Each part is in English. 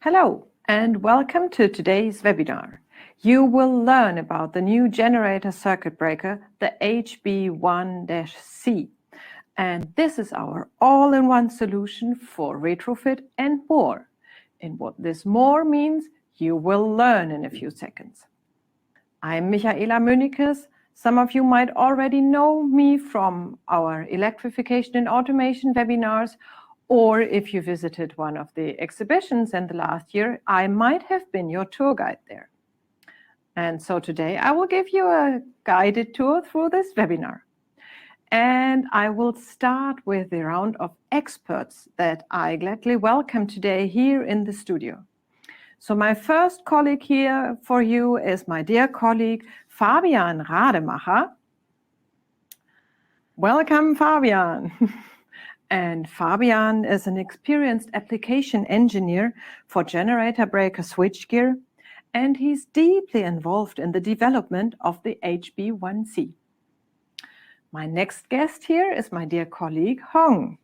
Hello and welcome to today's webinar. You will learn about the new generator circuit breaker, the HB1-C. And this is our all-in-one solution for retrofit and more. And what this more means, you will learn in a few seconds. I'm Michaela Mönikes. Some of you might already know me from our electrification and automation webinars, or if you visited one of the exhibitions in the last year, I might have been your tour guide there. And so today I will give you a guided tour through this webinar. And I will start with the round of experts that I gladly welcome today here in the studio. So my first colleague here for you is my dear colleague, Fabian Rademacher. Welcome, Fabian. And Fabian is an experienced application engineer for generator breaker switchgear, and he's deeply involved in the development of the HB1-C. My next guest here is my dear colleague, Hong.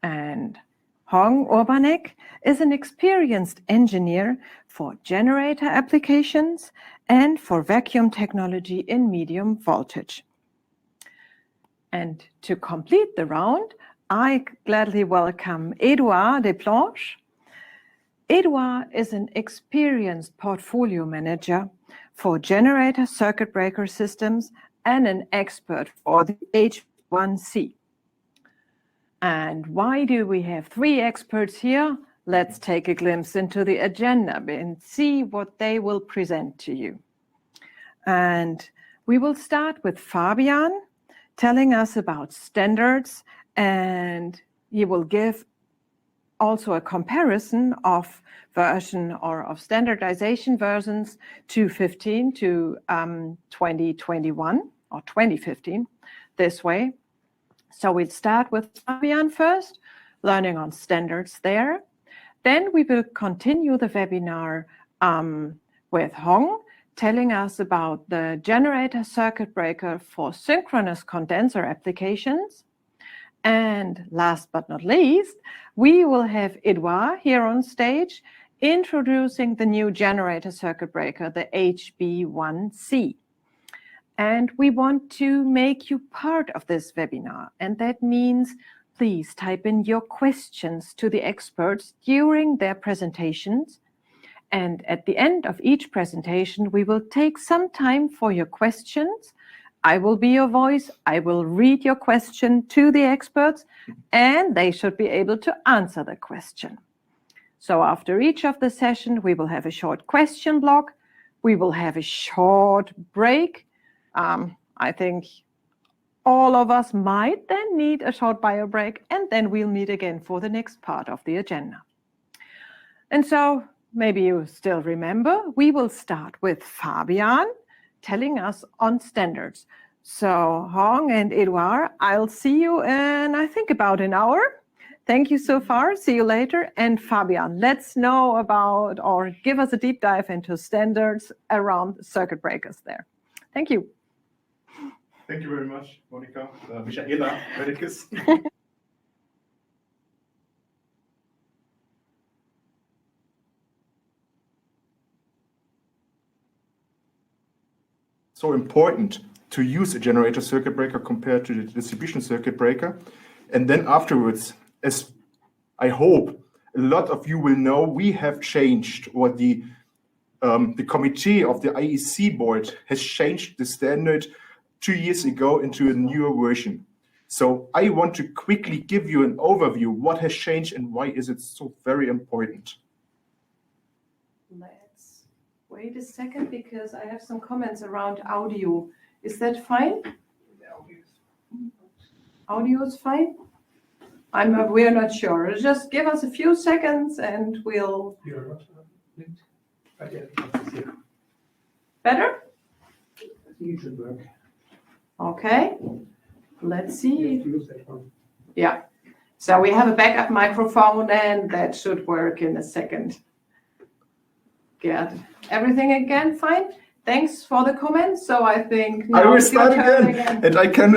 And Hong Urbanek is an experienced engineer for generator applications and for vacuum technology in medium voltage. And to complete the round, I gladly welcome Edouard Desplanches. Edouard is an experienced portfolio manager for generator circuit breaker systems and an expert for the HB1-C. And why do we have three experts here? Let's take a glimpse into the agenda and see what they will present to you. And we will start with Fabian telling us about standards, and he will give also a comparison of version or of standardization versions 2015 to 2021 or 2015 this way. So we'll start with Fabian first, learning on standards there. Then we will continue the webinar with Hong, telling us about the generator circuit breaker for synchronous condenser applications. And last but not least, we will have Edouard here on stage introducing the new generator circuit breaker, the HB1-C. And we want to make you part of this webinar. And that means please type in your questions to the experts during their presentations. And at the end of each presentation, we will take some time for your questions. I will be your voice. I will read your question to the experts, and they should be able to answer the question. So after each of the session, we will have a short question block. We will have a short break. I think all of us might then need a short bio break, and then we'll meet again for the next part of the agenda. And so maybe you still remember, we will start with Fabian telling us on standards. So Hong and Edouard, I'll see you in, I think, about an hour. Thank you so far. See you later. And Fabian, let's know about or give us a deep dive into standards around circuit breakers there. Thank you. Thank you very much, Monica. Michaela Mönikes. So important to use a generator circuit breaker compared to the distribution circuit breaker. And then afterwards, as I hope a lot of you will know, we have changed, or the committee of the IEC board has changed the standard 2 years ago into a newer version. So I want to quickly give you an overview what has changed and why is it so very important. Let's wait a second because I have some comments around audio. Is that fine? Audio is fine? We're not sure. Just give us a few seconds and we'll... You're not linked. Better? I think it should work. Okay. Let's see. Use that one. Yeah. So we have a backup microphone and that should work in a second. Get everything again fine? Thanks for the comments. So I think I will start again, and I can.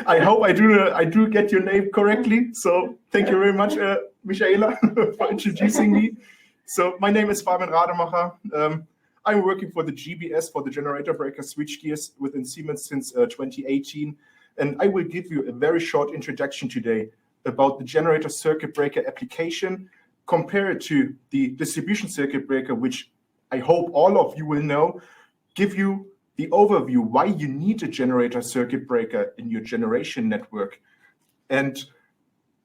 I hope I do get your name correctly. So thank you very much, Michaela, for introducing me. So my name is Fabian Rademacher. I'm working for the GBS, for the generator breaker switchgears within Siemens since 2018. And I will give you a very short introduction today about the generator circuit breaker application compared to the distribution circuit breaker, which I hope all of you will know, give you the overview why you need a generator circuit breaker in your generation network. And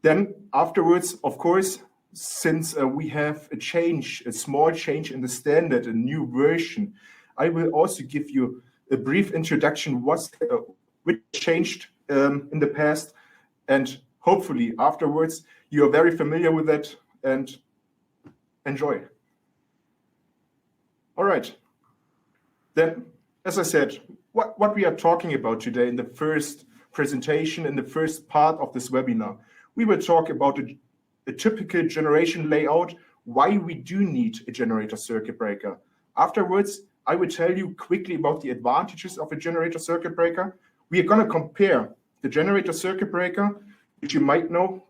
then afterwards, of course, since we have a small change in the standard, a new version, I will also give you a brief introduction which changed in the past, and hopefully afterwards you are very familiar with it and enjoy. All right. Then, as I said, what we are talking about today in the first presentation, in the first part of this webinar, we will talk about a typical generation layout, why we do need a generator circuit breaker. Afterwards, I will tell you quickly about the advantages of a generator circuit breaker. We are going to compare the generator circuit breaker, which you might know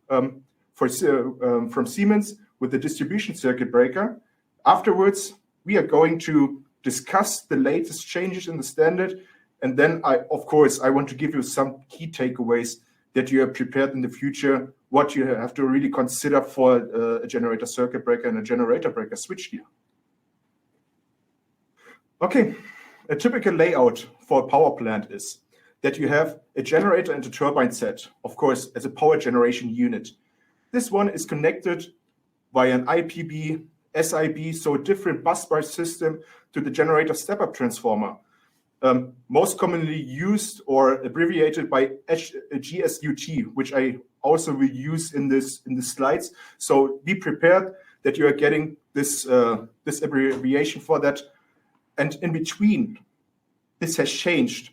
from Siemens, with the distribution circuit breaker. Afterwards, we are going to discuss the latest changes in the standard. And then, of course, I want to give you some key takeaways that you are prepared in the future, what you have to really consider for a generator circuit breaker and a generator breaker switchgear. Okay, a typical layout for a power plant is that you have a generator and a turbine set, of course, as a power generation unit. This one is connected via an IPB, SIB, so a different busbar system to the generator step-up transformer. Most commonly used or abbreviated by GSUT, which I also will use in the slides. So be prepared that you are getting this abbreviation for that. And in between, this has changed.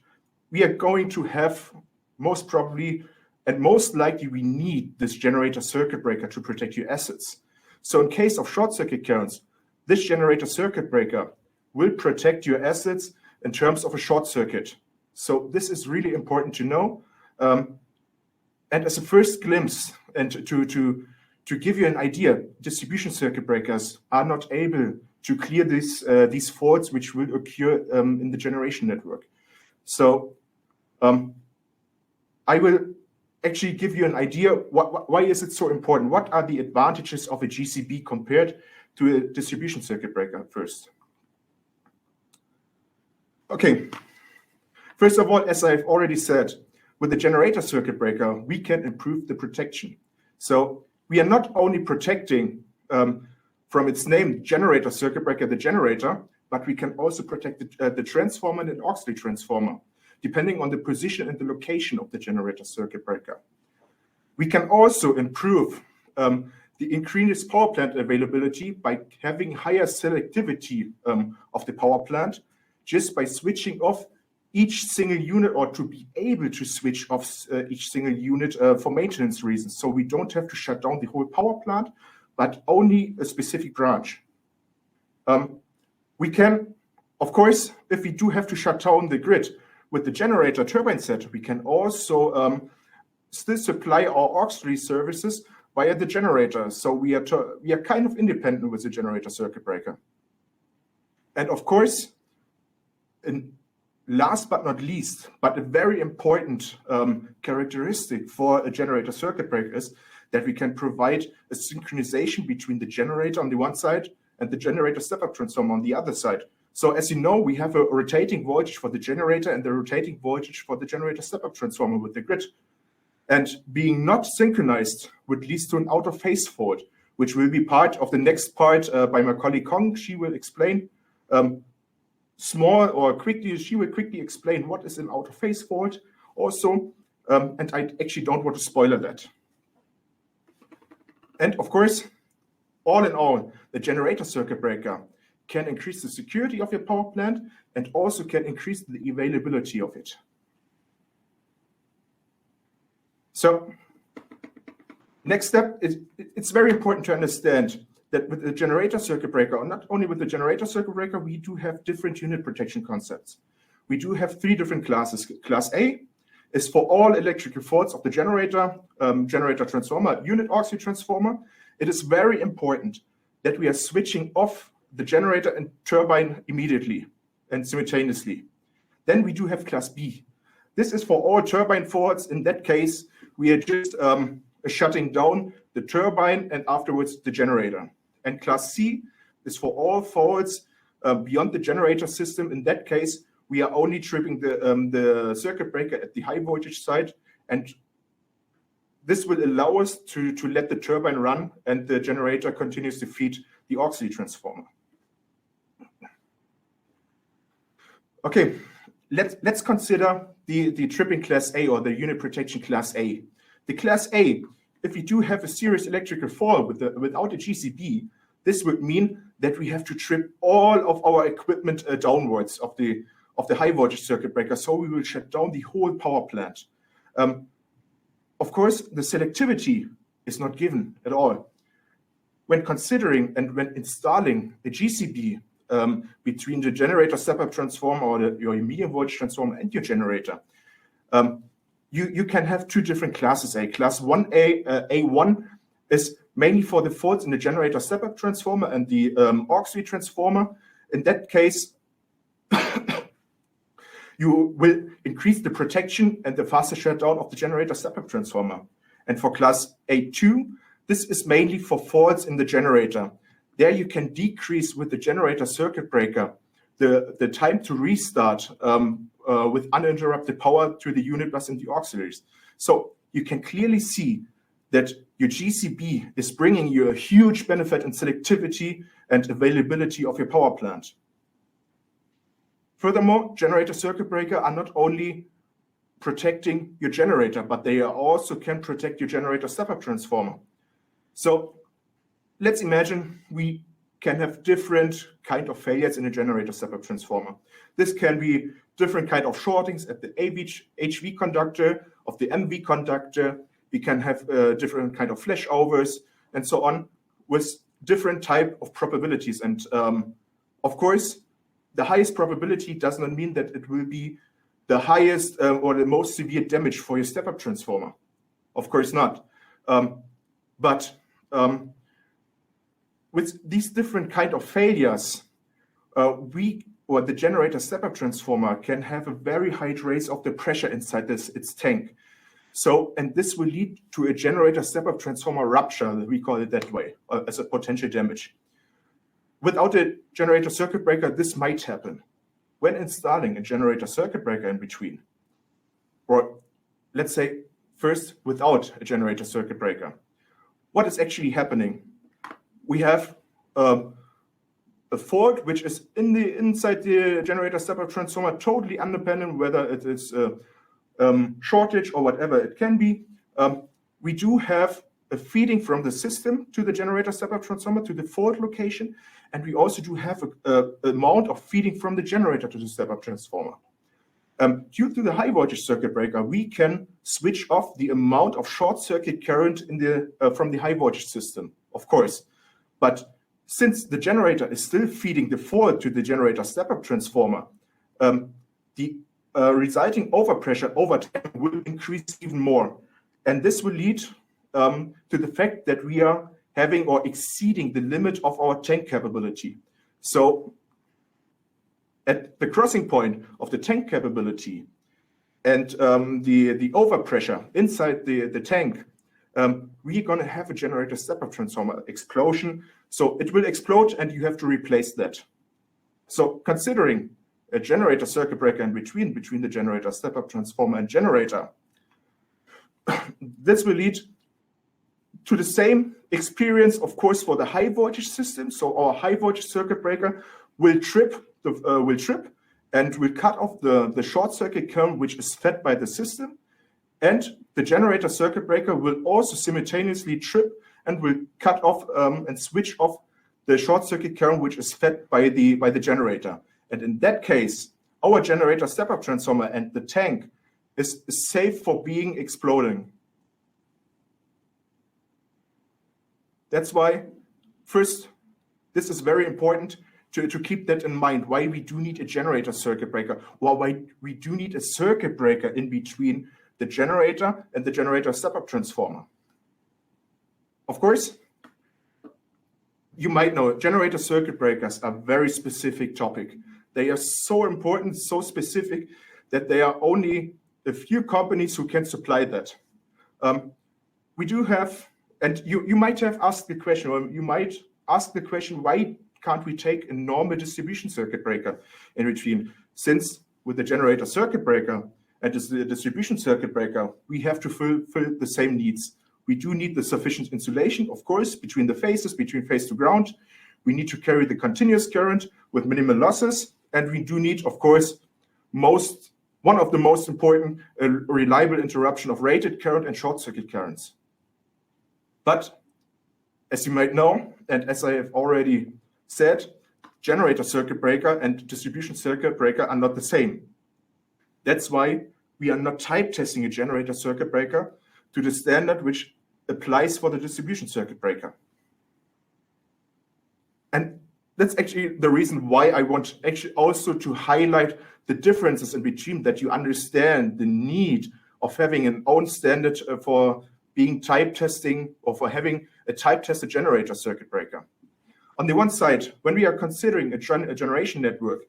We are going to have most probably and most likely we need this generator circuit breaker to protect your assets. So in case of short circuit currents, this generator circuit breaker will protect your assets in terms of a short circuit. So this is really important to know. And as a first glimpse, and to give you an idea, distribution circuit breakers are not able to clear these faults which will occur in the generation network. So I will actually give you an idea why is it so important? What are the advantages of a GCB compared to a distribution circuit breaker first? Okay, first of all, as I've already said, with the generator circuit breaker, we can improve the protection. So we are not only protecting from its name, generator circuit breaker, the generator, but we can also protect the transformer and an auxiliary transformer, depending on the position and the location of the generator circuit breaker. We can also improve the increased power plant availability by having higher selectivity of the power plant, just by switching off each single unit, or to be able to switch off each single unit for maintenance reasons. So we don't have to shut down the whole power plant, but only a specific branch. We can, of course, if we do have to shut down the grid with the generator turbine set, we can also still supply our auxiliary services via the generator. So we are kind of independent with the generator circuit breaker. And of course, and last but not least, but a very important characteristic for a generator circuit breaker is that we can provide a synchronization between the generator on the one side and the generator step-up transformer on the other side. So as you know, we have a rotating voltage for the generator and the rotating voltage for the generator step-up transformer with the grid. And being not synchronized would lead to an out-of-phase fault, which will be part of the next part by my colleague Kong. She will explain she will quickly explain what is an out-of-phase fault also, and I actually don't want to spoiler that. And of course, all in all, the generator circuit breaker can increase the security of your power plant and also can increase the availability of it. So next step is, it's very important to understand that with the generator circuit breaker, or not only with the generator circuit breaker, we do have different unit protection concepts. We do have 3 different classes. Class A is for all electrical faults of the generator, generator transformer, unit auxiliary transformer. it is very important that we are switching off the generator and turbine immediately and simultaneously. Then we do have class B. This is for all turbine faults. In that case, we are just shutting down the turbine and afterwards the generator. And class C is for all faults beyond the generator system. In that case, we are only tripping the circuit breaker at the high voltage side, and this will allow us to let the turbine run and the generator continues to feed the auxiliary transformer. Okay, let's consider the tripping class A, or the unit protection class A. The class A, if we do have a serious electrical fault without a GCB, this would mean that we have to trip all of our equipment downwards of the high voltage circuit breaker, so we will shut down the whole power plant. Of course, the selectivity is not given at all. When considering and when installing a GCB between the generator step-up transformer or your medium voltage transformer and your generator, you can have two different classes A. Class 1A, A1 is mainly for the faults in the generator step-up transformer and the auxiliary transformer. In that case, you will increase the protection and the faster shutdown of the generator step-up transformer. And for class A2, this is mainly for faults in the generator. There you can decrease with the generator circuit breaker the time to restart with uninterrupted power to the unit bus and the auxiliaries. So you can clearly see that your GCB is bringing you a huge benefit in selectivity and availability of your power plant. Furthermore, generator circuit breaker are not only protecting your generator, but they also can protect your generator step-up transformer. So let's imagine we can have different kind of failures in a generator step-up transformer. This can be different kind of shortings at the HV conductor, of the MV conductor. We can have different kind of flashovers and so on with different type of probabilities. And of course, the highest probability does not mean that it will be the highest or the most severe damage for your step-up transformer. Of course not. But with these different kind of failures, the generator step-up transformer can have a very high raise of the pressure inside its tank. So, and this will lead to a generator step-up transformer rupture, we call it that way, as a potential damage. Without a generator circuit breaker, this might happen. When installing a generator circuit breaker in between, or let's say first without a generator circuit breaker, what is actually happening? We have a fault which is inside the generator step-up transformer, totally independent whether it is shortage or whatever it can be. We do have a feeding from the system to the generator step-up transformer to the fault location, and we also do have a amount of feeding from the generator to the step-up transformer. Due to the high voltage circuit breaker, we can switch off the amount of short circuit current in from the high voltage system, of course. But since the generator is still feeding the fault to the generator step-up transformer, the resulting overpressure over time will increase even more. And this will lead to the fact that we are having or exceeding the limit of our tank capability. So at the crossing point of the tank capability and the overpressure inside the tank, we're going to have a generator step-up transformer explosion. So it will explode and you have to replace that. So considering a generator circuit breaker in between the generator step-up transformer and generator, this will lead to the same experience, of course, for the high voltage system. So our high voltage circuit breaker will trip and will cut off the short circuit current which is fed by the system. And the generator circuit breaker will also simultaneously trip and will cut off and switch off the short circuit current which is fed by the generator. And in that case, our generator step-up transformer and the tank is safe for being exploding. That's why, first, this is very important to keep that in mind, why we do need a generator circuit breaker, or why we do need a circuit breaker in between the generator and the generator step-up transformer. Of course, you might know, generator circuit breakers are a very specific topic. They are so important, so specific, that there are only a few companies who can supply that. We do have, and you might have asked the question, or you might ask the question, why can't we take a normal distribution circuit breaker in between? Since with the generator circuit breaker and the distribution circuit breaker, we have to fulfill the same needs. We do need the sufficient insulation, of course, between the phases, between phase to ground. We need to carry the continuous current with minimal losses. And we do need, of course, one of the most important, a reliable interruption of rated current and short circuit currents. But as you might know, and as I have already said, generator circuit breaker and distribution circuit breaker are not the same. That's why we are not type testing a generator circuit breaker to the standard which applies for the distribution circuit breaker. And that's actually the reason why I want actually also to highlight the differences in between, that you understand the need of having an own standard for being type testing, or for having a type tested generator circuit breaker. On the one side, when we are considering a generation network,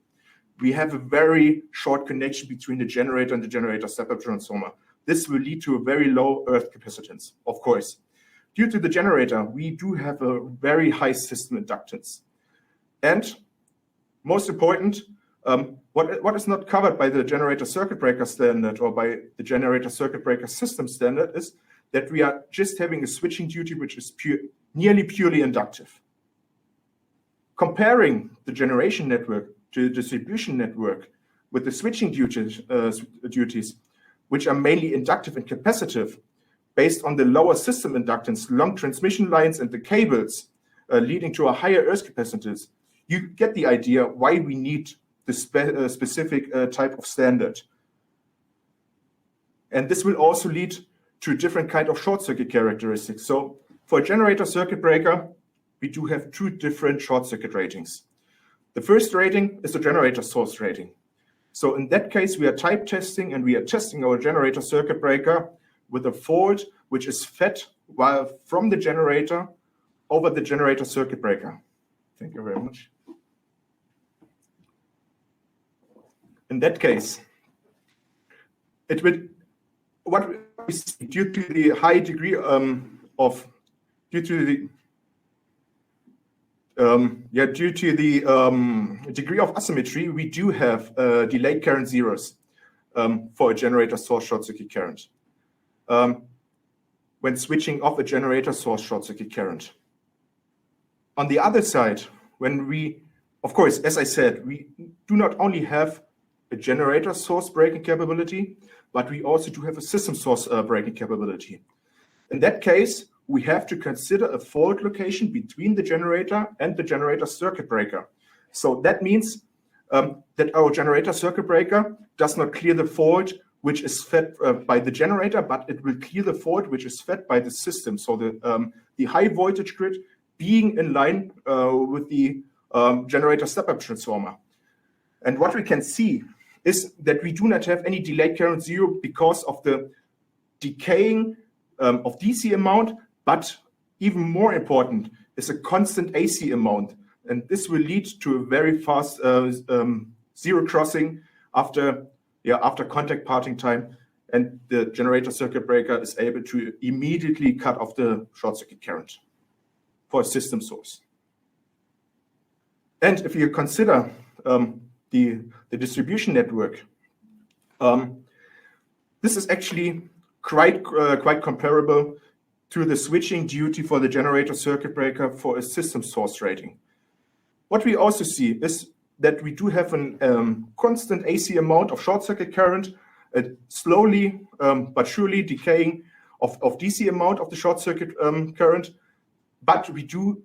we have a very short connection between the generator and the generator step-up transformer. This will lead to a very low earth capacitance, of course. Due to the generator, we do have a very high system inductance. And most important, what is not covered by the generator circuit breaker standard or by the generator circuit breaker system standard is that we are just having a switching duty which is nearly purely inductive. Comparing the generation network to the distribution network with the switching duties, which are mainly inductive and capacitive, based on the lower system inductance, long transmission lines and the cables, leading to a higher earth capacitance, you get the idea why we need the specific type of standard. And this will also lead to a different kind of short circuit characteristics. So for a generator circuit breaker, we do have two different short circuit ratings. The first rating is the generator source rating. So in that case, we are type testing and we are testing our generator circuit breaker with a fault which is fed from the generator over the generator circuit breaker. Thank you very much. In that case, it will, what we see, due to the high degree degree of asymmetry, we do have delayed current zeros for a generator source short circuit current when switching off a generator source short circuit current. On the other side, when we, of course, as I said, we do not only have a generator source breaking capability, but we also do have a system source breaking capability. In that case, we have to consider a fault location between the generator and the generator circuit breaker. So that means that our generator circuit breaker does not clear the fault which is fed by the generator, but it will clear the fault which is fed by the system. So the high voltage grid being in line with the generator step-up transformer. And what we can see is that we do not have any delayed current zero because of the decaying of DC amount, but even more important is a constant AC amount. And this will lead to a very fast zero crossing after contact parting time, and the generator circuit breaker is able to immediately cut off the short circuit current for a system source. And if you consider the distribution network, this is actually quite comparable to the switching duty for the generator circuit breaker for a system source rating. What we also see is that we do have a constant AC amount of short circuit current, slowly but surely decaying of DC amount of the short circuit current, but we do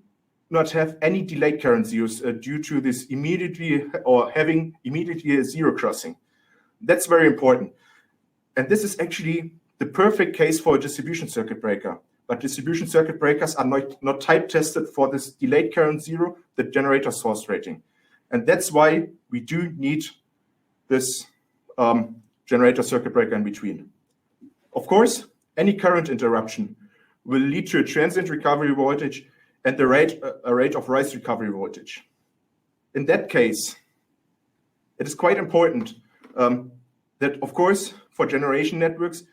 not have any delayed current zeros due to this having immediately a zero crossing. That's very important. And this is actually the perfect case for a distribution circuit breaker. But distribution circuit breakers are not type tested for this delayed current zero, the generator source rating. And that's why we do need this generator circuit breaker in between. Of course, any current interruption will lead to a transient recovery voltage and the rate of rise recovery voltage. In that case, it is quite important that, of course, for generation networks,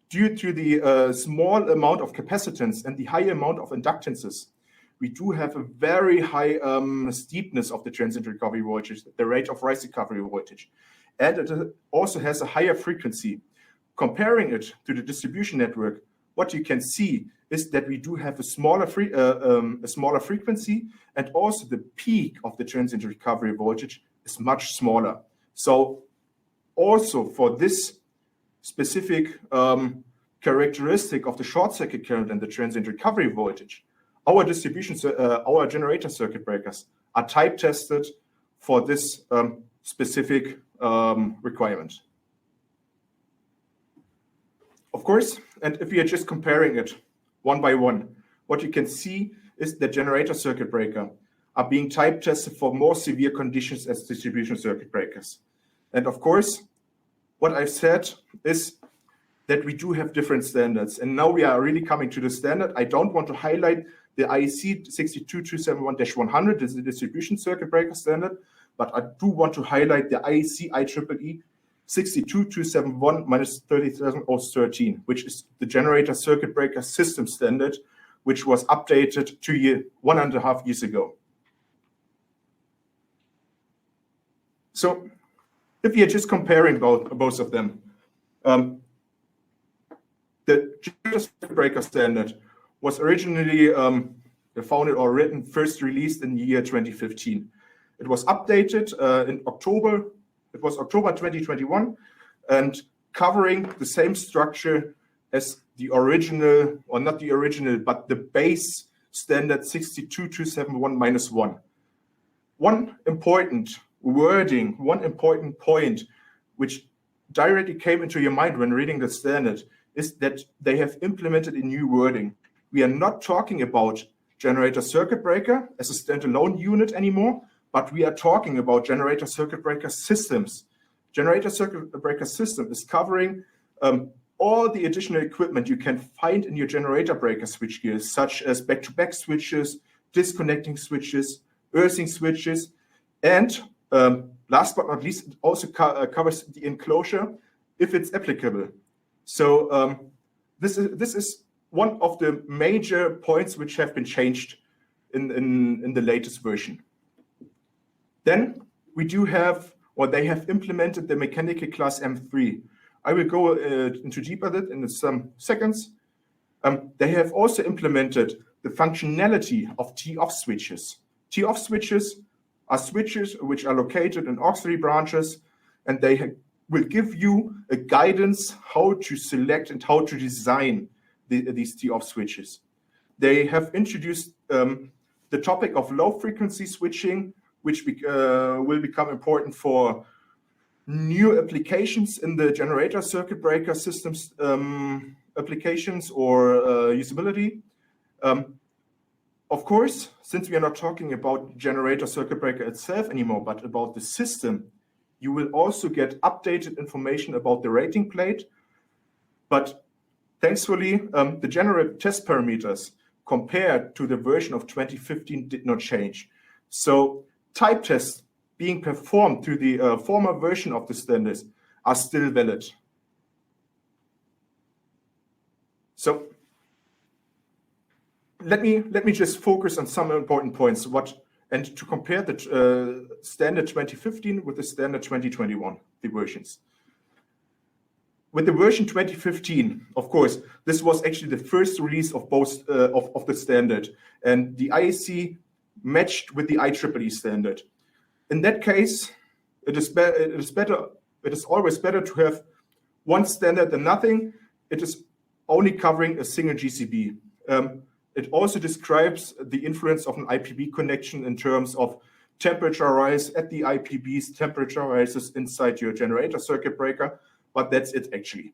due to the small amount of capacitance and the high amount of inductances, we do have a very high steepness of the transient recovery voltage, the rate of rise recovery voltage. And it also has a higher frequency. Comparing it to the distribution network, what you can see is that we do have a smaller frequency, and also the peak of the transient recovery voltage is much smaller. So also for this specific characteristic of the short circuit current and the transient recovery voltage, our our generator circuit breakers are type tested for this specific requirement. Of course, and if we are just comparing it one by one, what you can see is that generator circuit breaker are being type tested for more severe conditions as distribution circuit breakers. And of course, what I've said is that we do have different standards. And now we are really coming to the standard. I don't want to highlight the IEC 62271-100, this is the distribution circuit breaker standard, but I do want to highlight the IEC IEEE 62271-30013, which is the generator circuit breaker system standard, which was updated 1.5 years ago. So if you're just comparing both of them, the generator circuit breaker standard was originally founded or written, first released in the year 2015. It was updated in October. It was October 2021, and covering the same structure as the original, or not the original, but the base standard 62271-1. One important wording, one important point, which directly came into your mind when reading the standard, is that they have implemented a new wording. We are not talking about generator circuit breaker as a standalone unit anymore, but we are talking about generator circuit breaker systems. Generator circuit breaker system is covering all the additional equipment you can find in your generator breaker switchgear, such as back-to-back switches, disconnecting switches, earthing switches, and last but not least, it also covers the enclosure if it's applicable. So this is one of the major points which have been changed in the latest version. Then we do have, or they have implemented the mechanical class M3. I will go into deeper that in some seconds. They have also implemented the functionality of T-off switches. T-off switches are switches which are located in auxiliary branches, and they will give you a guidance how to select and how to design these T-off switches. They have introduced the topic of low frequency switching, which will become important for new applications in the generator circuit breaker systems applications or usability. Of course, since we are not talking about generator circuit breaker itself anymore, but about the system, you will also get updated information about the rating plate. But thankfully, the general test parameters compared to the version of 2015 did not change. So type tests being performed through the former version of the standards are still valid. So let me just focus on some important points. And to compare the standard 2015 with the standard 2021, the versions. With the version 2015, of course, this was actually the first release of both of the standard, and the IEC matched with the IEEE standard. In that case, it is always better to have one standard than nothing. It is only covering a single GCB. It also describes the influence of an IPB connection in terms of temperature rise at the IPBs, temperature rises inside your generator circuit breaker, but that's it actually.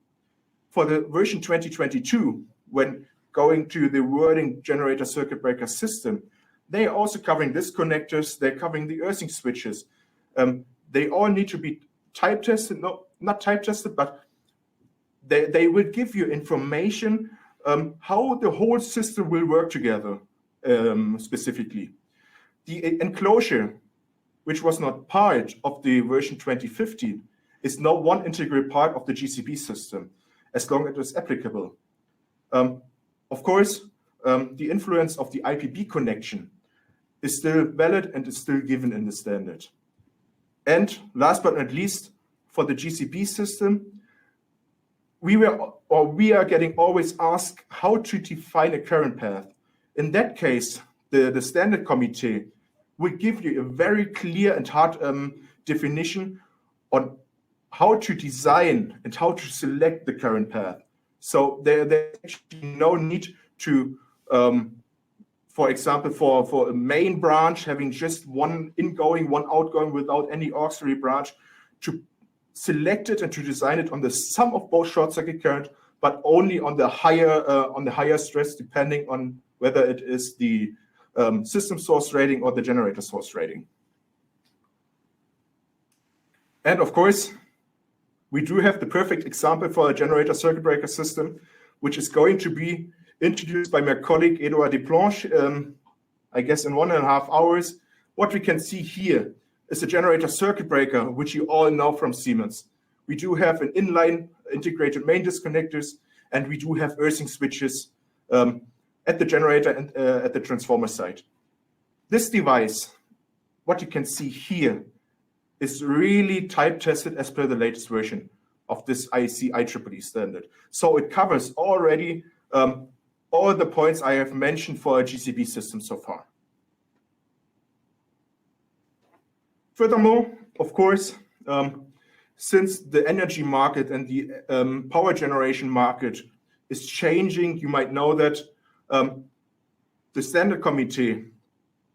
For the version 2022, when going to the wording generator circuit breaker system, they are also covering disconnectors, they're covering the earthing switches. They all need to be type tested, not type tested, but they will give you information how the whole system will work together. specifically. The enclosure, which was not part of the version 2015, is now one integral part of the GCP system, as long as it is applicable. Of course, the influence of the IPB connection is still valid and is still given in the standard. And last but not least, for the GCP system, we are getting always asked how to define a current path. In that case, the standard committee will give you a very clear and hard definition on how to design and how to select the current path. So there's actually no need to, for example, for a main branch having just one incoming, one outgoing without any auxiliary branch, to select it and to design it on the sum of both short circuit current, but only on the higher stress, depending on whether it is the system source rating or the generator source rating. And of course, we do have the perfect example for a generator circuit breaker system, which is going to be introduced by my colleague Edouard Desplanches, I guess in 1.5 hours. What we can see here is a generator circuit breaker, which you all know from Siemens. We do have an inline integrated main disconnectors, and we do have earthing switches at the generator and at the transformer side. This device, what you can see here, is really type tested as per the latest version of this IEC IEEE standard. So it covers already all the points I have mentioned for a GCP system so far. Furthermore, of course, since the energy market and the power generation market is changing, you might know that the standard committee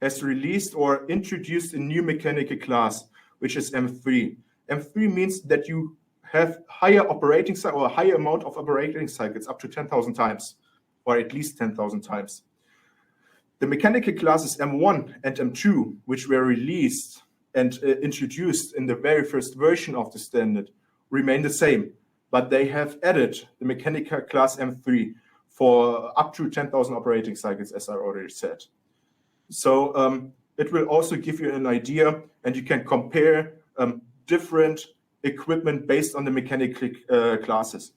has released or introduced a new mechanical class, which is M3. M3 means that you have higher operating cycle or a higher amount of operating cycles, up to 10,000 times, or at least 10,000 times. The mechanical classes M1 and M2, which were released and introduced in the very first version of the standard, remain the same, but they have added the mechanical class M3 for up to 10,000 operating cycles, as I already said. So it will also give you an idea, and you can compare different equipment based on the mechanical classes.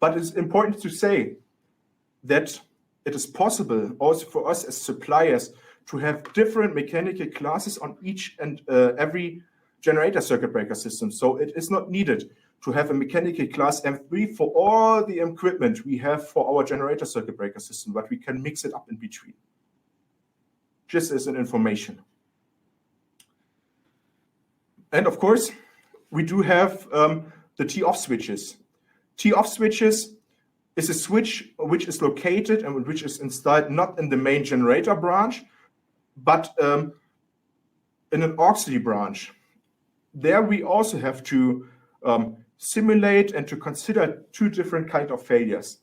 But it's important to say that it is possible also for us as suppliers to have different mechanical classes on each and every generator circuit breaker system. So it is not needed to have a mechanical class M3 for all the equipment we have for our generator circuit breaker system, but we can mix it up in between. Just as an information. And of course, we do have the T-off switches. T-off switches is a switch which is located and which is installed not in the main generator branch, but in an auxiliary branch. There we also have to simulate and to consider two different kinds of failures.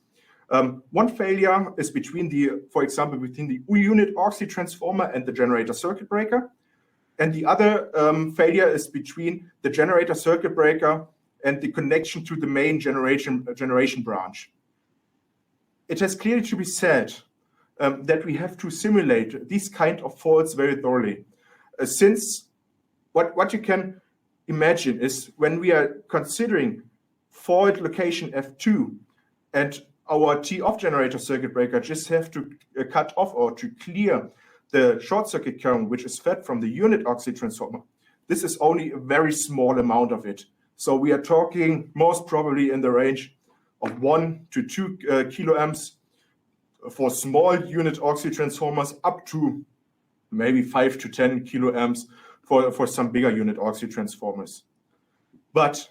One failure is between for example, between the unit auxiliary transformer and the generator circuit breaker. And the other failure is between the generator circuit breaker and the connection to the main generation branch. It has clearly to be said that we have to simulate these kind of faults very thoroughly. Since what you can imagine is when we are considering fault location F2 and our T-off generator circuit breaker just have to cut off or to clear the short circuit current, which is fed from the unit auxiliary transformer. This is only a very small amount of it. So we are talking most probably in the range of 1 to 2 kiloamps for small unit auxiliary transformers, up to maybe 5 to 10 kiloamps for some bigger unit auxiliary transformers. But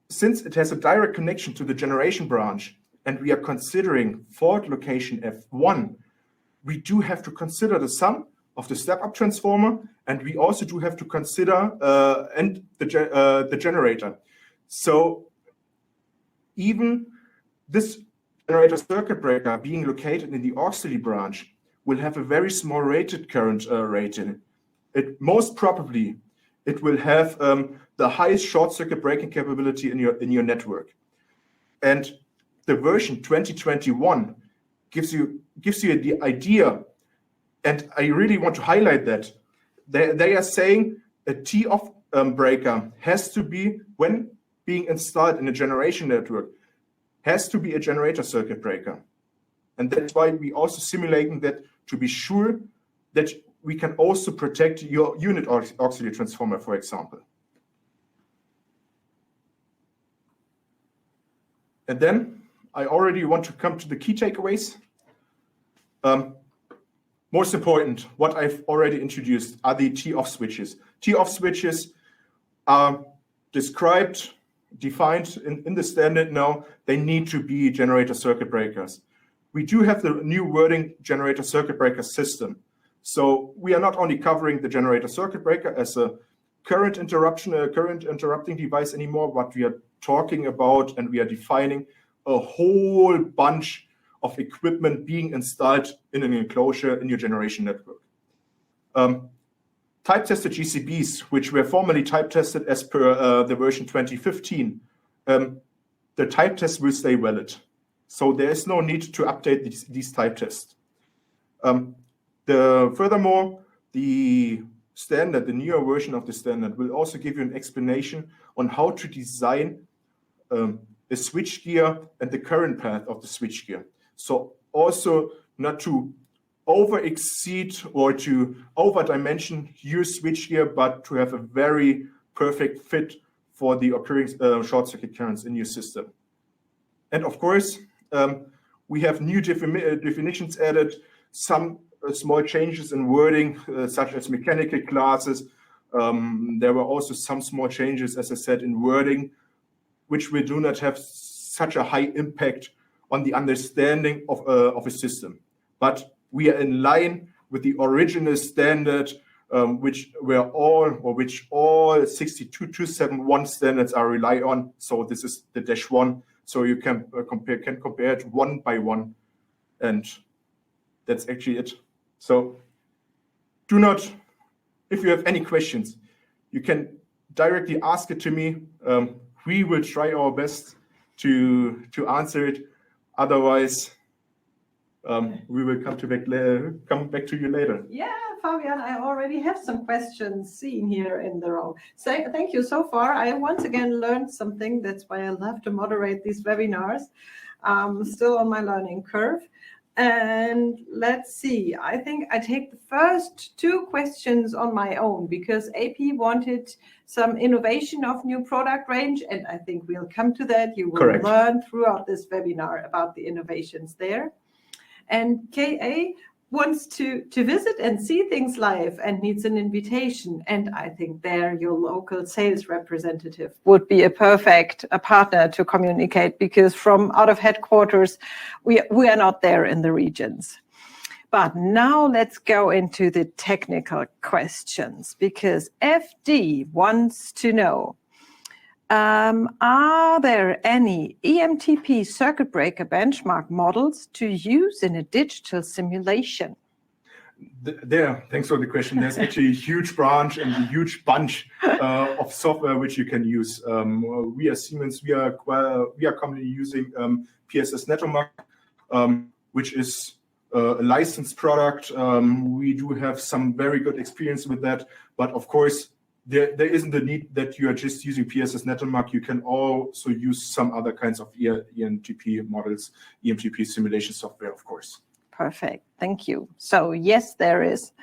since it has a direct connection to the generation branch and we are considering fault location F1, we do have to consider the sum of the step-up transformer, and we also do have to consider the generator. So even this generator circuit breaker being located in the auxiliary branch will have a very small rated current rating. Most probably it will have the highest short circuit breaking capability in your network. And the version 2021 gives you the idea, and I really want to highlight that. They are saying a T-off breaker has to be, when being installed in a generation network, has to be a generator circuit breaker. And that's why we also simulating that to be sure that we can also protect your unit auxiliary transformer, for example. And then I already want to come to the key takeaways. Most important, what I've already introduced are the T-off switches. T-off switches are defined in the standard now. They need to be generator circuit breakers. We do have the new wording generator circuit breaker system. So we are not only covering the generator circuit breaker as a current interrupting device anymore, but we are talking about and we are defining a whole bunch of equipment being installed in an enclosure in your generation network. Type-tested GCBs, which were formerly type-tested as per the version 2015, the type tests will stay valid. So there is no need to update these type tests. Furthermore, the standard, the newer version of the standard, will also give you an explanation on how to design a switchgear and the current path of the switchgear. So also not to over-exceed or to over-dimension your switchgear, but to have a very perfect fit for the occurring short-circuit currents in your system. And of course, we have new definitions added, some small changes in wording, such as mechanical classes. There were also some small changes, as I said, in wording, which will do not have such a high impact on the understanding of a system. But we are in line with the original standard, which all 62271 standards are rely on. So this is the -1. So you can compare it one by one, and that's actually it. So if you have any questions, you can directly ask it to me. We will try our best to answer it. Otherwise, we will come back to you later. Yeah, Fabian, I already have some questions seen here in the row. So thank you so far. I once again learned something. That's why I love to moderate these webinars. Still on my learning curve. And let's see, I think I take the first two questions on my own because AP wanted some innovation of new product range, and I think we'll come to that. You will Correct. learn throughout this webinar about the innovations there. And KA wants to visit and see things live and needs an invitation. And I think there your local sales representative would be a perfect partner to communicate, because from out of headquarters, we are not there in the regions. But now let's go into the technical questions, because FD wants to know, are there any EMTP circuit breaker benchmark models to use in a digital simulation? Thanks for the question. There's actually a huge branch and a huge bunch of software which you can use. We as Siemens, we are commonly using PSS-NetOMAC, which is a licensed product. We do have some very good experience with that, but of course, there isn't the need that you are just using PSS-NetOMAC. You can also use some other kinds of EMTP models, EMTP simulation software, of course. Perfect. Thank you. So yes, there is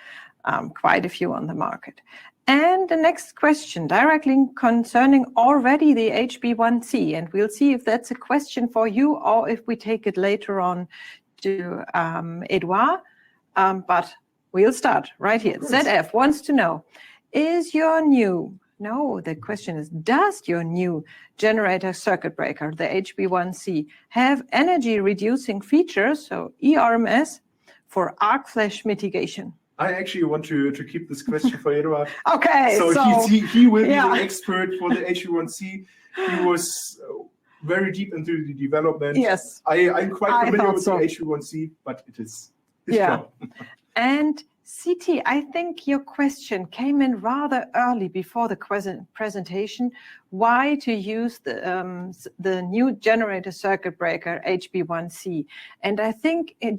quite a few on the market. And the next question directly concerning already the HB1C, and we'll see if that's a question for you or if we take it later on to Edouard. But we'll start right here. ZF wants to know, does your new generator circuit breaker, the HB1C, have energy reducing features, so ERMS, for arc flash mitigation? I actually want to keep this question for Edouard. Okay. So he will be the expert for the HB1C. He was very deep into the development. Yes. I'm quite familiar with the HB1C, but it is his job. And CT, I think your question came in rather early before the presentation. Why to use the new generator circuit breaker HB1C? And I think in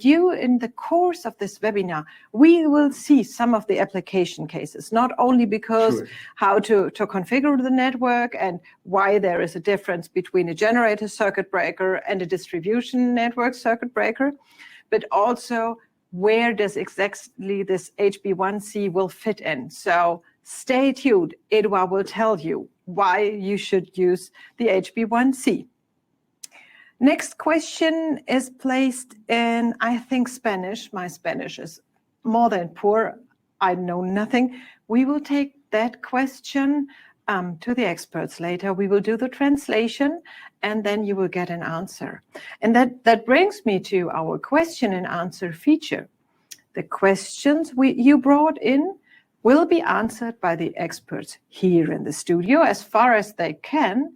the course of this webinar, we will see some of the application cases, not only because how to configure the network and why there is a difference between a generator circuit breaker and a distribution network circuit breaker, but also where does exactly this HB1C will fit in. So stay tuned. Edouard will tell you why you should use the HB1C. Next question is placed in, I think, Spanish. My Spanish is more than poor. I know nothing. We will take that question to the experts later. We will do the translation and then you will get an answer. And that brings me to our question and answer feature. The questions you brought in will be answered by the experts here in the studio as far as they can,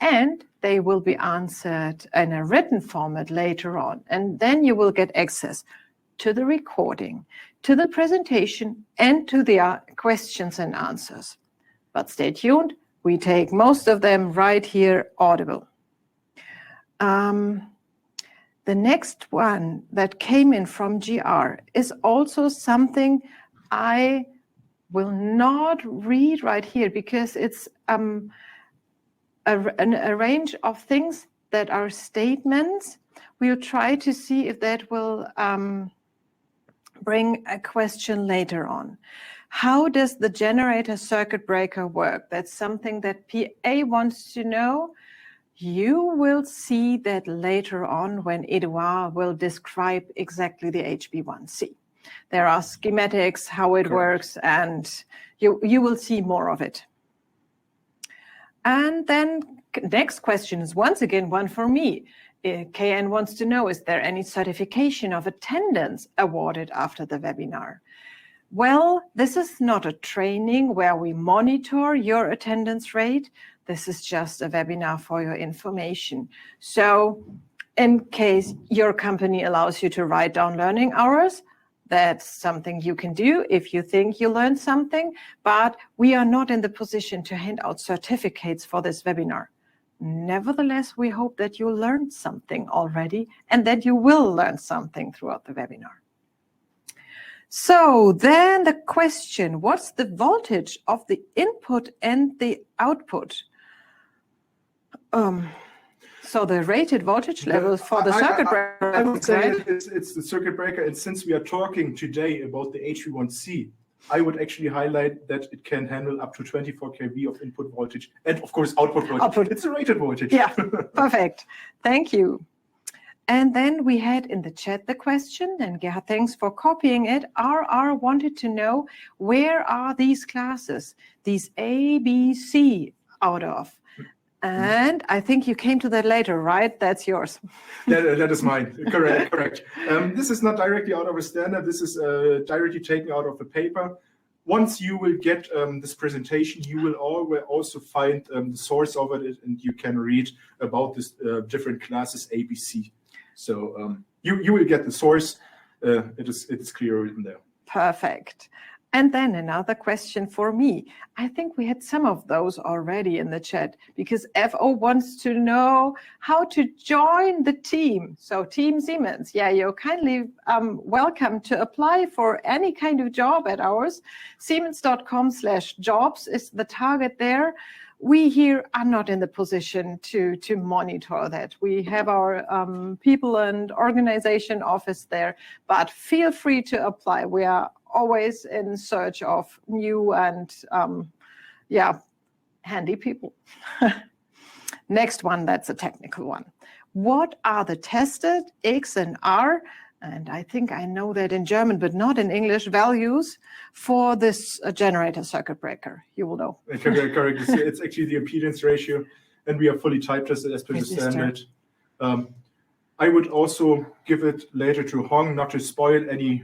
and they will be answered in a written format later on. And then you will get access to the recording, to the presentation, and to the questions and answers. But stay tuned, we take most of them right here audible. The next one that came in from GR is also something I will not read right here because it's a range of things that are statements. We'll try to see if that will bring a question later on. How does the generator circuit breaker work? That's something that PA wants to know. You will see that later on when Edouard will describe exactly the HB1C. There are schematics, how it works, and you will see more of it. And then next question is once again one for me. KN wants to know, is there any certification of attendance awarded after the webinar? Well, this is not a training where we monitor your attendance rate. This is just a webinar for your information. So in case your company allows you to write down learning hours, that's something you can do if you think you learned something, but we are not in the position to hand out certificates for this webinar. Nevertheless, we hope that you learned something already and that you will learn something throughout the webinar. So then the question, what's the voltage of the input and the output? So the rated voltage levels for the circuit breaker. I would say it's the circuit breaker, and since we are talking today about the HB1C, I would actually highlight that it can handle up to 24 kV of input voltage and, of course, output voltage. It's a rated voltage. Yeah, perfect. Thank you. And then we had in the chat the question, and Gerhard, thanks for copying it. RR wanted to know, where are these classes, these A, B, C out of? And I think you came to that later, right? That's yours. That is mine. Correct. This is not directly out of a standard. This is directly taken out of a paper. Once you will get this presentation, you will also find the source of it, and you can read about this different classes A, B, C. So you will get the source. It is clear written there. Perfect. And then another question for me. I think we had some of those already in the chat because FO wants to know how to join the team. So Team Siemens, yeah, you're kindly welcome to apply for any kind of job at ours. Siemens.com/jobs is the target there. We here are not in the position to monitor that. We have our people and organization office there, but feel free to apply. We are always in search of new and handy people. Next one, that's a technical one. What are the tested X and R, and I think I know that in German, but not in English, values for this generator circuit breaker? You will know. Correct. It's actually the impedance ratio, and we are fully type tested as per the standard. I would also give it later to Hong, not to spoil any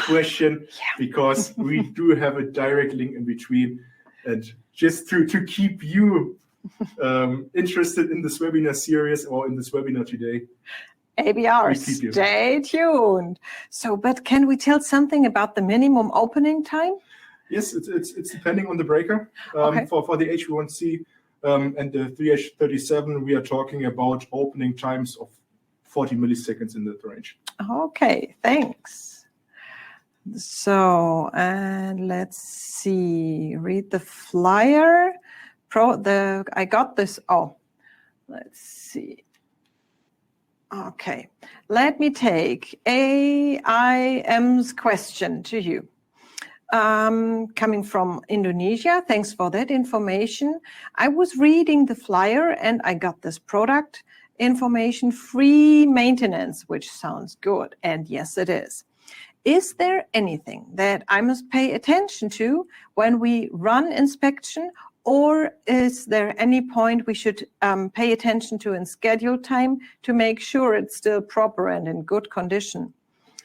question, because we do have a direct link in between, and just to keep you interested in this webinar series or in this webinar today. ABR, We keep you. stay tuned. So, but can we tell something about the minimum opening time? Yes, it's depending on the breaker. Okay. For the HB1C and the 3H37, we are talking about opening times of 40 milliseconds in that range. Okay, thanks. So, and let's see, read the flyer. I got this. Oh, let's see. Okay, let me take AIM's question to you. Coming from Indonesia, thanks for that information. I was reading the flyer and I got this product information, free maintenance, which sounds good. And yes, it is. Is there anything that I must pay attention to when we run inspection, or is there any point we should pay attention to in schedule time to make sure it's still proper and in good condition?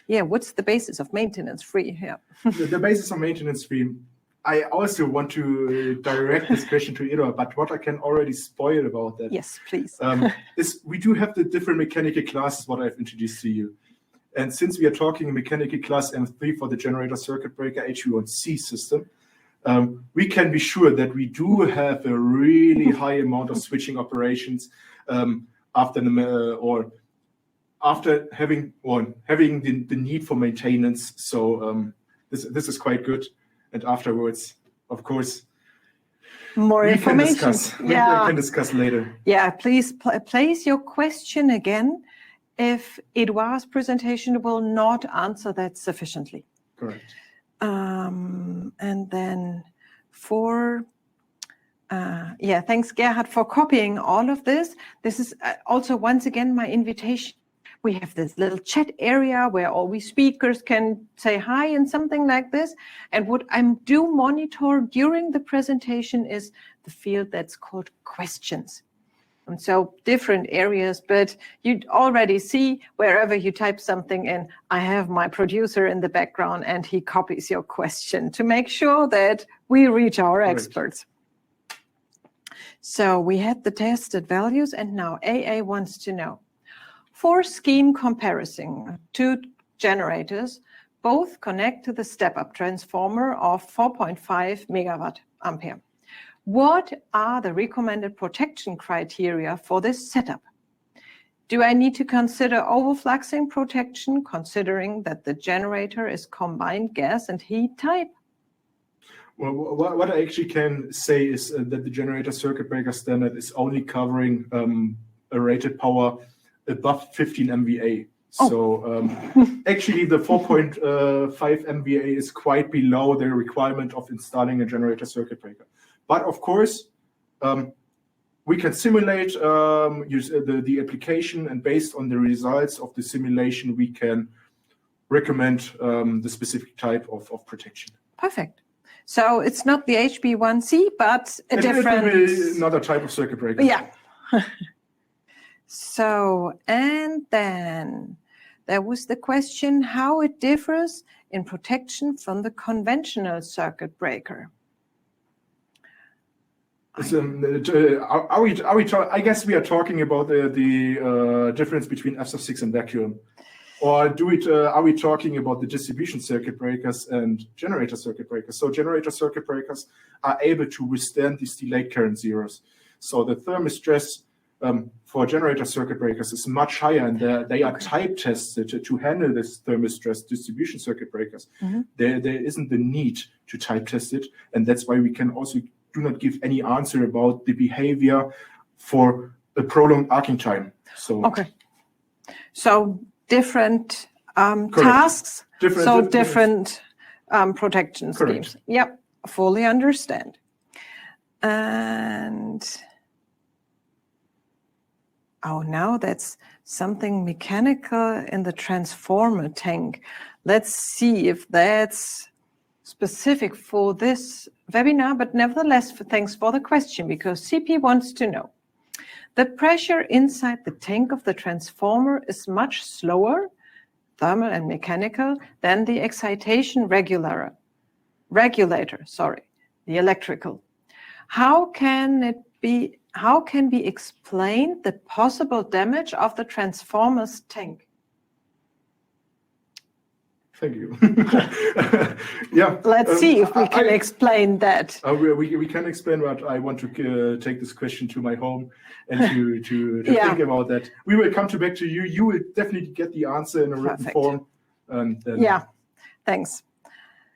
Yeah, what's the basis of maintenance free here? The basis of maintenance free, I also want to direct this question to Ida, but what I can already spoil about that Yes, please. is we do have the different mechanical classes, what I've introduced to you. And since we are talking mechanical class M3 for the generator circuit breaker HB1C system, we can be sure that we do have a really high amount of switching operations after having the need for maintenance. So this is quite good. And afterwards, of course, More information. We can discuss later. Yeah, please place your question again if Edouard's presentation will not answer that sufficiently. Correct. And then thanks Gerhard for copying all of this. This is also once again my invitation. We have this little chat area where all we speakers can say hi and something like this. And what I do monitor during the presentation is the field that's called questions. And so different areas, but you already see wherever you type something in, I have my producer in the background and he copies your question to make sure that we reach our experts. So we had the tested values and now AA wants to know. For scheme comparison, two generators both connect to the step-up transformer of 4.5 megawatt ampere. What are the recommended protection criteria for this setup? Do I need to consider overfluxing protection, considering that the generator is combined gas and heat type? Well, what I actually can say is that the generator circuit breaker standard is only covering a rated power above 15 MVA. Oh. So actually the 4.5 MVA is quite below the requirement of installing a generator circuit breaker. But of course, we can simulate use the application, and based on the results of the simulation, we can recommend the specific type of protection. Perfect. So it's not the HB1C, but a different... It will be another type of circuit breaker. Yeah. So, and then there was the question how it differs in protection from the conventional circuit breaker. I guess we are talking about the difference between F6 and vacuum. Or are we talking about the distribution circuit breakers and generator circuit breakers? So generator circuit breakers are able to withstand these delayed current zeros. So the thermal stress for generator circuit breakers is much higher, and they are type tested to handle this thermal stress. Distribution circuit breakers, there isn't the need to type test it, and that's why we can also do not give any answer about the behavior for a prolonged arcing time. So okay, so different tasks, different protection schemes. Correct. Yep, fully understand. And now that's something mechanical in the transformer tank. Let's see if that's specific for this webinar, but nevertheless, thanks for the question, because CP wants to know. The pressure inside the tank of the transformer is much slower, thermal and mechanical, than the excitation regulator, the electrical. How can how can we explain the possible damage of the transformer's tank? Thank you. Yeah. Let's see if we can explain that. We can explain, but I want to take this question to my home and to think about that. We will come back to you. You will definitely get the answer in a written form. And then... Yeah, thanks.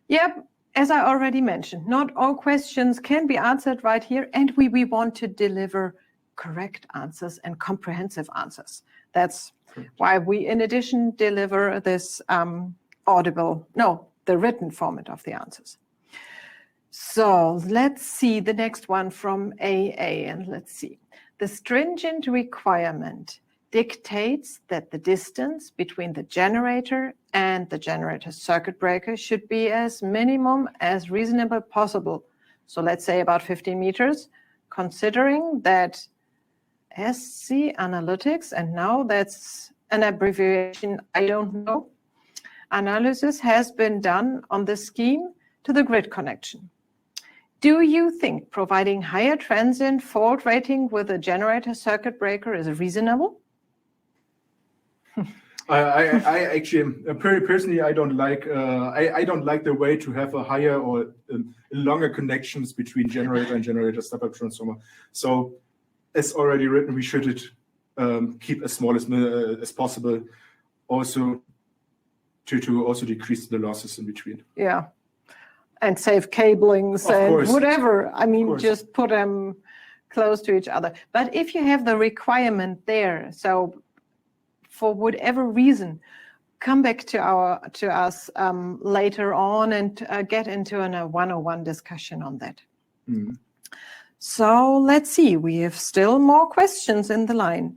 Yep, as I already mentioned, not all questions can be answered right here, and we want to deliver correct answers and comprehensive answers. That's why we, in addition, deliver this the written format of the answers. So let's see the next one from AA, and let's see. The stringent requirement dictates that the distance between the generator and the generator circuit breaker should be as minimum as reasonable possible. So let's say about 15 meters, considering that SC Analytics, and now that's an abbreviation, I don't know, analysis has been done on the scheme to the grid connection. Do you think providing higher transient fault rating with a generator circuit breaker is reasonable? I actually, personally, I don't like the way to have a higher or longer connections between generator and generator step-up transformer. So, as already written, we should keep as small as possible. Also, to also decrease the losses in between. Yeah, and save cablings and whatever. I mean, just put them close to each other. But if you have the requirement there, so for whatever reason, come back to us later on and get into a 101 discussion on that. Mm. So let's see, we have still more questions in the line.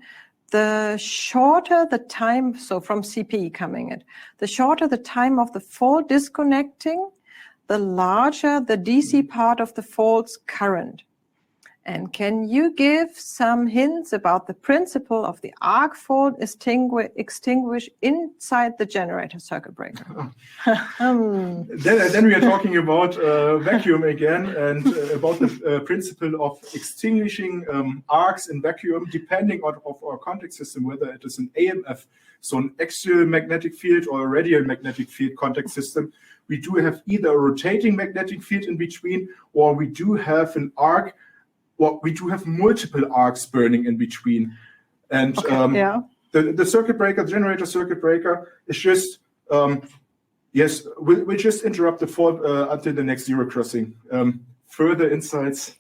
The shorter the time, so from CP coming in, the shorter the time of the fault disconnecting, the larger the DC part of the fault's current. And can you give some hints about the principle of the arc fault extinguish inside the generator circuit breaker? Then we are talking about vacuum again, and about the principle of extinguishing arcs in vacuum, depending on our contact system, whether it is an AMF, so an axial magnetic field, or a radial magnetic field contact system. We do have either a rotating magnetic field in between, or we do have an arc. Well, we do have multiple arcs burning in between. And the circuit breaker, the generator circuit breaker, is just, we'll just interrupt the fault until the next zero crossing. Further insights,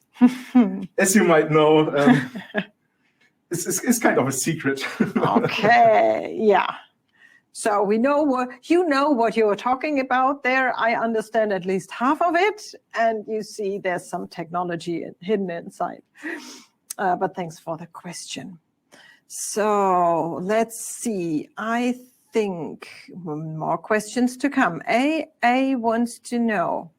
as you might know, it's kind of a secret. Okay, yeah. So we know what you're talking about there. I understand at least half of it, and you see there's some technology hidden inside. But thanks for the question. So let's see. I think more questions to come. AA wants to know,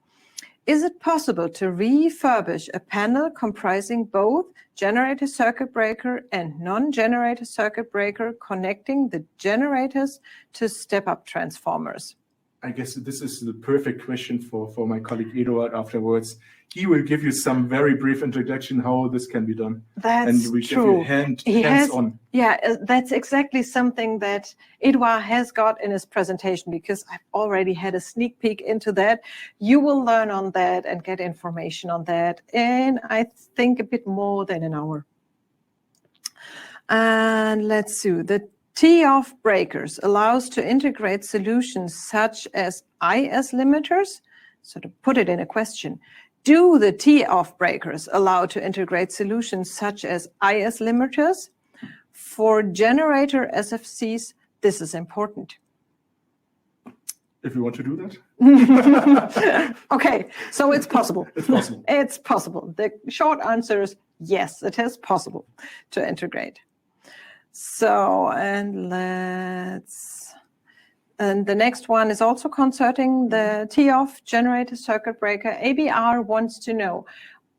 is it possible to refurbish a panel comprising both generator circuit breaker and non-generator circuit breaker connecting the generators to step-up transformers? I guess this is the perfect question for my colleague Eduard afterwards. He will give you some very brief introduction how this can be done. That's true. Hands-on. Yeah, that's exactly something that Eduard has got in his presentation, because I've already had a sneak peek into that. You will learn on that and get information on that in, I think, a bit more than an hour. And let's see, the T-off breakers allows to integrate solutions such as IS limiters. So to put it in a question, do the T-off breakers allow to integrate solutions such as IS limiters? For generator SFCs, this is important. If you want to do that? Okay, so it's possible. It's possible. It's possible. The short answer is yes, it is possible to integrate. So, and the next one is also concerning the T-off generator circuit breaker. ABR wants to know,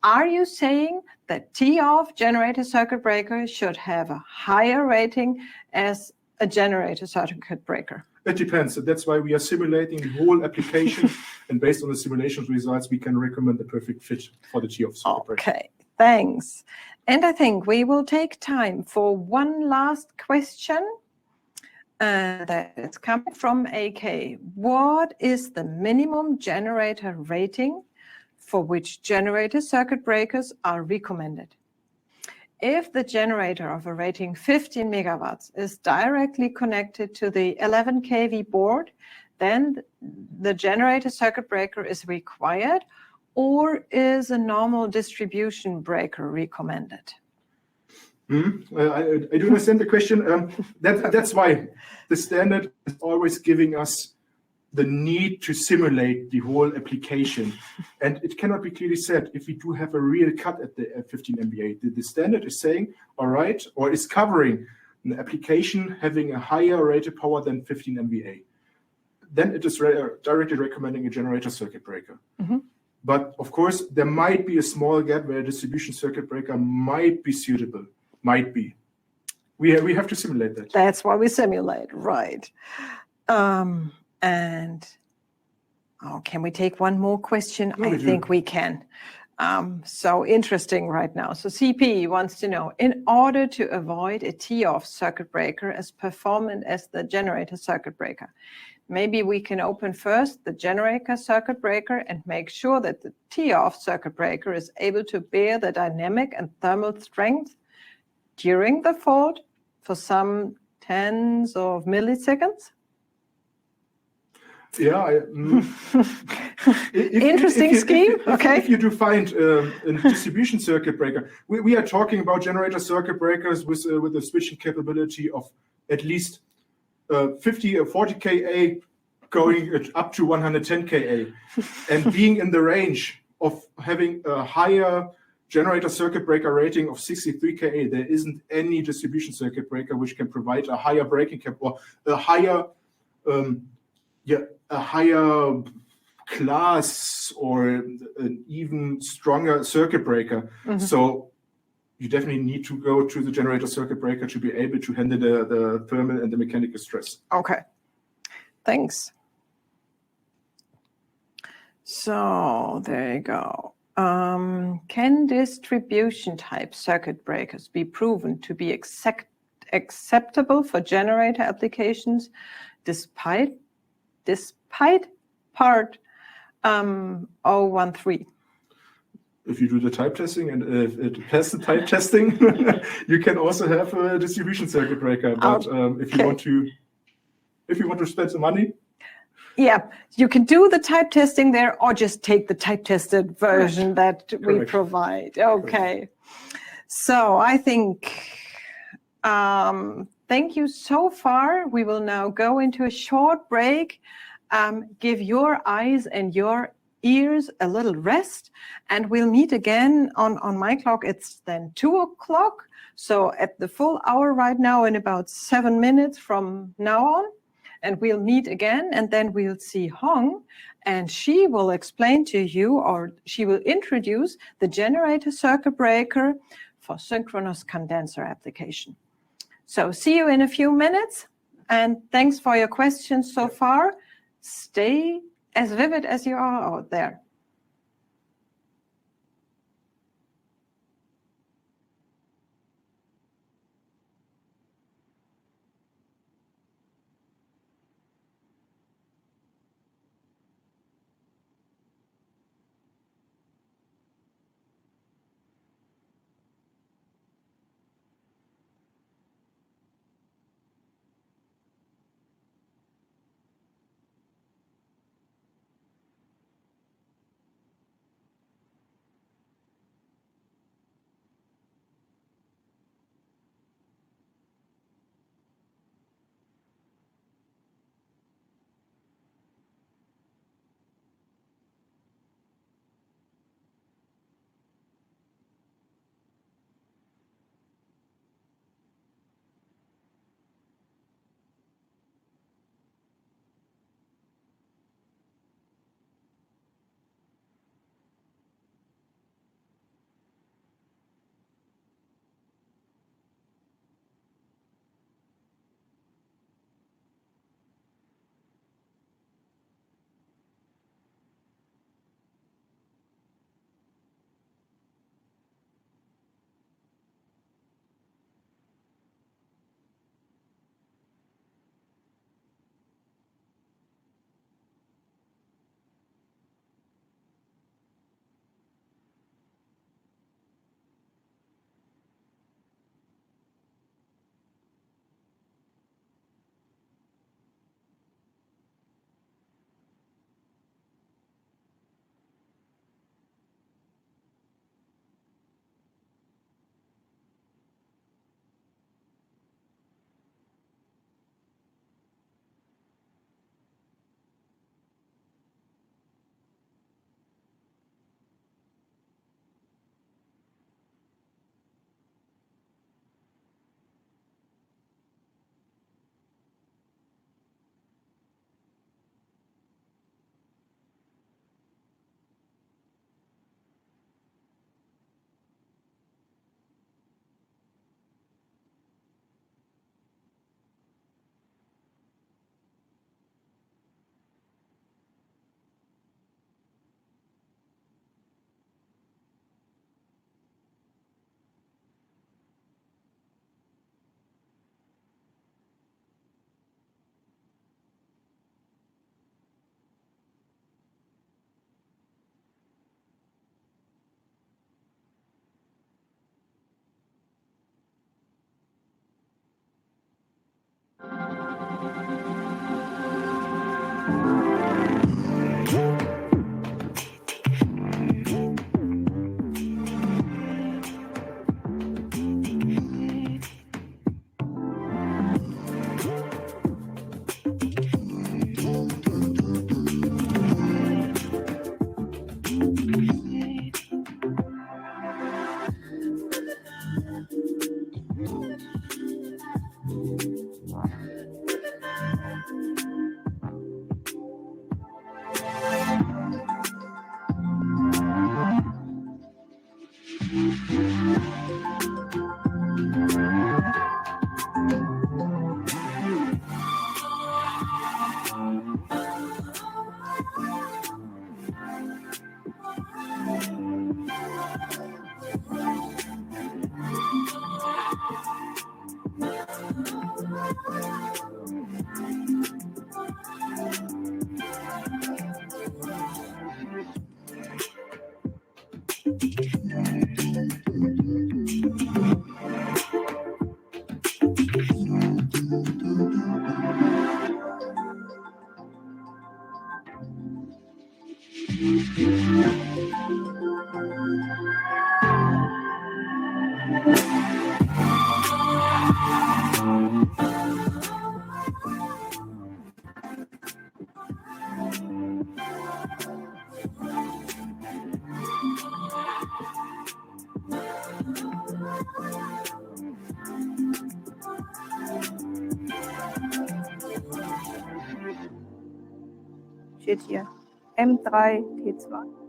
are you saying that T-off generator circuit breaker should have a higher rating as a generator circuit breaker? It depends. That's why we are simulating the whole application. And based on the simulation results, we can recommend the perfect fit for the T-off circuit breaker. Okay, thanks. And I think we will take time for one last question. That is coming from AK. What is the minimum generator rating for which generator circuit breakers are recommended? If the generator of a rating 15 megawatts is directly connected to the 11 kV board, then the generator circuit breaker is required, or is a normal distribution breaker recommended? I do understand the question. That's why the standard is always giving us the need to simulate the whole application. And it cannot be clearly said if we do have a real cut at the 15 MVA. The standard is saying, all right, or is covering an application having a higher rated power than 15 MVA. Then it is directly recommending a generator circuit breaker. But of course, there might be a small gap where a distribution circuit breaker might be suitable. Might be. We have to simulate that. That's why we simulate, right. And can we take one more question? No, I think we can. So interesting right now. So CP wants to know, in order to avoid a T-off circuit breaker as performant as the generator circuit breaker, maybe we can open first the generator circuit breaker and make sure that the T-off circuit breaker is able to bear the dynamic and thermal strength during the fault for some tens of milliseconds? Yeah. Interesting scheme. Okay. If you do find a distribution circuit breaker, we are talking about generator circuit breakers with a switching capability of at least 50 or 40 kA going up to 110 kA, and being in the range of having a higher generator circuit breaker rating of 63 kA, there isn't any distribution circuit breaker which can provide a higher breaking cap or a higher class or an even stronger circuit breaker. So you definitely need to go to the generator circuit breaker to be able to handle the thermal and the mechanical stress. Okay, thanks. So there you go. Can distribution type circuit breakers be proven to be acceptable for generator applications despite part 013? If you do the type testing and it passes the type testing, you can also have a distribution circuit breaker. But if you want to spend some money, yeah, you can do the type testing there, or just take the type tested version that we provide. Okay, so I think thank you so far. We will now go into a short break. Give your eyes and your ears a little rest, and we'll meet again on my clock. It's then 2 o'clock. So at the full hour right now, in about 7 minutes from now on, and we'll meet again, and then we'll see Hong, and she will explain to you, or she will introduce the generator circuit breaker for synchronous condenser application. So see you in a few minutes, and thanks for your questions so far. Stay as vivid as you are out there. Steht hier M3T2.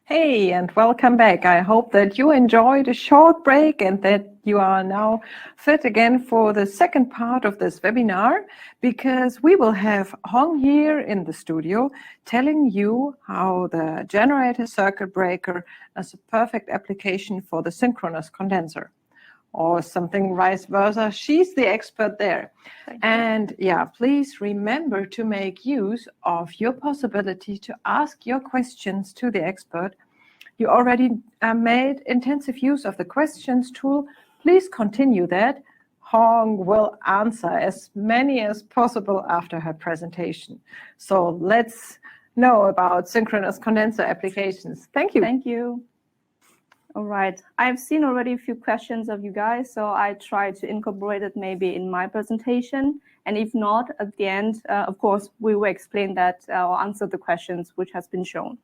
Hey, and welcome back. I hope that you enjoyed a short break and that you are now fit again for the second part of this webinar, because we will have Hong here in the studio telling you how the generator circuit breaker is a perfect application for the synchronous condenser, or something vice versa. She's the expert there. And yeah, please remember to make use of your possibility to ask your questions to the expert. You already made intensive use of the questions tool. Please continue that. Hong will answer as many as possible after her presentation. So let's know about synchronous condenser applications. Thank you. Thank you. All right, I've seen already a few questions of you guys, so I try to incorporate it maybe in my presentation. And if not, at the end, of course, we will explain that or answer the questions which has been shown.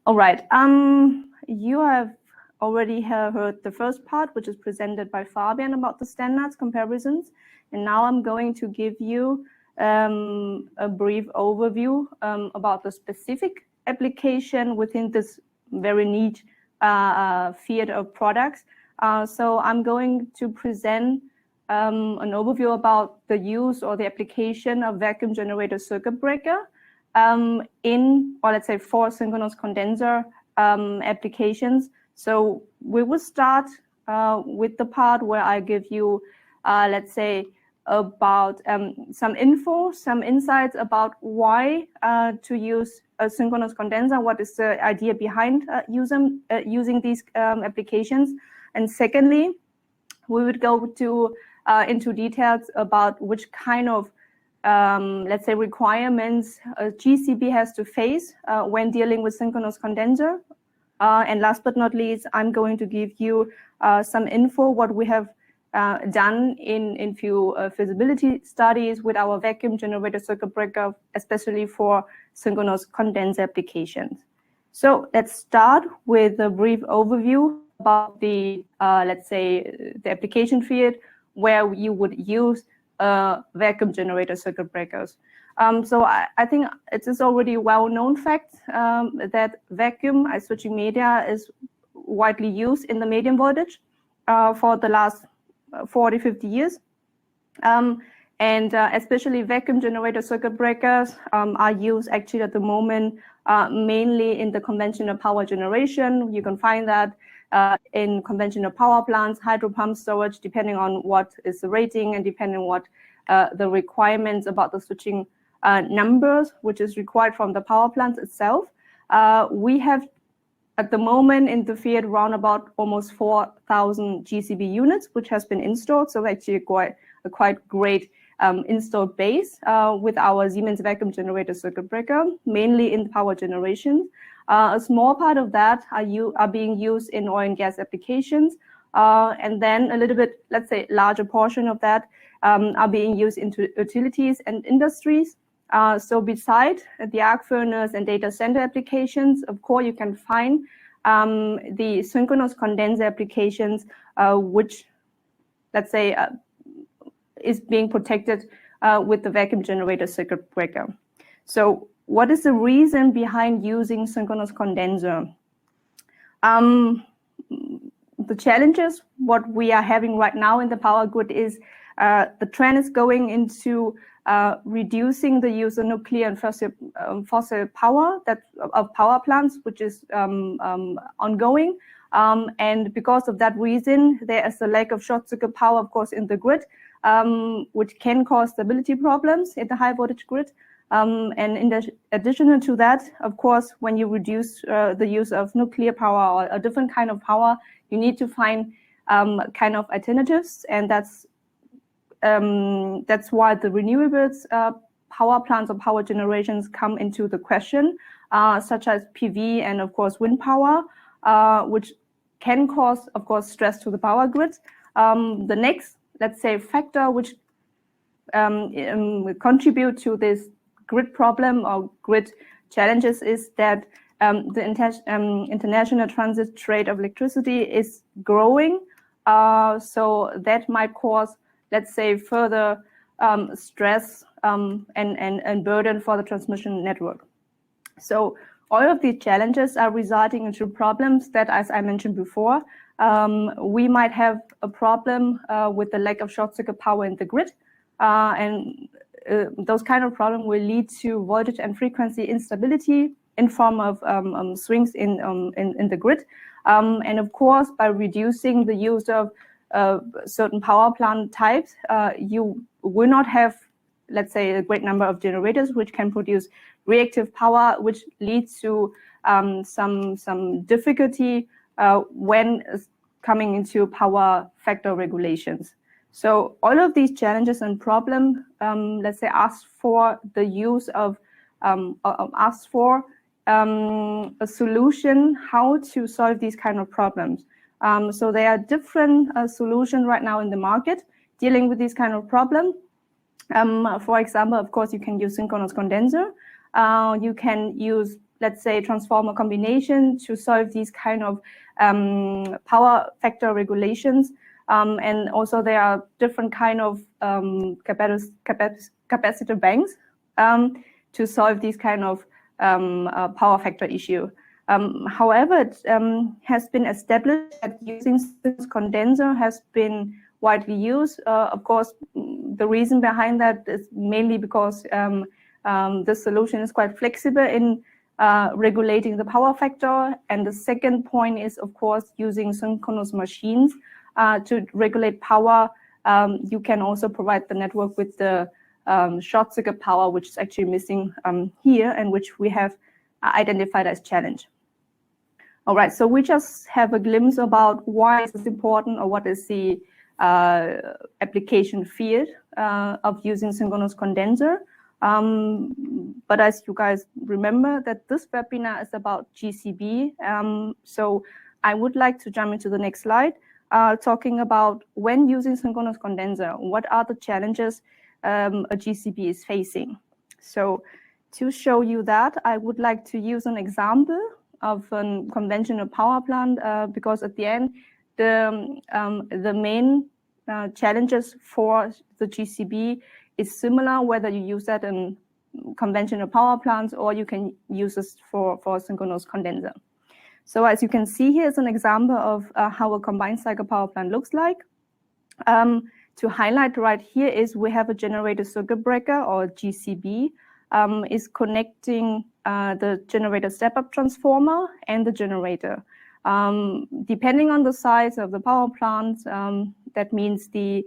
All right, you have already heard the first part, which is presented by Fabian about the standards comparisons. And now I'm going to give you a brief overview about the specific application within this very niche field of products. So I'm going to present an overview about the use or the application of vacuum generator circuit breaker in, or let's say, for synchronous condenser applications. So we will start with the part where I give you, let's say, about some info, some insights about why to use a synchronous condenser, what is the idea behind using these applications. And secondly, we would go to into details about which kind of, let's say, requirements GCB has to face when dealing with synchronous condenser. And last but not least, I'm going to give you some info, what we have done in few feasibility studies with our vacuum generator circuit breaker, especially for synchronous condenser applications. So let's start with a brief overview about the, let's say, the application field where you would use vacuum generator circuit breakers. So I think it is already a well-known fact that vacuum switching media is widely used in the medium voltage for the last 40, 50 years. And especially vacuum generator circuit breakers are used actually at the moment mainly in the conventional power generation. You can find that in conventional power plants, hydro pump storage, depending on what is the rating and depending on what the requirements about the switching numbers, which is required from the power plants itself. We have at the moment in the field around about almost 4,000 GCB units, which has been installed. So actually a quite great installed base with our Siemens vacuum generator circuit breaker, mainly in power generation. A small part of that are being used in oil and gas applications. And then a little bit, let's say, larger portion of that are being used into utilities and industries. So beside the arc furnace and data center applications, of course, you can find the synchronous condenser applications, which, let's say, is being protected with the vacuum generator circuit breaker. So what is the reason behind using synchronous condenser? The challenges, what we are having right now in the power grid is the trend is going into reducing the use of nuclear and fossil power of power plants, which is ongoing. And because of that reason, there is a lack of short circuit power, of course, in the grid, which can cause stability problems in the high voltage grid. And in addition to that, of course, when you reduce the use of nuclear power or a different kind of power, you need to find kind of alternatives, and that's that's why the renewables power plants or power generations come into the question, such as PV and of course wind power, which can cause, of course, stress to the power grid. The next, let's say, factor which contribute to this grid problem or grid challenges is that the international transit trade of electricity is growing. So that might cause, let's say, further stress and burden for the transmission network. So all of these challenges are resulting into problems that, as I mentioned before, we might have a problem with the lack of short-circuit power in the grid, and those kind of problems will lead to voltage and frequency instability in form of swings in the grid. And of course, by reducing the use of certain power plant types, you will not have, let's say, a great number of generators which can produce reactive power, which leads to some difficulty when coming into power factor regulations. So all of these challenges and problems, let's say, ask for the use of, ask for a solution how to solve these kind of problems. So there are different solutions right now in the market dealing with this kind of problem. For example, of course, you can use synchronous condenser. You can use, let's say, transformer combination to solve these kind of power factor regulations. And also there are different kind of capacitor banks to solve these kind of power factor issue. However, it has been established that using synchronous condenser has been widely used. Of course, the reason behind that is mainly because the solution is quite flexible in regulating the power factor. And the second point is, of course, using synchronous machines to regulate power. You can also provide the network with the short circuit power, which is actually missing here and which we have identified as challenge. All right, so we just have a glimpse about why is this important or what is the application field of using synchronous condenser. But as you guys remember that this webinar is about GCB. So I would like to jump into the next slide, talking about when using synchronous condenser, what are the challenges a GCB is facing. So to show you that, I would like to use an example of a conventional power plant, because at the end, the main challenges for the GCB is similar, whether you use that in conventional power plants or you can use this for synchronous condenser. So as you can see, here is an example of how a combined cycle power plant looks like. To highlight right here is we have a generator circuit breaker, or GCB, is connecting the generator step-up transformer and the generator. Depending on the size of the power plant, that means the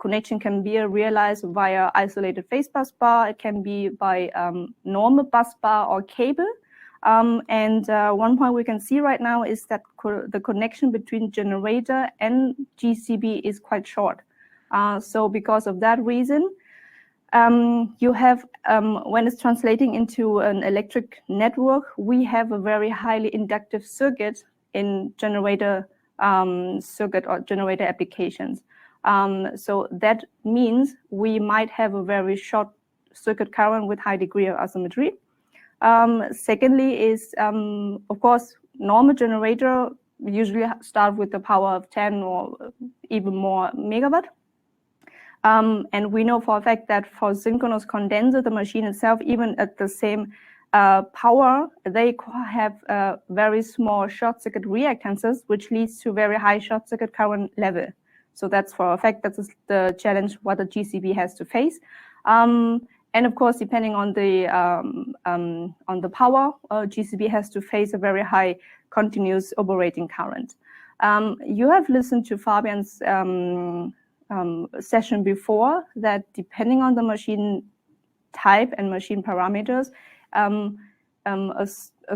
connection can be realized via isolated phase bus bar. It can be by normal bus bar or cable. And one point we can see right now is that the connection between generator and GCB is quite short. So because of that reason, you have, when it's translating into an electric network, we have a very highly inductive circuit in generator circuit or generator applications. So that means we might have a very short circuit current with high degree of asymmetry. Secondly is, of course, normal generator usually start with the power of 10 or even more megawatt. And we know for a fact that for synchronous condenser, the machine itself, even at the same power, they have very small short circuit reactances, which leads to very high short circuit current level. So that's for a fact that is the challenge what the GCB has to face. And of course, depending on the power, GCB has to face a very high continuous operating current. You have listened to Fabian's session before that depending on the machine type and machine parameters, a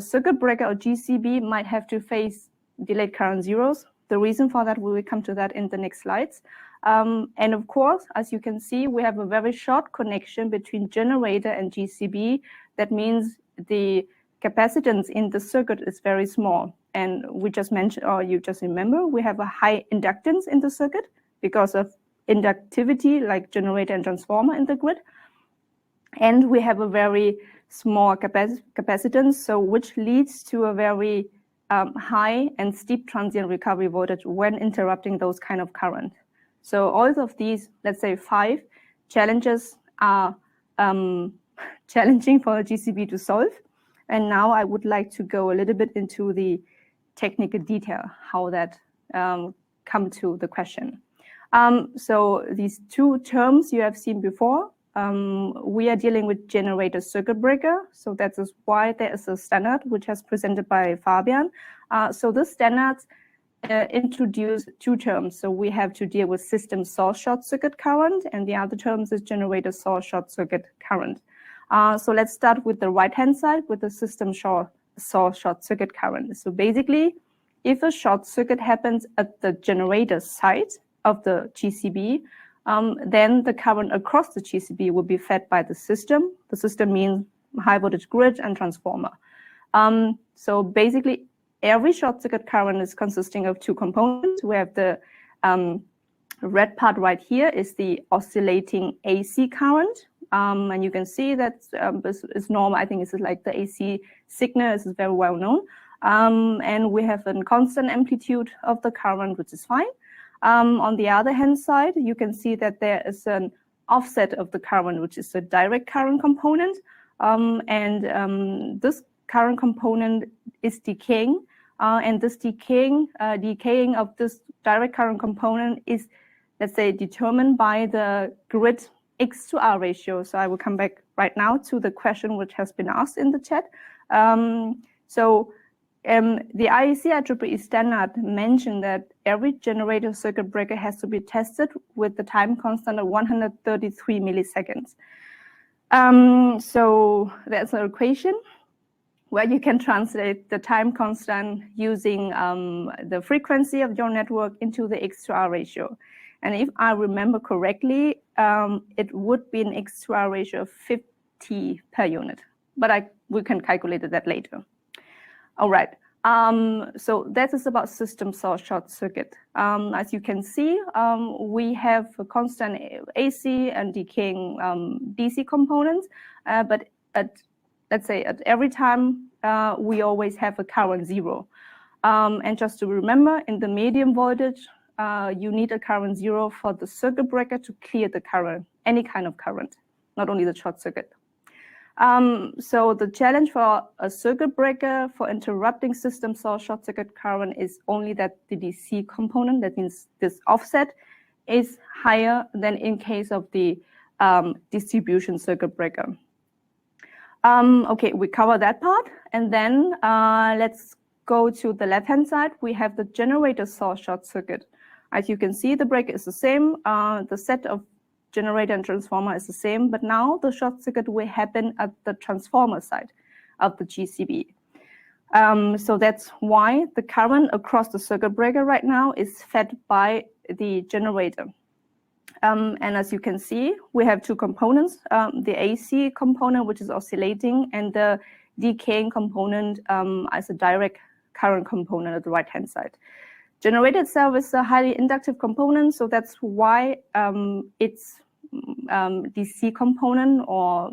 circuit breaker or GCB might have to face delayed current zeros. The reason for that, we will come to that in the next slides. And of course, as you can see, we have a very short connection between generator and GCB. That means the capacitance in the circuit is very small. And we just mentioned, or you just remember, we have a high inductance in the circuit because of inductivity, like generator and transformer in the grid. And we have a very small capacitance, so which leads to a very high and steep transient recovery voltage when interrupting those kind of current. So all of these, let's say 5 challenges are challenging for a GCB to solve. And now I would like to go a little bit into the technical detail, how that come to the question. So these 2 terms you have seen before, we are dealing with generator circuit breaker. So that is why there is a standard which has presented by Fabian. So the standards introduce 2 terms. So we have to deal with system source short circuit current, and the other terms is generator source short circuit current. So let's start with the right-hand side with the system source short circuit current. So basically, if a short circuit happens at the generator side of the GCB, then the current across the GCB will be fed by the system. The system means high voltage grid and transformer. So basically, every short circuit current is consisting of 2 components. We have the red part right here is the oscillating AC current. And you can see that is normal. I think it's like the AC signal. This is very well known. And we have a constant amplitude of the current, which is fine. On the other hand side, you can see that there is an offset of the current, which is a direct current component. This current component is decaying. And this decaying of this direct current component is, let's say, determined by the grid X to R ratio. So I will come back right now to the question which has been asked in the chat. The IEC IEEE standard mentioned that every generator circuit breaker has to be tested with the time constant of 133 milliseconds. So there's an equation where you can translate the time constant using the frequency of your network into the X to R ratio. And if I remember correctly, it would be an X to R ratio of 50 per unit, but we can calculate that later. All right, so that is about system source short circuit. As you can see, we have a constant AC and decaying DC components, but let's say at every time, we always have a current 0. And just to remember, in the medium voltage, you need a current 0 for the circuit breaker to clear the current, any kind of current, not only the short circuit. So the challenge for a circuit breaker for interrupting system source short circuit current is only that the DC component, that means this offset, is higher than in case of the distribution circuit breaker. Okay, we cover that part, and then let's go to the left-hand side. We have the generator source short circuit. As you can see, the breaker is the same. The set of generator and transformer is the same, but now the short circuit will happen at the transformer side of the GCB. So that's why the current across the circuit breaker right now is fed by the generator. And as you can see, we have 2 components, the AC component, which is oscillating, and the decaying component as a direct current component at the right-hand side. Generator itself is a highly inductive component, so that's why its DC component or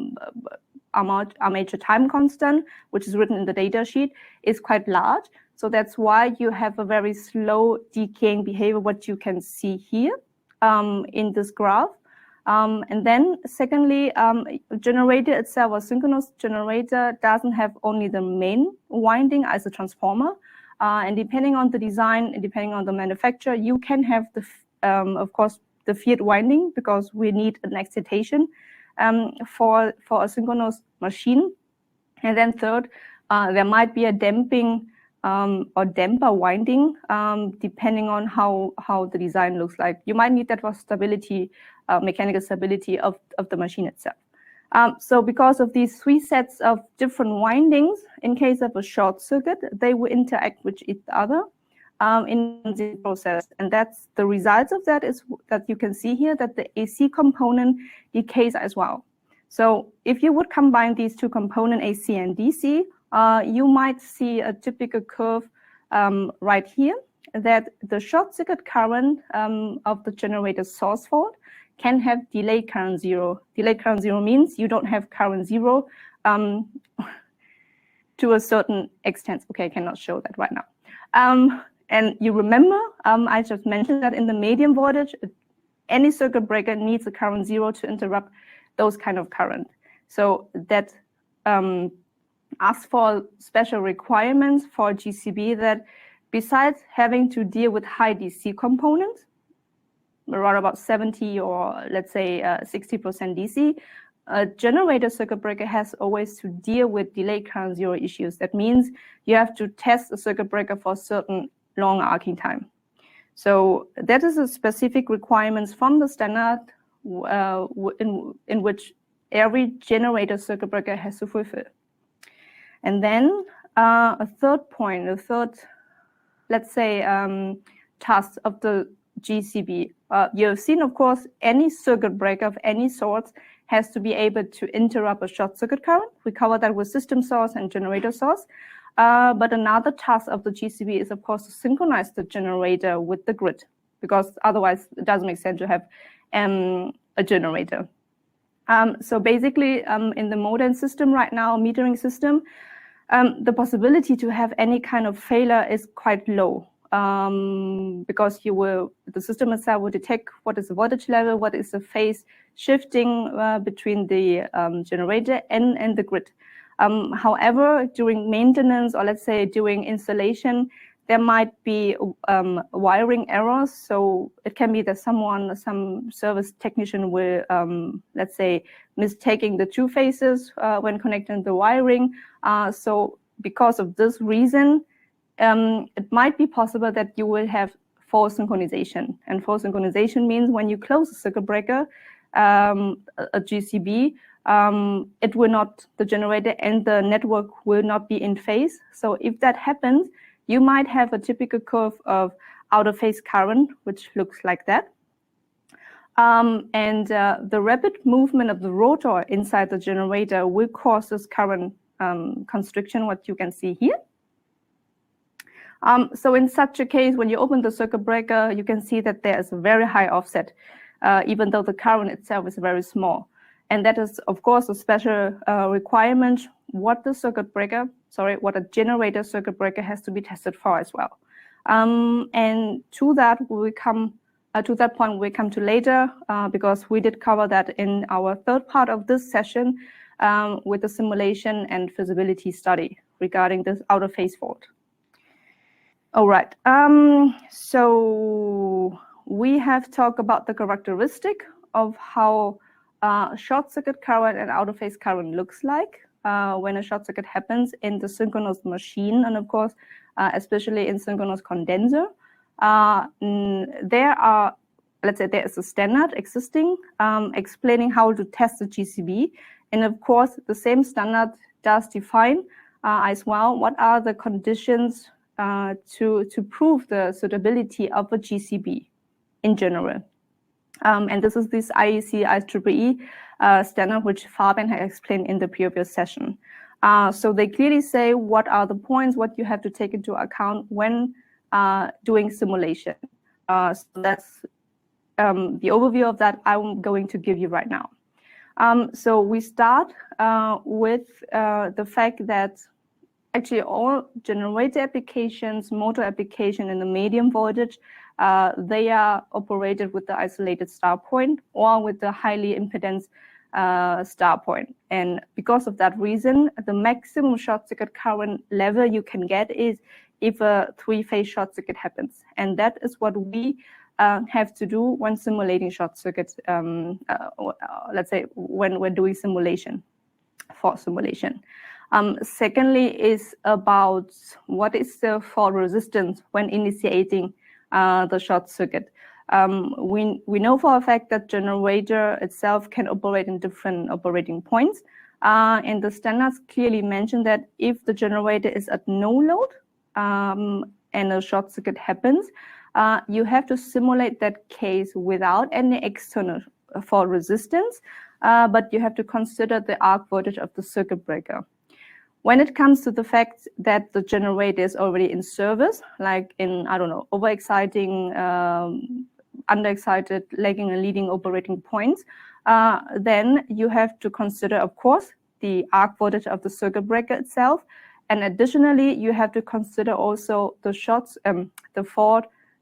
armature time constant, which is written in the data sheet, is quite large. So that's why you have a very slow decaying behavior, what you can see here in this graph. And then secondly, generator itself, a synchronous generator, doesn't have only the main winding as a transformer. And depending on the design and depending on the manufacturer, you can have the, of course, the field winding, because we need an excitation for a synchronous machine. And then third, there might be a damping or damper winding, depending on how the design looks like. You might need that for stability, mechanical stability of the machine itself. So because of these 3 sets of different windings, in case of a short circuit, they will interact with each other. in the process. And that's the results of that is that you can see here that the AC component decays as well. So if you would combine these two components, AC and DC, you might see a typical curve right here, that the short circuit current of the generator source fault can have delayed current zero. Delayed current zero means you don't have current zero to a certain extent. Okay, I cannot show that right now. And you remember, I just mentioned that in the medium voltage, any circuit breaker needs a current zero to interrupt those kind of current. So that asks for special requirements for GCB that besides having to deal with high DC components, around about 70 or let's say 60% DC, a generator circuit breaker has always to deal with delayed current zero issues. That means you have to test a circuit breaker for a certain long arcing time. So that is a specific requirements from the standard in which every generator circuit breaker has to fulfill. And then a third point, let's say, task of the GCB. You have seen, of course, any circuit breaker of any sort has to be able to interrupt a short circuit current. We cover that with system source and generator source. But another task of the GCB is, of course, to synchronize the generator with the grid, because otherwise it doesn't make sense to have a generator. So basically, in the modern system right now, metering system, the possibility to have any kind of failure is quite low, because the system itself will detect what is the voltage level, what is the phase shifting between the generator and the grid. However, during maintenance, or let's say during installation, there might be wiring errors. So it can be that some service technician will, let's say, mistaking the two phases when connecting the wiring. So because of this reason, it might be possible that you will have false synchronization. And false synchronization means when you close a circuit breaker, a GCB, it will not, the generator and the network will not be in phase. So if that happens, you might have a typical curve of out of phase current, which looks like that. And the rapid movement of the rotor inside the generator will cause this current constriction, what you can see here. So in such a case, when you open the circuit breaker, you can see that there is a very high offset, even though the current itself is very small. And that is, of course, a special requirement what a generator circuit breaker has to be tested for as well. And to that point we come to later, because we did cover that in our third part of this session with the simulation and feasibility study regarding this out of phase fault. All right, so we have talked about the characteristic of how short circuit current and out of phase current looks like when a short circuit happens in the synchronous machine, and of course, especially in synchronous condenser. There is a standard existing explaining how to test the GCB, and of course, the same standard does define as well what are the conditions to prove the suitability of a GCB in general. And this is this IEC IEEE standard, which Fabian had explained in the previous session. So they clearly say what are the points, what you have to take into account when doing simulation. So that's the overview of that I'm going to give you right now. So we start with the fact that actually all generator applications, motor application in the medium voltage, they are operated with the isolated start point or with the highly impedance start point. And because of that reason, the maximum short circuit current level you can get is if a three-phase short circuit happens. And that is what we have to do when simulating short circuits, let's say when we're doing simulation, for simulation. Secondly is about what is the fault resistance when initiating the short circuit. We know for a fact that generator itself can operate in different operating points. And the standards clearly mention that if the generator is at no load, and a short circuit happens, you have to simulate that case without any external fault resistance, but you have to consider the arc voltage of the circuit breaker. When it comes to the fact that the generator is already in service, like in, I don't know, overexciting, underexcited, lagging and leading operating points, then you have to consider, of course, the arc voltage of the circuit breaker itself. And additionally, you have to consider also the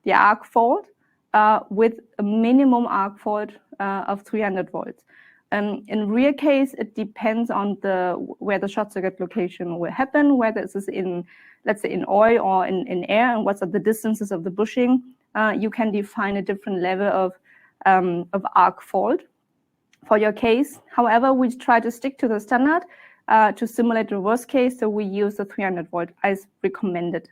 the arc fault with a minimum arc fault of 300 volts. In real case, it depends on where the short circuit location will happen, whether this is in, let's say, in oil or in air, and what are the distances of the bushing. You can define a different level of arc fault for your case. However, we try to stick to the standard to simulate the worst case, so we use the 300 volt as recommended.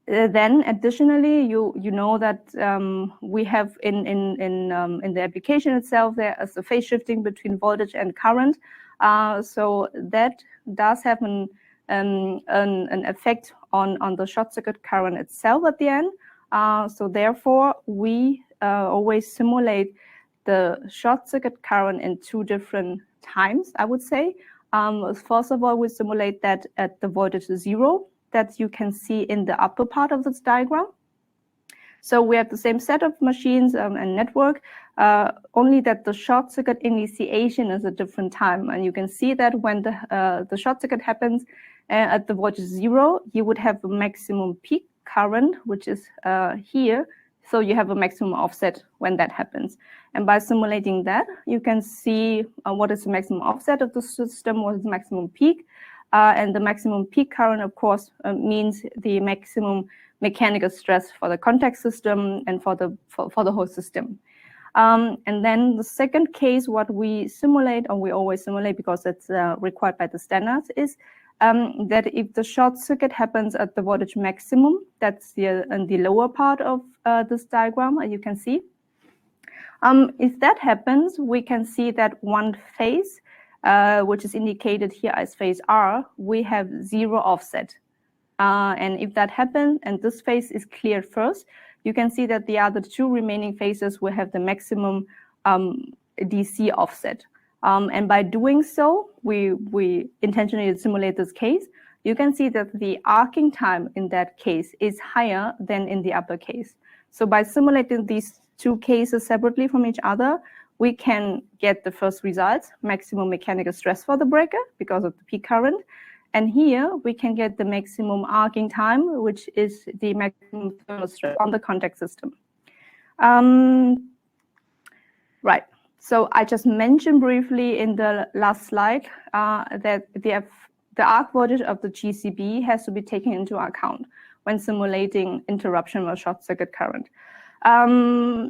Then additionally, you know that we have in the application itself, there is a phase shifting between voltage and current. So that does have an effect on the short circuit current itself at the end. So therefore, we always simulate the short circuit current in two different times, I would say. First of all, we simulate that at the voltage 0, that you can see in the upper part of this diagram. So we have the same set of machines and network, only that the short circuit initiation is a different time. And you can see that when the short circuit happens at the voltage 0, you would have a maximum peak current, which is here. So you have a maximum offset when that happens. And by simulating that, you can see what is the maximum offset of the system, what is the maximum peak. And the maximum peak current, of course, means the maximum mechanical stress for the contact system and for the whole system. And then the second case, what we simulate, or we always simulate because it's required by the standards, is that if the short circuit happens at the voltage maximum, that's in the lower part of this diagram, you can see. If that happens, we can see that one phase, which is indicated here as phase R, we have 0 offset. And if that happens, and this phase is cleared first, you can see that the other 2 remaining phases will have the maximum DC offset. And by doing so, we intentionally simulate this case. You can see that the arcing time in that case is higher than in the upper case. So by simulating these 2 cases separately from each other, we can get the first results, maximum mechanical stress for the breaker because of the peak current. And here we can get the maximum arcing time, which is the maximum thermal stress on the contact system. Right. So I just mentioned briefly in the last slide that the arc voltage of the GCB has to be taken into account when simulating interruption or short circuit current.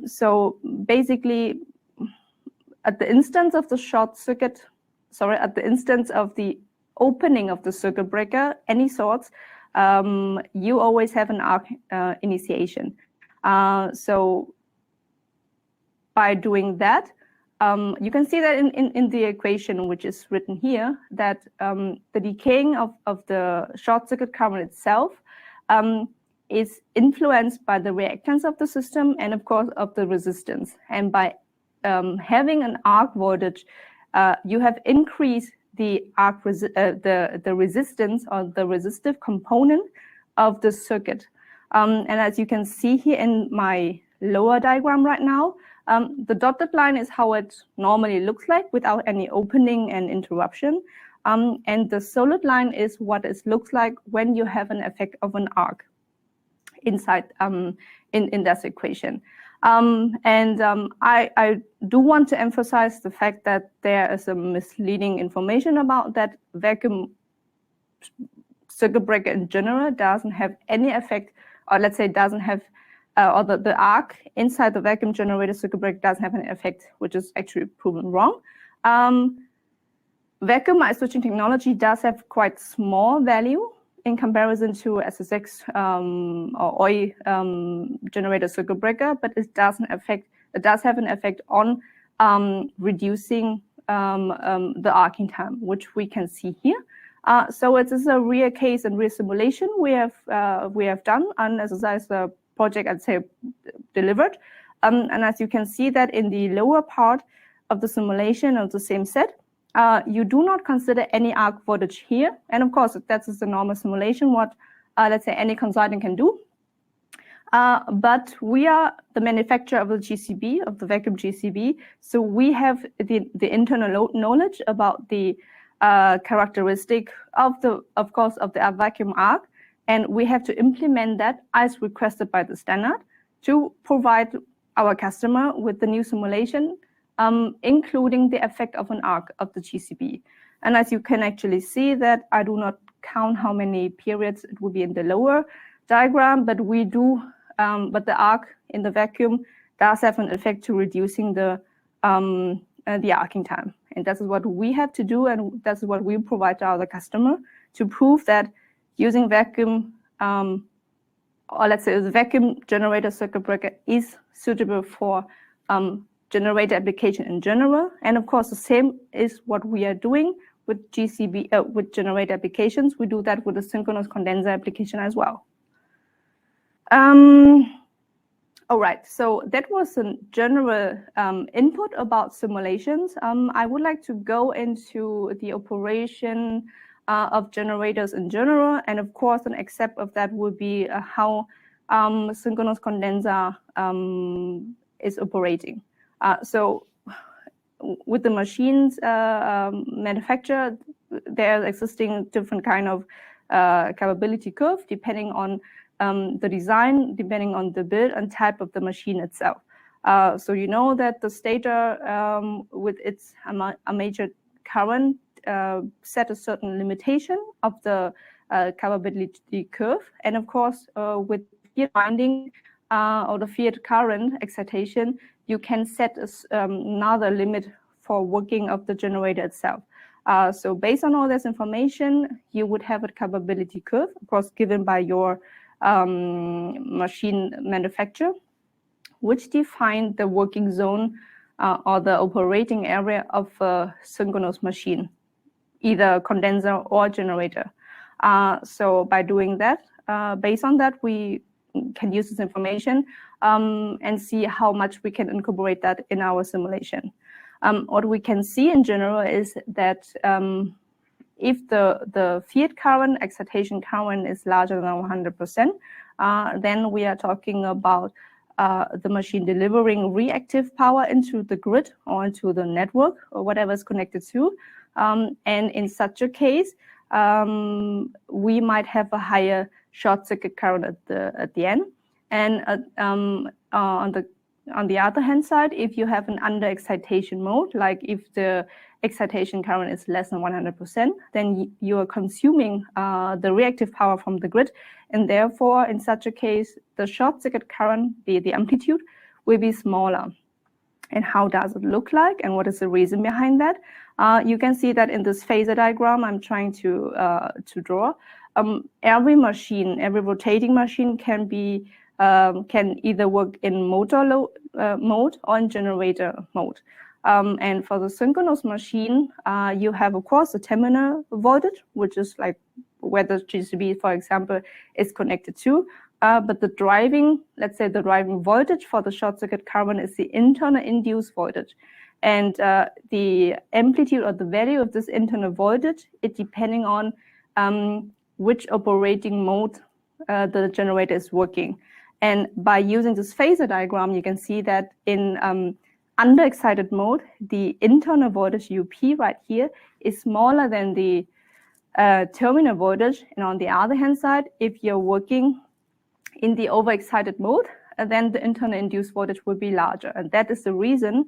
So basically, at the instance of the at the instance of the opening of the circuit breaker, any sorts, you always have an arc initiation. So by doing that, you can see that in the equation, which is written here, that the decaying of the short circuit current itself is influenced by the reactance of the system and, of course, of the resistance. And by having an arc voltage, you have increased the resistance or the resistive component of the circuit. And as you can see here in my lower diagram right now, the dotted line is how it normally looks like without any opening and interruption. And the solid line is what it looks like when you have an effect of an arc inside in that equation. I do want to emphasize the fact that there is a misleading information about that vacuum circuit breaker in general doesn't have any effect, or let's say doesn't have, or the arc inside the vacuum generator circuit breaker doesn't have an effect, which is actually proven wrong. Vacuum switching technology does have quite small value in comparison to SSX or OI generator circuit breaker, but it does have an effect on reducing the arcing time, which we can see here. So it is a real case and real simulation we have done, and as the project, I'd say, delivered. And as you can see that in the lower part of the simulation of the same set, you do not consider any arc voltage here. And of course, that is the normal simulation, what, let's say, any consultant can do. But we are the manufacturer of the GCB, of the vacuum GCB. So we have the internal knowledge about the characteristic of the vacuum arc. And we have to implement that as requested by the standard to provide our customer with the new simulation, including the effect of an arc of the GCB. And as you can actually see that I do not count how many periods it will be in the lower diagram, but we do, but the arc in the vacuum does have an effect to reducing the arcing time. And that is what we have to do, and that's what we provide to our customer to prove that using vacuum, or let's say the vacuum generator circuit breaker is suitable for generator application in general. And of course, the same is what we are doing with GCB, with generator applications. We do that with a synchronous condenser application as well. All right, so that was a general input about simulations. I would like to go into the operation of generators in general, and of course, an except of that would be how synchronous condenser is operating. So with the machines manufacturer, there are existing different kind of capability curve depending on the design, depending on the build and type of the machine itself. So you know that the stator with its a major current set a certain limitation of the capability curve, and of course with field winding or the field current excitation, you can set another limit for working of the generator itself. So based on all this information, you would have a capability curve, of course, given by your machine manufacturer, which define the working zone or the operating area of a synchronous machine, either condenser or generator. So by doing that, based on that, we can use this information and see how much we can incorporate that in our simulation. What we can see in general is that if the field current, excitation current is larger than 100%, then we are talking about the machine delivering reactive power into the grid or into the network or whatever is connected to. And in such a case, we might have a higher short circuit current at the end. And on the other hand side, if you have an under excitation mode, like if the excitation current is less than 100%, then you are consuming the reactive power from the grid. And therefore, in such a case, the short circuit current, the amplitude, will be smaller. And how does it look like? And what is the reason behind that? You can see that in this phasor diagram I'm trying to draw. Every machine, every rotating machine can either work in motor mode or in generator mode. And for the synchronous machine, you have, of course, the terminal voltage, which is like where the GCB, for example, is connected to. But the driving, let's say the driving voltage for the short circuit current is the internal induced voltage. And the amplitude or the value of this internal voltage, it depending on which operating mode the generator is working. And by using this phasor diagram, you can see that in under-excited mode, the internal voltage UP right here is smaller than the terminal voltage. And on the other hand side, if you're working in the overexcited mode, then the internal induced voltage will be larger. And that is the reason,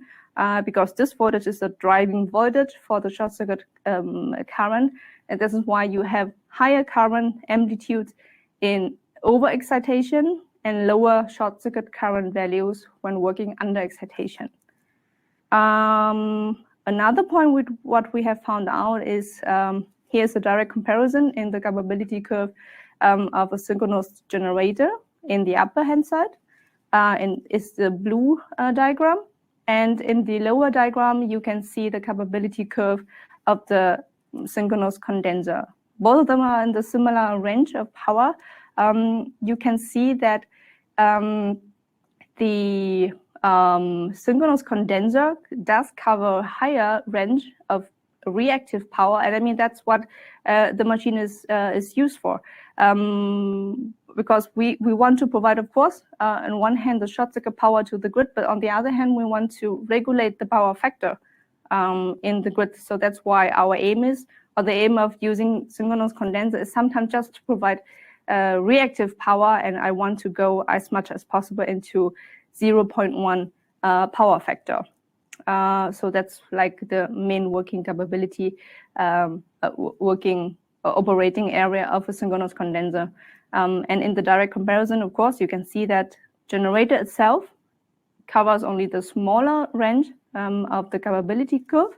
because this voltage is the driving voltage for the short circuit current. And this is why you have higher current amplitudes in overexcitation and lower short circuit current values when working under excitation. Another point with what we have found out is here's a direct comparison in the capability curve of a synchronous generator in the upper hand side, and it's the blue diagram. And in the lower diagram, you can see the capability curve of the synchronous condenser, both of them are in the similar range of power. You can see that the synchronous condenser does cover higher range of reactive power, and I mean that's what the machine is used for, because we want to provide, of course, on one hand the short circuit power to the grid, but on the other hand we want to regulate the power factor in the grid. So that's why our aim is, or the aim of using synchronous condenser is sometimes just to provide reactive power, and I want to go as much as possible into 0.1 power factor. So that's like the main working capability, operating area of a synchronous condenser. And in the direct comparison, of course, you can see that generator itself covers only the smaller range of the capability curve,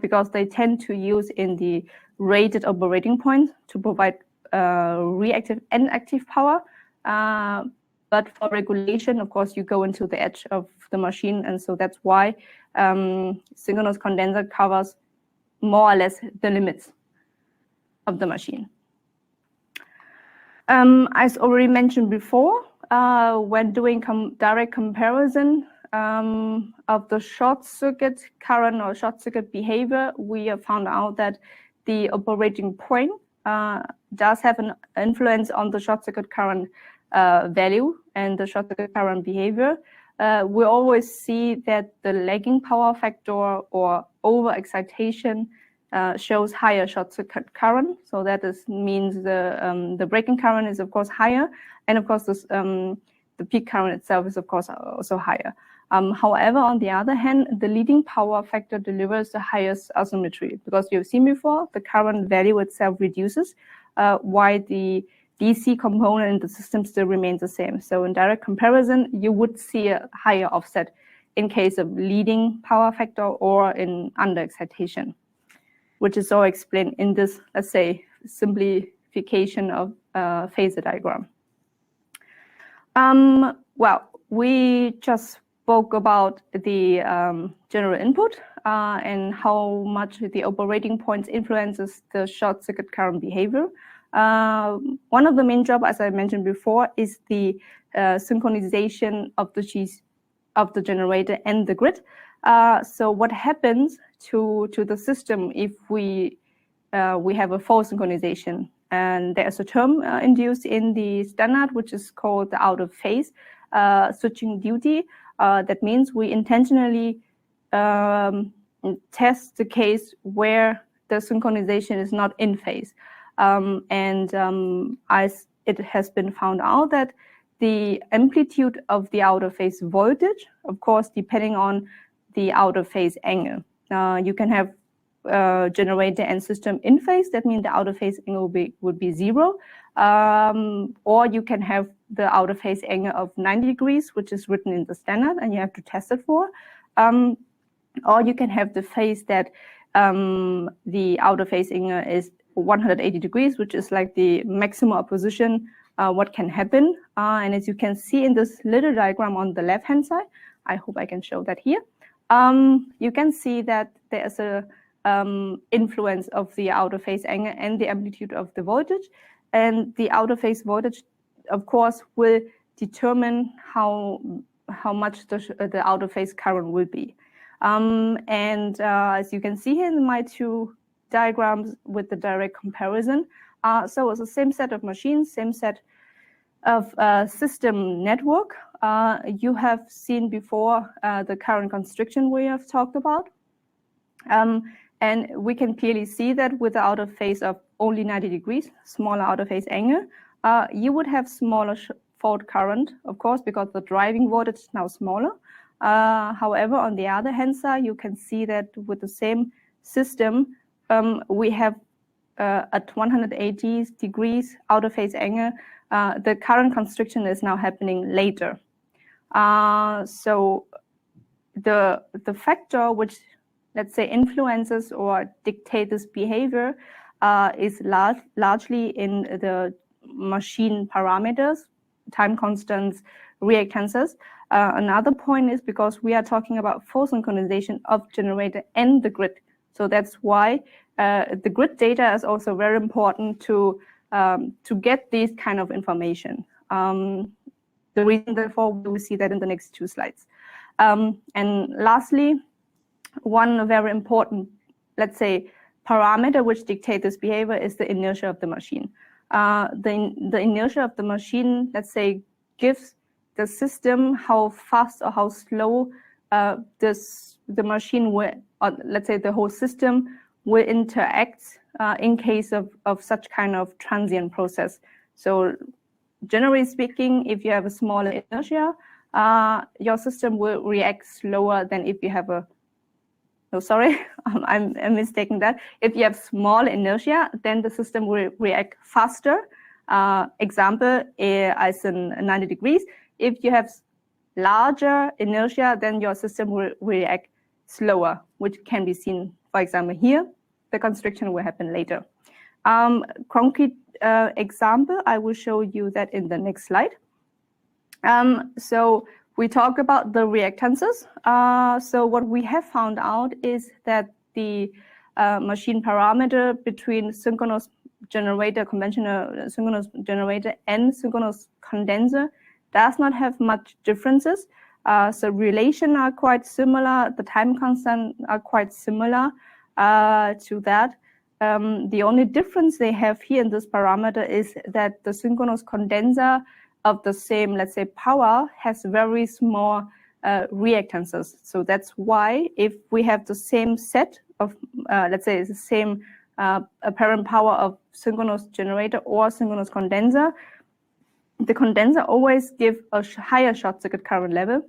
because they tend to use in the rated operating point to provide reactive and active power. But for regulation, of course, you go into the edge of the machine, and so that's why synchronous condenser covers more or less the limits of the machine. As already mentioned before, when doing direct comparison of the short circuit current or short circuit behavior, we have found out that the operating point does have an influence on the short circuit current value and the short circuit current behavior. We always see that the lagging power factor or overexcitation shows higher short circuit current. So that means the breaking current is of course higher, and of course this, the peak current itself is of course also higher. However, on the other hand, the leading power factor delivers the highest asymmetry, because you've seen before the current value itself reduces, while the DC component in the system still remains the same. So in direct comparison, you would see a higher offset in case of leading power factor or in underexcitation, which is all explained in this, let's say, simplification of phasor diagram. Well, we just spoke about the general input and how much the operating points influences the short circuit current behavior. One of the main jobs, as I mentioned before, is the synchronization of the generator and the grid. So what happens to the system if we have a false synchronization? And there's a term induced in the standard, which is called the out of phase switching duty. That means we intentionally test the case where the synchronization is not in phase. As it has been found out that the amplitude of the out of phase voltage, of course, depending on the out of phase angle. You can have generator and system in phase, that means the out of phase angle would be 0. Or you can have the out of phase angle of 90 degrees, which is written in the standard, and you have to test it for. Or you can have the phase that the out of phase angle is 180 degrees, which is like the maximum opposition, what can happen. And as you can see in this little diagram on the left-hand side, I hope I can show that here. You can see that there's a influence of the out of phase angle and the amplitude of the voltage. And the out of phase voltage, of course, will determine how much the out of phase current will be. As you can see here in my two diagrams with the direct comparison, so it's the same set of machines, same set of system network. You have seen before the current constriction we have talked about. And we can clearly see that with the out of phase of only 90 degrees, smaller out of phase angle, you would have smaller fault current, of course, because the driving voltage is now smaller. However, on the other hand side, you can see that with the same system, we have at 180 degrees out of phase angle, the current constriction is now happening later. So the factor which, let's say, influences or dictates this behavior is largely in the machine parameters, time constants, reactances. Another point is because we are talking about full synchronization of generator and the grid. So that's why the grid data is also very important to get these kind of information. The reason, therefore, we will see that in the next 2 slides. And lastly, one very important, let's say, parameter which dictates this behavior is the inertia of the machine. The inertia of the machine, let's say, gives the system how fast or how slow the machine will, or let's say the whole system will interact in case of such kind of transient process. So generally speaking, if you have a smaller inertia, your system will react slower than if you have a, no, sorry, I'm mistaken that. If you have small inertia, then the system will react faster. Example, as in 90 degrees. If you have larger inertia, then your system will react slower, which can be seen, for example, here. The constriction will happen later. Concrete example, I will show you that in the next slide. So we talk about the reactances. So what we have found out is that the machine parameter between synchronous generator, conventional synchronous generator, and synchronous condenser does not have much differences. So relation are quite similar. The time constant are quite similar to that. The only difference they have here in this parameter is that the synchronous condenser of the same, let's say, power has very small reactances. So that's why if we have the same set of, let's say, the same apparent power of synchronous generator or synchronous condenser, the condenser always gives a higher short circuit current level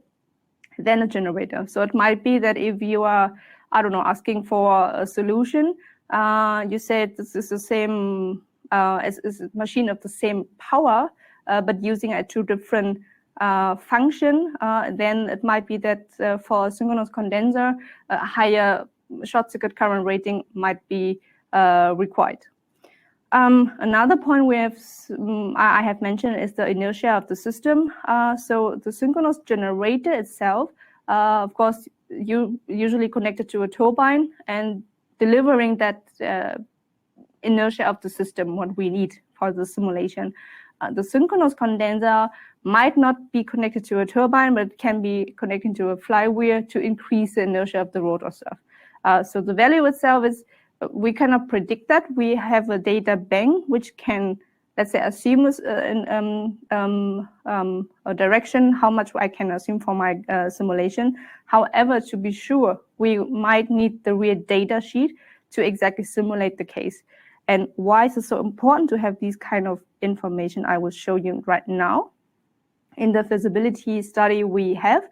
than a generator. So it might be that if you are, I don't know, asking for a solution, you said this is the same, is a machine of the same power, but using a 2 different function, then it might be that for a synchronous condenser, a higher short circuit current rating might be required. Another point I have mentioned is the inertia of the system. So the synchronous generator itself, of course, you usually connected to a turbine and delivering that inertia of the system, what we need for the simulation. The synchronous condenser might not be connected to a turbine, but it can be connected to a flywheel to increase the inertia of the rotor stuff. So the value itself is, we cannot predict that. We have a data bank which can, let's say, assume a direction, how much I can assume for my simulation. However, to be sure, we might need the real data sheet to exactly simulate the case. And why is it so important to have these kind of information? I will show you right now. In the feasibility study we have.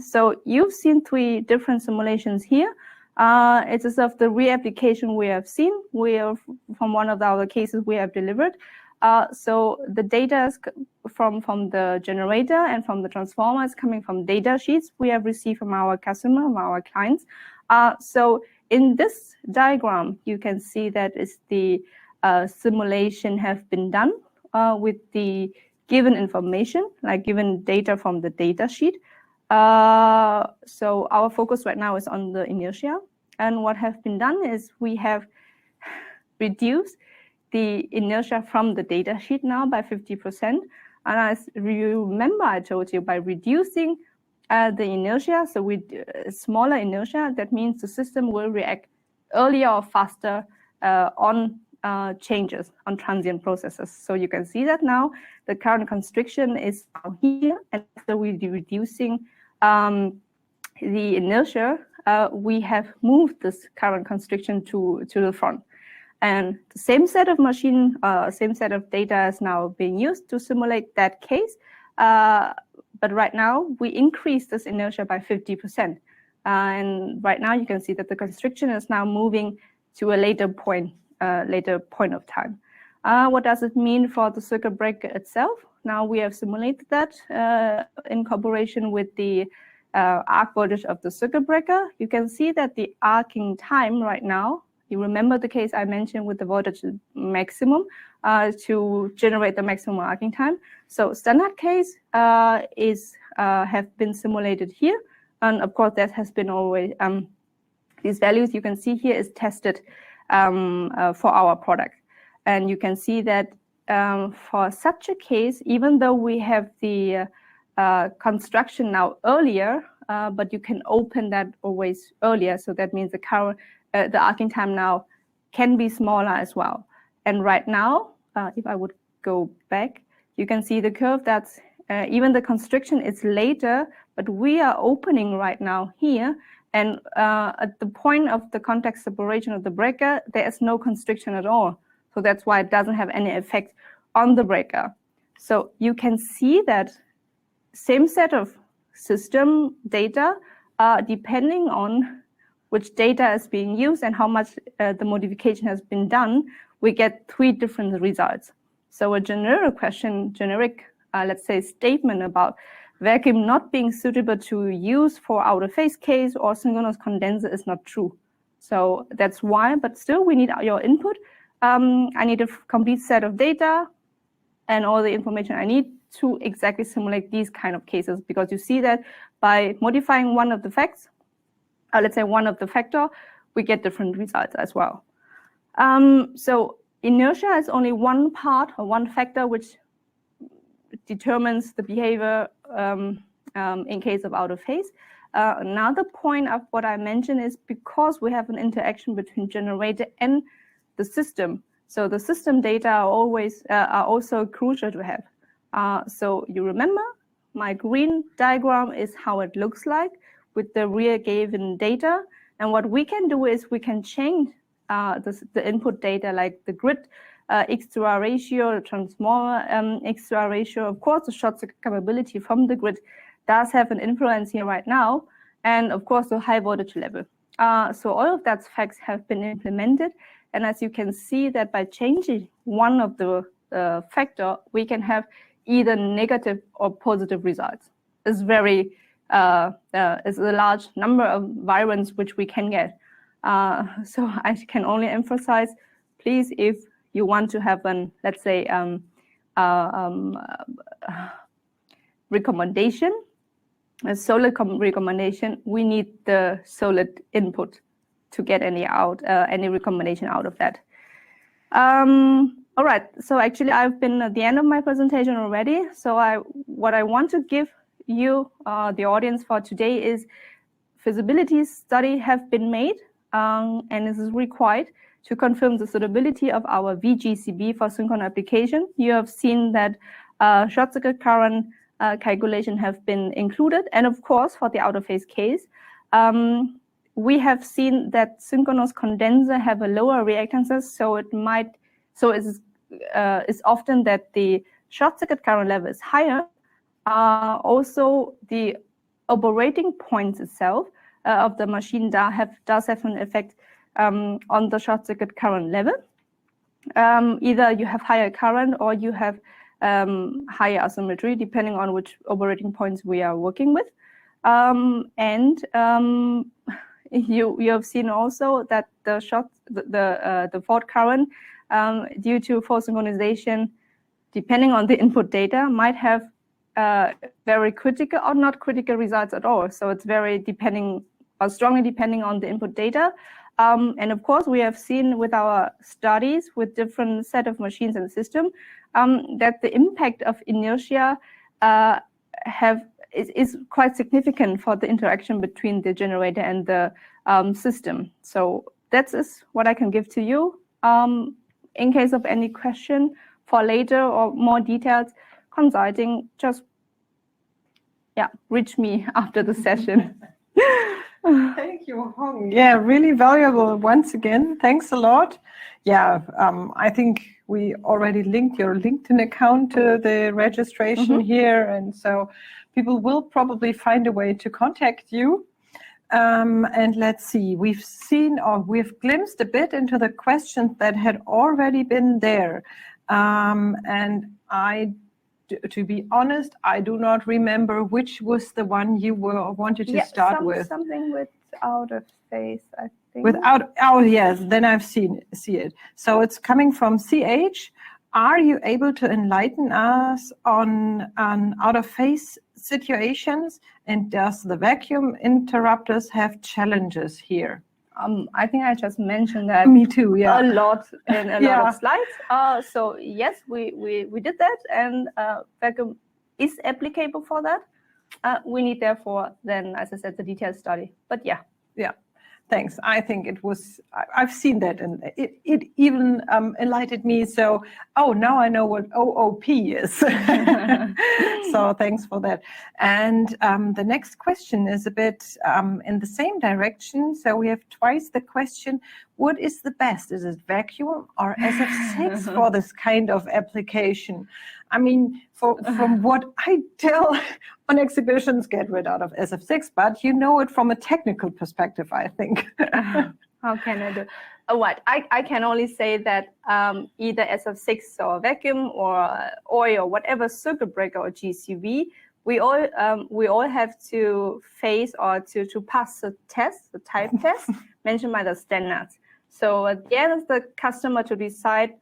So you've seen 3 different simulations here. It is of the reapplication we have seen. We have, from one of our cases we have delivered. So the data is from the generator and from the transformer is coming from data sheets we have received from our customer, from our clients. So in this diagram, you can see that is the simulation have been done with the given information, like given data from the data sheet. So our focus right now is on the inertia. And what have been done is we have reduced the inertia from the data sheet now by 50%. And as you remember, I told you by reducing the inertia, so with smaller inertia, that means the system will react earlier or faster on changes, on transient processes. So you can see that now the current constriction is now here, and so we'll be reducing the inertia. We have moved this current constriction to the front. And the same set of machine, same set of data is now being used to simulate that case. But right now, we increase this inertia by 50%. And right now, you can see that the constriction is now moving to a later point of time. What does it mean for the circuit breaker itself? Now we have simulated that in cooperation with the arc voltage of the circuit breaker. You can see that the arcing time right now, you remember the case I mentioned with the voltage maximum to generate the maximum arcing time. So standard case have been simulated here. And of course, that has been always, these values you can see here is tested for our product. And you can see that for such a case, even though we have the construction now earlier, but you can open that always earlier. So that means the arcing time now can be smaller as well. And right now, if I would go back, you can see the curve that's even the constriction is later, but we are opening right now here. And at the point of the contact separation of the breaker, there is no constriction at all. So that's why it doesn't have any effect on the breaker. So you can see that same set of system data, depending on which data is being used and how much the modification has been done, we get 3 different results. So a generic, let's say, statement about vacuum not being suitable to use for out-of-phase case or synchronous condenser is not true. So that's why, but still we need your input. I need a complete set of data and all the information I need to exactly simulate these kind of cases, because you see that by modifying one of the facts, let's say one of the factor, we get different results as well. So inertia is only one part or one factor which determines the behavior in case of out of phase. Another point of what I mentioned is because we have an interaction between generator and the system. So the system data are also crucial to have. So you remember my green diagram is how it looks like with the real given data. And what we can do is we can change the input data, like the grid X2R ratio, the transformer X2R ratio. Of course, the short circuit capability from the grid does have an influence here right now. And of course, the high voltage level. So all of that facts have been implemented. And as you can see that by changing one of the factor, we can have either negative or positive results. It's very, it's a large number of variants which we can get. So I can only emphasize, please, if you want to have an, let's say, recommendation, a solid recommendation, we need the solid input to get any recommendation out of that. All right, so actually I've been at the end of my presentation already. So what I want to give you, the audience for today, is feasibility study have been made, and this is required to confirm the suitability of our VGCB for synchronous application. You have seen that short circuit current calculation have been included, and of course for the out-of-phase case, we have seen that synchronous condenser have a lower reactances, so it's often that the short circuit current level is higher. Also, the operating points itself of the machine does have an effect on the short circuit current level. Either you have higher current or you have higher asymmetry, depending on which operating points we are working with. You have seen also that the fault current, due to fault synchronization, depending on the input data, might have very critical or not critical results at all. So it's very depending or strongly depending on the input data. And of course, we have seen with our studies with different set of machines and system that the impact of inertia is quite significant for the interaction between the generator and the system. So that is what I can give to you. In case of any question for later or more details consulting, just reach me after the session. Thank you, Hong. Yeah, really valuable once again. Thanks a lot. Yeah, I think we already linked your LinkedIn account to the registration here, and so people will probably find a way to contact you. And let's see, we've glimpsed a bit into the questions that had already been there. And to be honest, I do not remember which was the one you wanted to start with. Something with out of phase, I think. Yes, then I've see it. So it's coming from CH. Are you able to enlighten us on out of phase situations, and does the vacuum interrupters have challenges here? I think I just mentioned that Me too, yeah. a lot in a lot Yeah. of slides. So yes, we did that, and vacuum is applicable for that. We need therefore then, as I said, the detailed study. But yeah. Thanks. I think it was, I've seen that, and it even enlightened me. So, now I know what OOP is. So thanks for that. And the next question is a bit in the same direction. So we have twice the question, what is the best? Is it vacuum or SF6 for this kind of application? I mean, from what I tell on exhibitions, get rid out of SF6, but you know it from a technical perspective, I think. How can I do? What I can only say that either SF6 or vacuum or oil or whatever circuit breaker or GCV, we all have to face or to pass the test, the type test mentioned by the standards. So at the end, it's the customer to decide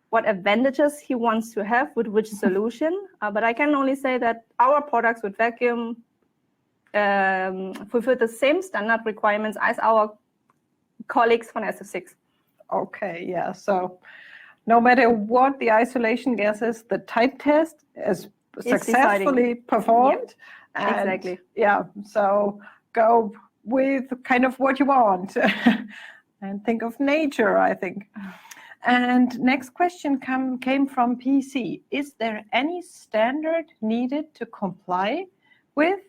what advantages he wants to have with which solution. But I can only say that our products with vacuum fulfill the same standard requirements as our colleagues from SF6. Okay, yeah. So no matter what the isolation gas is, the type test is successfully performed. Yep, And exactly. Yeah, so go with kind of what you want and think of nature, I think. And next question came from PC. Is there any standard needed to comply with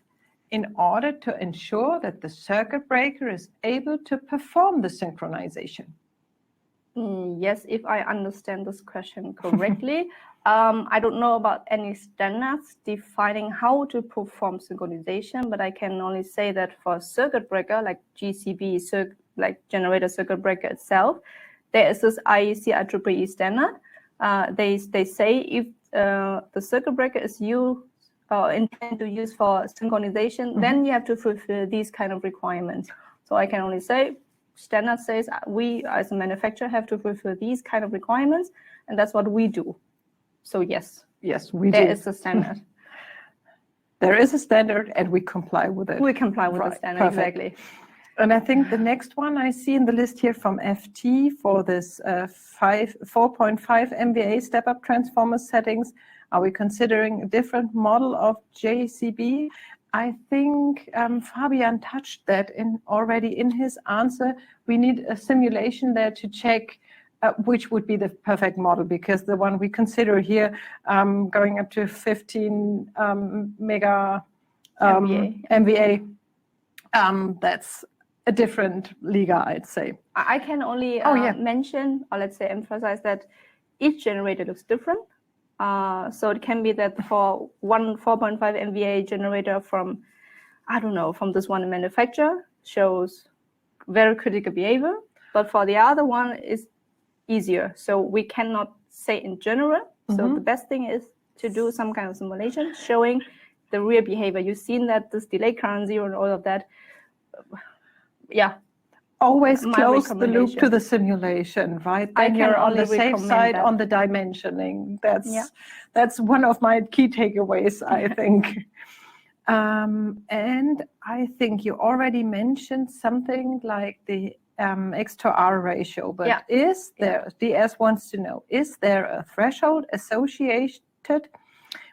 in order to ensure that the circuit breaker is able to perform the synchronization? Yes, if I understand this question correctly. I don't know about any standards defining how to perform synchronization, but I can only say that for a circuit breaker like GCB, like generator circuit breaker itself, there is this IEC IEEE standard. They say if the circuit breaker is intended to use for synchronization, then you have to fulfill these kind of requirements. So I can only say standard says we as a manufacturer have to fulfill these kind of requirements, and that's what we do. So yes, we there do. is a standard. There is a standard, and we comply with it. We comply with the standard, Perfect. exactly. And I think the next one I see in the list here from FT for this 4.5 MVA step-up transformer settings. Are we considering a different model of JCB? I think Fabian touched that already in his answer. We need a simulation there to check which would be the perfect model, because the one we consider here going up to 15 mega MVA, that's a different liga, I'd say. I can only mention, or let's say emphasize, that each generator looks different. So it can be that for one 4.5 MVA generator from this one manufacturer shows very critical behavior, but for the other one is easier. So we cannot say in general. So the best thing is to do some kind of simulation showing the real behavior. You've seen that this delay current zero and all of that. Yeah. Always close the loop to the simulation, right? Then you're on the safe side on the dimensioning. That's one of my key takeaways, I think. And I think you already mentioned something like the X to R ratio, but DS wants to know, is there a threshold associated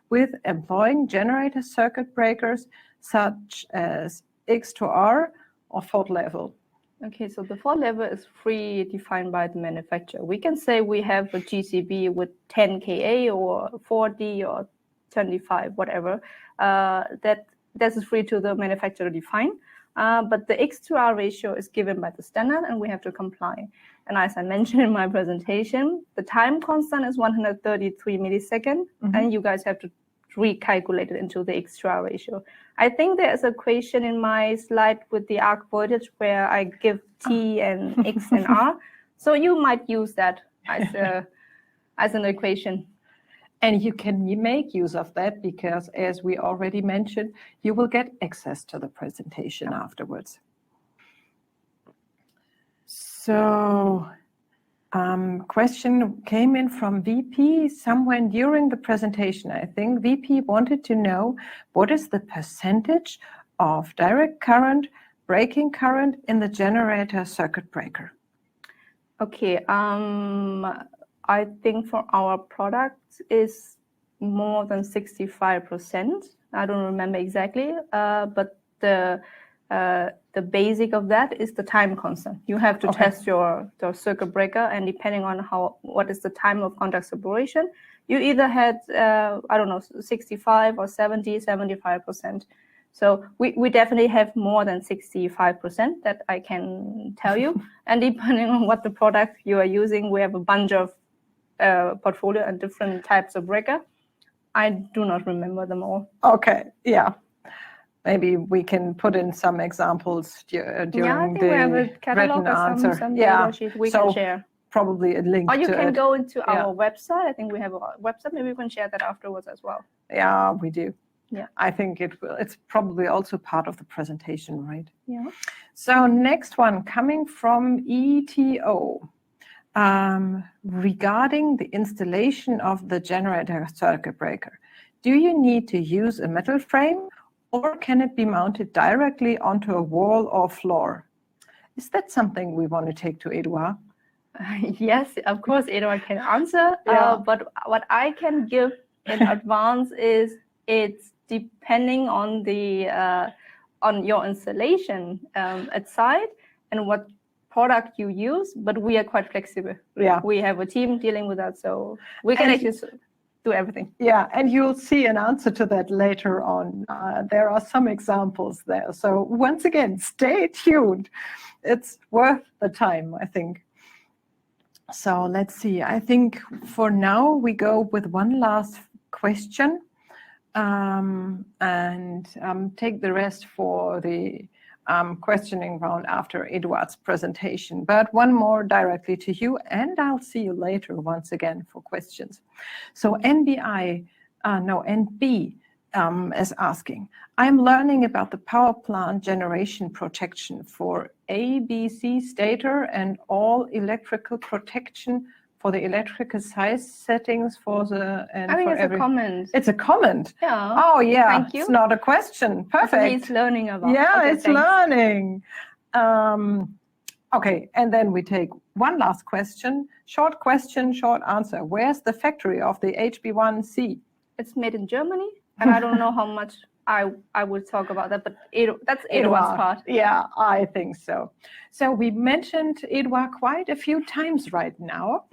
with employing generator circuit breakers such as X to R or fault level? Okay, so the fault level is free defined by the manufacturer. We can say we have a GCB with 10 KA or 40 or 25, whatever. That is free to the manufacturer define. But the X to R ratio is given by the standard, and we have to comply. And as I mentioned in my presentation, the time constant is 133 milliseconds, and you guys have to recalculate it into the X to R ratio. I think there is a equation in my slide with the arc voltage where I give T and X and R. So you might use that as an equation. And you can make use of that because, as we already mentioned, you will get access to the presentation afterwards. So, question came in from VP somewhere during the presentation. I think VP wanted to know what is the percentage of direct current breaking current in the generator circuit breaker? Okay, I think for our product is more than 65%. I don't remember exactly, but the basic of that is the time constant. You have to test your circuit breaker, and depending on what is the time of contact separation, you either had I don't know, 65 or 70, 75%. So we definitely have more than 65%, that I can tell you. And depending on what the product you are using, we have a bunch of portfolio and different types of breaker. I do not remember them all. Okay, yeah. Maybe we can put in some examples during I think we have a catalog written or answer. some data sheet we can share. Probably a link or you to can it. go into our website. I think we have a website. Maybe we can share that afterwards as well. Yeah, we do. Yeah, I think it's probably also part of the presentation, right? Yeah. So next one coming from ETO. Regarding the installation of the generator circuit breaker, do you need to use a metal frame, or can it be mounted directly onto a wall or floor? Is that something we want to take to Edouard? Yes, of course, Edouard can answer. But what I can give in advance is it's depending on the on your installation at site and what product you use. But we are quite flexible. Yeah, we have a team dealing with that, so we can actually do everything. Yeah, and you'll see an answer to that later on. There are some examples there. So once again, stay tuned. It's worth the time, I think. So let's see. I think for now we go with one last question and take the rest for the questioning round after Edouard's presentation. But one more directly to you, and I'll see you later once again for questions. So NB is asking, I'm learning about the power plant generation protection for ABC stator and all electrical protection for the electrical size settings for the... I think it's a comment. It's a comment? Yeah. Oh, yeah. Thank you. It's not a question. Perfect. He's learning about. Yeah, okay, it's thanks. learning. Okay, and then we take one last question. Short question, short answer. Where's the factory of the HB1C? It's made in Germany, and I don't know how much I would talk about that, but that's Edouard's part. Yeah, I think so. So we mentioned Edouard quite a few times right now.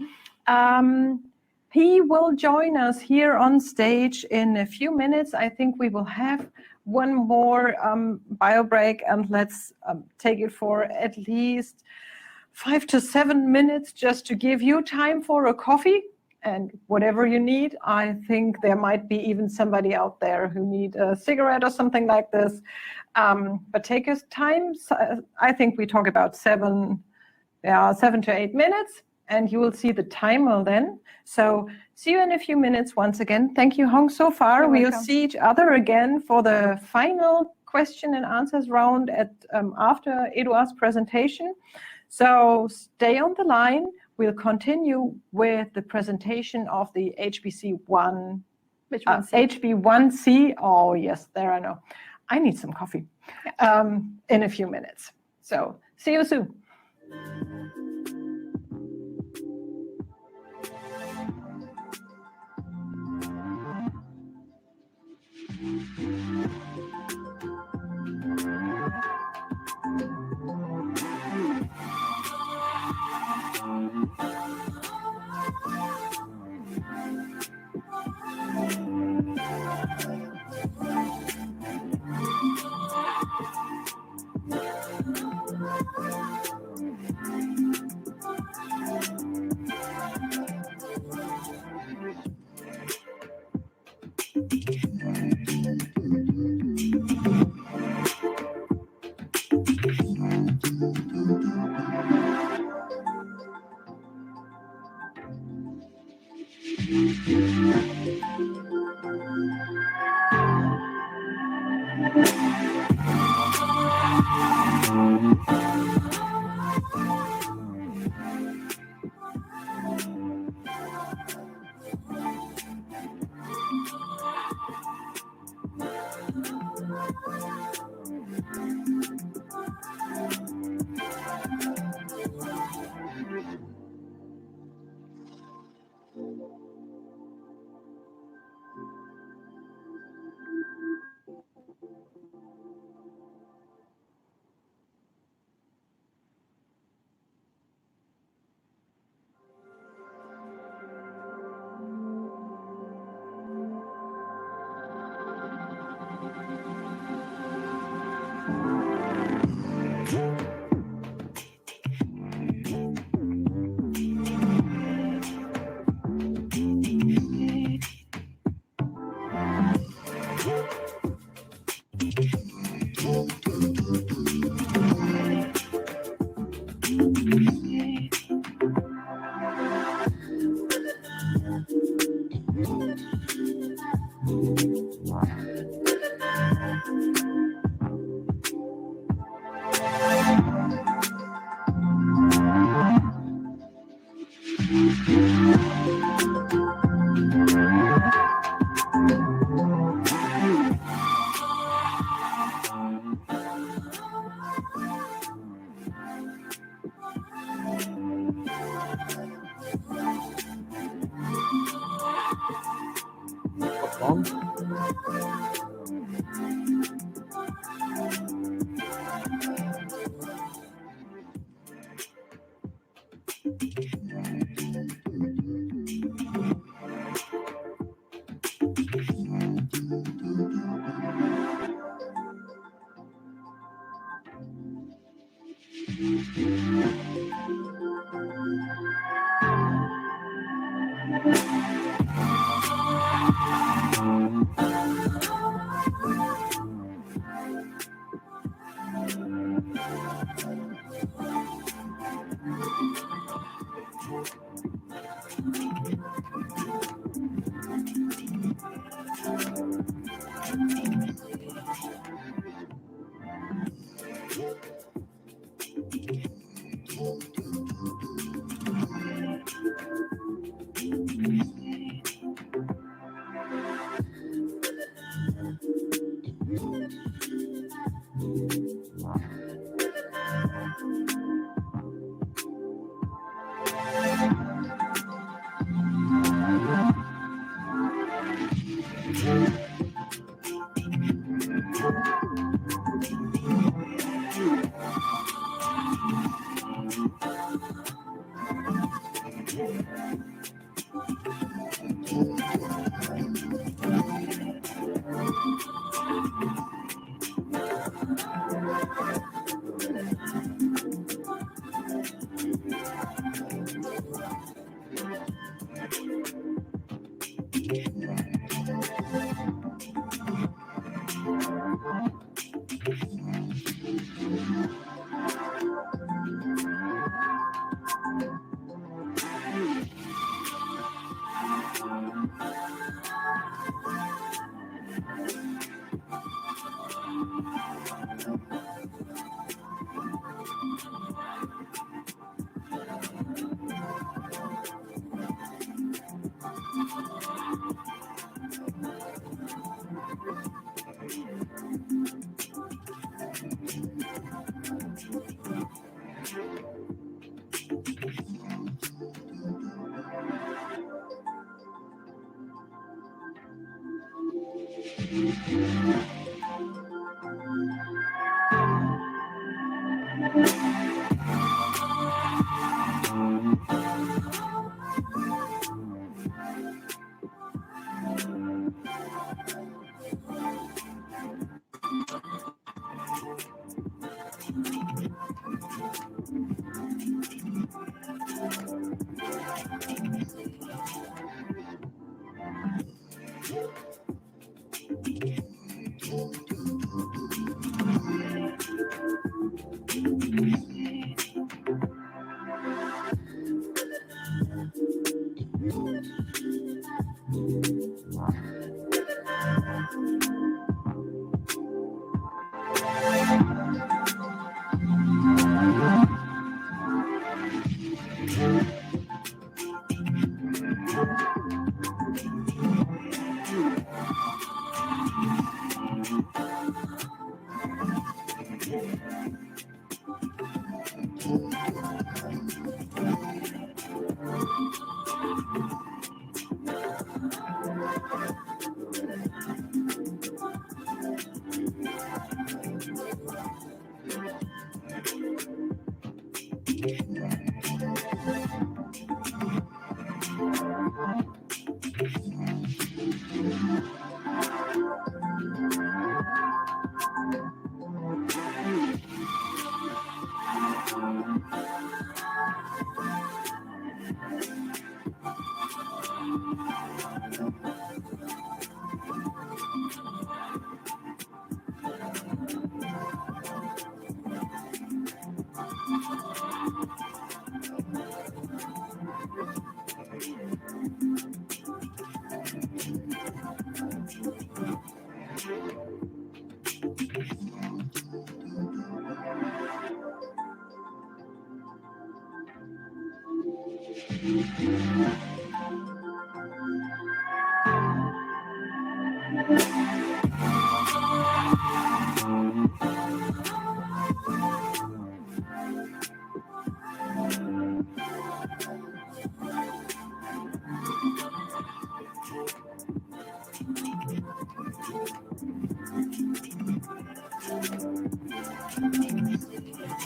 He will join us here on stage in a few minutes. I think we will have one more bio break, and let's take it for at least 5 to 7 minutes just to give you time for a coffee and whatever you need. I think there might be even somebody out there who need a cigarette or something like this. But take your time. I think we talk about 7 to 8 minutes, and you will see the timer then. So see you in a few minutes once again. Thank you, Hong, so far. You're We'll welcome. see each other again for the final question and answers round after Edouard's presentation. So stay on the line. We'll continue with the presentation of the HBC1. Which one? HB1C. Oh, yes, there I know. I need some coffee in a few minutes. So see you soon.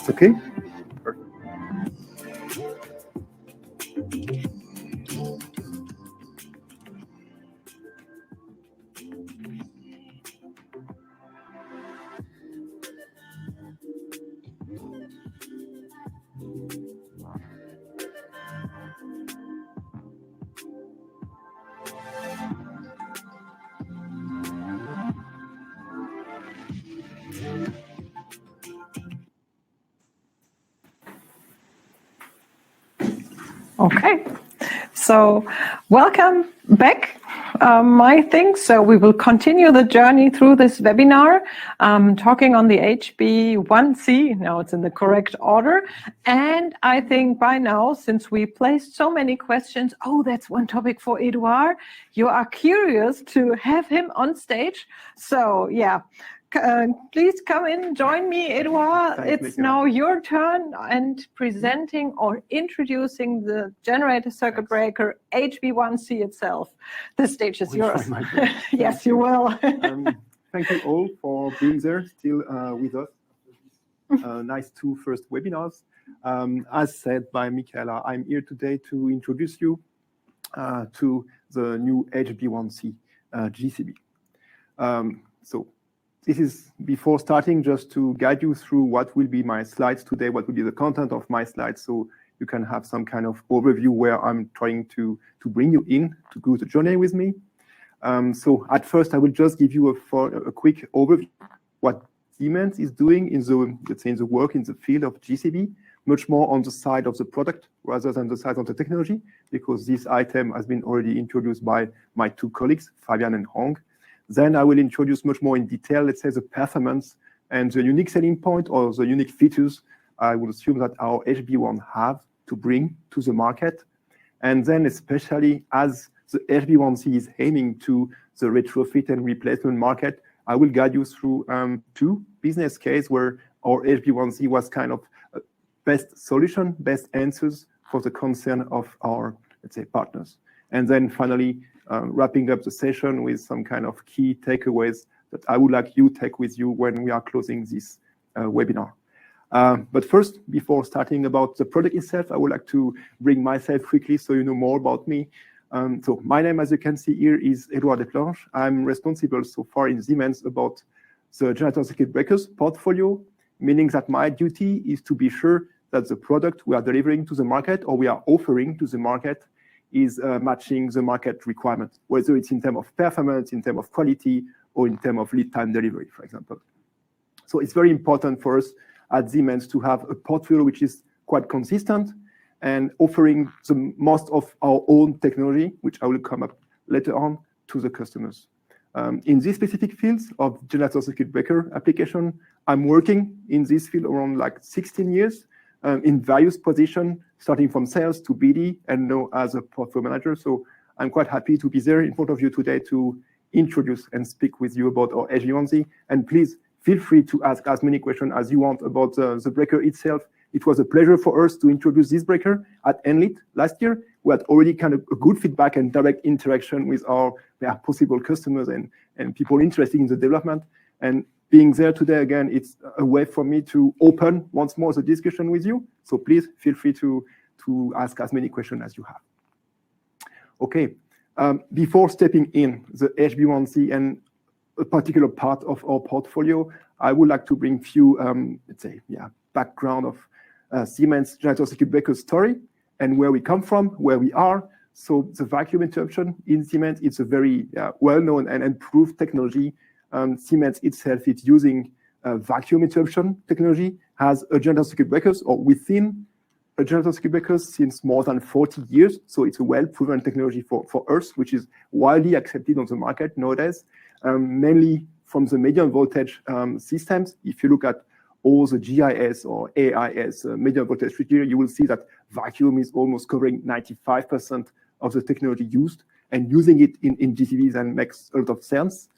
Okay. Okay, so welcome back, I think. So we will continue the journey through this webinar, talking on the HB1C. Now it's in the correct order. And I think by now, since we placed so many questions, oh, that's one topic for Edouard. You are curious to have him on stage. So yeah. Please come in, join me, Edouard. Thanks, It's Mika. now your turn and presenting or introducing the generator circuit breaker HB1C itself. The stage is Will try yours. my best. Yes, you will. Thank you all for being there, still with us. Nice two first webinars. As said by Michaela, I'm here today to introduce you to the new HB1C GCB. So this is before starting, just to guide you through what will be my slides today, what will be the content of my slides, so you can have some kind of overview where I'm trying to bring you in to go the journey with me. So at first, I will just give you a quick overview what Siemens is doing in the, let's say, in the work in the field of GCB, much more on the side of the product rather than the side of the technology, because this item has been already introduced by my two colleagues, Fabian and Hong. Then I will introduce much more in detail, let's say, the performance and the unique selling point or the unique features I would assume that our HB1 have to bring to the market. And then especially as the HB1C is aiming to the retrofit and replacement market, I will guide you through two business cases where our HB1C was kind of best solution, best answers for the concern of our, let's say, partners. And then finally, wrapping up the session with some kind of key takeaways that I would like you to take with you when we are closing this webinar. But first, before starting about the product itself, I would like to bring myself quickly so you know more about me. So my name, as you can see here, is Edouard Desplanches. I'm responsible so far in Siemens about the generator circuit breakers portfolio, meaning that my duty is to be sure that the product we are delivering to the market or we are offering to the market is matching the market requirement, whether it's in terms of performance, in terms of quality, or in terms of lead time delivery, for example. So it's very important for us at Siemens to have a portfolio which is quite consistent and offering the most of our own technology, which I will come up later on, to the customers. In these specific fields of generator circuit breaker application, I'm working in this field around like 16 years in various positions, starting from sales to BD and now as a portfolio manager. So I'm quite happy to be there in front of you today to introduce and speak with you about our HB1C. And please feel free to ask as many questions as you want about the breaker itself. It was a pleasure for us to introduce this breaker at NLIT last year. We had already kind of a good feedback and direct interaction with our possible customers and people interested in the development. And being there today, again, it's a way for me to open once more the discussion with you. So please feel free to ask as many questions as you have. Okay, before stepping in the HB1C and a particular part of our portfolio, I would like to bring few, let's say, background of Siemens generator circuit breaker story and where we come from, where we are. So the vacuum interruption in Siemens, it's a very well-known and proved technology. Siemens itself is using vacuum interruption technology, has a generator circuit breakers or within a generator circuit breakers since more than 40 years. So it's a well-proven technology for us, which is widely accepted on the market nowadays, mainly from the medium voltage systems. If you look at all the GIS or AIS medium voltage switchgear, you will see that vacuum is almost covering 95% of the technology used, and using it in GCBs and makes a lot of sense.